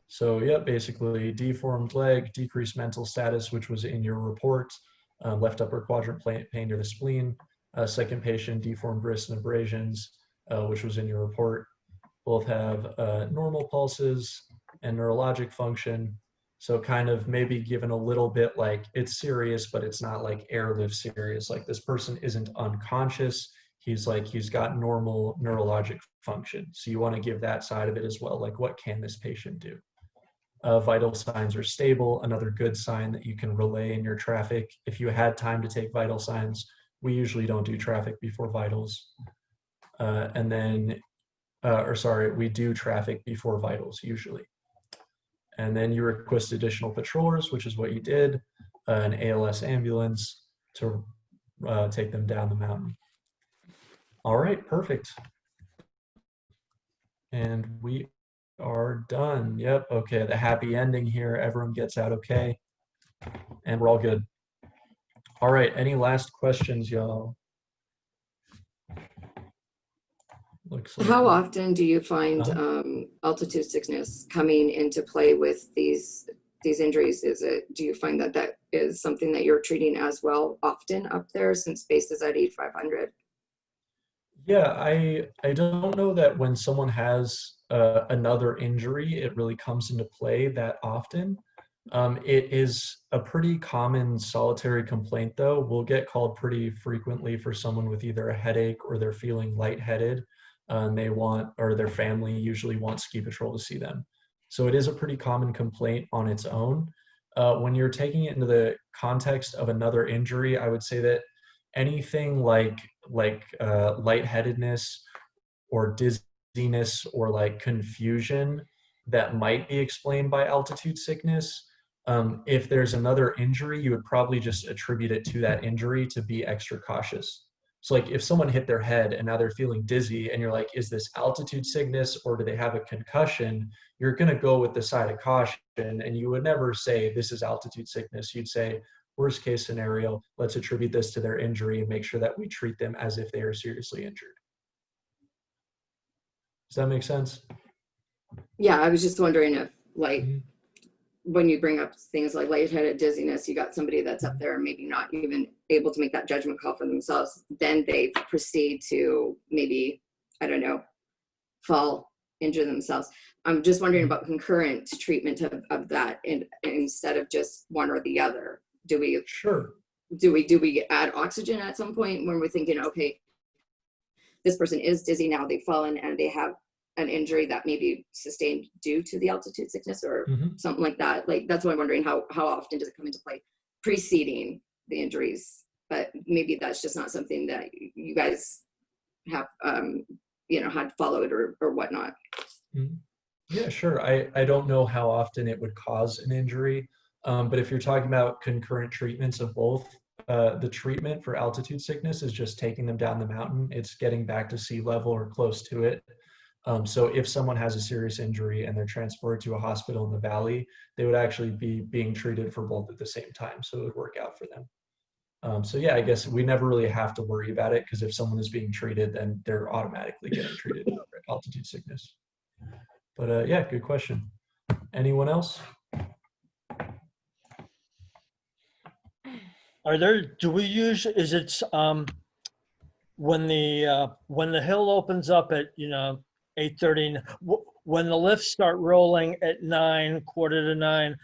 S6: So yeah, basically deformed leg, decreased mental status, which was in your report. Left upper quadrant pain near the spleen. Second patient, deformed wrist and abrasions, which was in your report. Both have normal pulses and neurologic function. So kind of maybe given a little bit like it's serious, but it's not like airlift serious. Like this person isn't unconscious. He's got normal neurologic function. So you want to give that side of it as well. Like what can this patient do? Vital signs are stable, another good sign that you can relay in your traffic. If you had time to take vital signs, we usually don't do traffic before vitals. We do traffic before vitals usually. And then you request additional patrollers, which is what you did, an ALS ambulance to take them down the mountain. All right, perfect. And we are done. Yep. Okay. The happy ending here. Everyone gets out okay. And we're all good. All right. Any last questions, y'all? Looks like
S7: How often do you find altitude sickness coming into play with these injuries? Do you find that that is something that you're treating as well often up there, since base is at 8,500?
S6: Yeah, I don't know that when someone has another injury, it really comes into play that often. It is a pretty common solitary complaint, though. We'll get called pretty frequently for someone with either a headache or they're feeling lightheaded, and they want, or their family usually wants ski patrol to see them. So it is a pretty common complaint on its own. When you're taking it into the context of another injury, I would say that anything like lightheadedness or dizziness or like confusion that might be explained by altitude sickness. If there's another injury, you would probably just attribute it to that injury to be extra cautious. So like if someone hit their head and now they're feeling dizzy and you're like, is this altitude sickness or do they have a concussion? You're going to go with the side of caution, and you would never say this is altitude sickness. You'd say, worst case scenario, let's attribute this to their injury and make sure that we treat them as if they are seriously injured. Does that make sense?
S7: Yeah, I was just wondering if, like, when you bring up things like lightheaded, dizziness, you got somebody that's up there maybe not even able to make that judgment call for themselves, then they proceed to maybe, I don't know, fall, injure themselves. I'm just wondering about concurrent treatment of that, instead of just one or the other. Do we add oxygen at some point when we're thinking, okay, this person is dizzy now, they've fallen and they have an injury that may be sustained due to the altitude sickness or something like that? Like, that's why I'm wondering how often does it come into play preceding the injuries? But maybe that's just not something that you guys have, had followed or whatnot.
S6: Yeah, sure. I don't know how often it would cause an injury, but if you're talking about concurrent treatments of both, the treatment for altitude sickness is just taking them down the mountain. It's getting back to sea level or close to it. So if someone has a serious injury and they're transported to a hospital in the valley, they would actually be being treated for both at the same time. So it would work out for them. So yeah, I guess we never really have to worry about it, because if someone is being treated, then they're automatically getting treated for altitude sickness. But yeah, good question. Anyone else?
S9: Do we use, is it, when the hill opens up at, 8:30, when the lifts start rolling at 9, quarter to 9,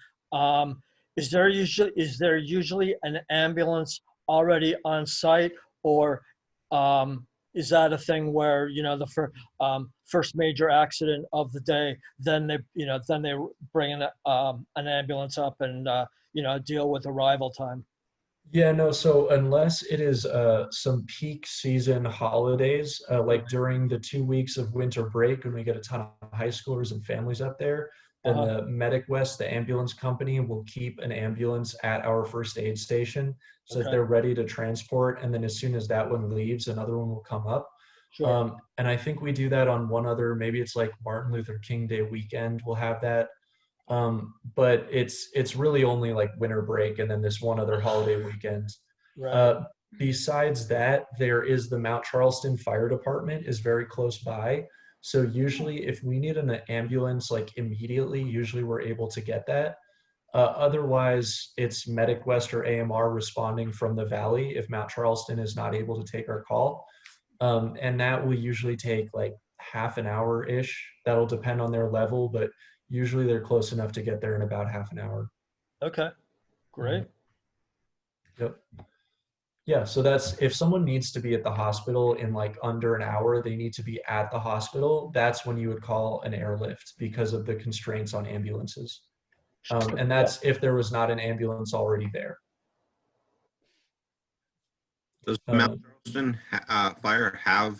S9: is there usually an ambulance already on site, or is that a thing where, the first major accident of the day, then they bring in an ambulance up and deal with arrival time?
S6: Yeah, no, so unless it is some peak season holidays, like during the 2 weeks of winter break when we get a ton of high schoolers and families up there, then the Medic West, the ambulance company, will keep an ambulance at our first aid station so that they're ready to transport. And then as soon as that one leaves, another one will come up.
S9: Sure.
S6: And I think we do that on one other, maybe it's like Martin Luther King Day weekend, we'll have that. But it's really only like winter break and then this one other holiday weekend.
S9: Right.
S6: Besides that, there is the Mount Charleston Fire Department is very close by. So usually if we need an ambulance like immediately, usually we're able to get that. Otherwise, it's Medic West or AMR responding from the valley if Mount Charleston is not able to take our call. And that will usually take like half an hour-ish. That'll depend on their level, but usually they're close enough to get there in about half an hour.
S9: Okay, great.
S6: Yep. Yeah, so that's, if someone needs to be at the hospital in like under an hour, they need to be at the hospital. That's when you would call an airlift because of the constraints on ambulances. And that's if there was not an ambulance already there.
S4: Does Mount Charleston Fire have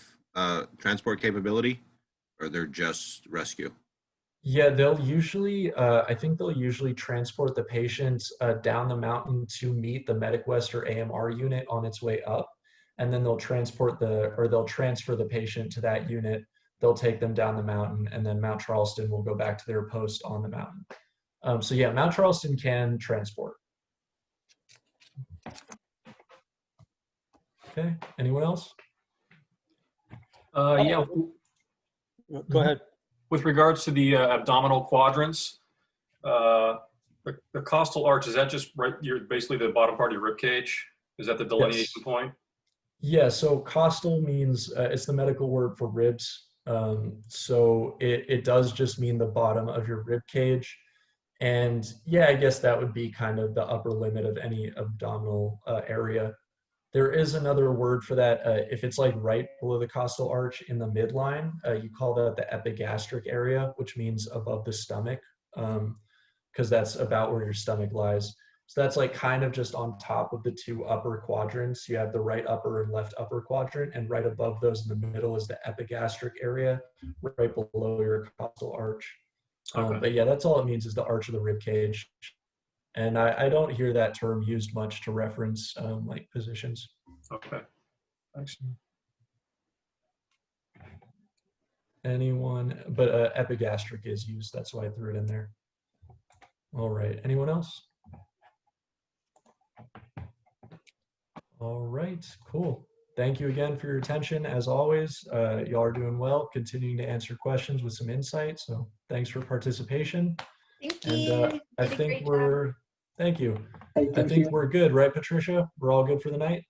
S4: transport capability, or they're just rescue?
S6: Yeah, they'll usually, I think they'll usually transport the patients down the mountain to meet the Medic West or AMR unit on its way up. And then they'll transfer the patient to that unit. They'll take them down the mountain, and then Mount Charleston will go back to their post on the mountain. So yeah, Mount Charleston can transport. Okay, anyone else?
S8: Yeah,
S9: Go ahead.
S8: With regards to the abdominal quadrants, the costal arch, is that just right? You're basically the bottom part of your rib cage. Is that the delineation point?
S6: Yeah, so costal means it's the medical word for ribs. So it does just mean the bottom of your rib cage. And yeah, I guess that would be kind of the upper limit of any abdominal area. There is another word for that. If it's like right below the costal arch in the midline, you call that the epigastric area, which means above the stomach, because that's about where your stomach lies. So that's like kind of just on top of the two upper quadrants. You have the right upper and left upper quadrant, and right above those in the middle is the epigastric area, right below your costal arch.
S8: Okay.
S6: But yeah, that's all it means is the arch of the rib cage. And I don't hear that term used much to reference like positions.
S8: Okay. Thanks.
S6: Anyone, but epigastric is used. That's why I threw it in there. All right. Anyone else? All right. Cool. Thank you again for your attention. As always, y'all are doing well, continuing to answer questions with some insight. So thanks for participation.
S7: Thank
S6: And
S7: you.
S6: I
S7: Did a
S6: think
S7: great job.
S6: we're, thank you.
S5: Hey,
S6: I
S5: thank
S6: think
S5: you.
S6: we're good, right, Patricia? We're all good for the night?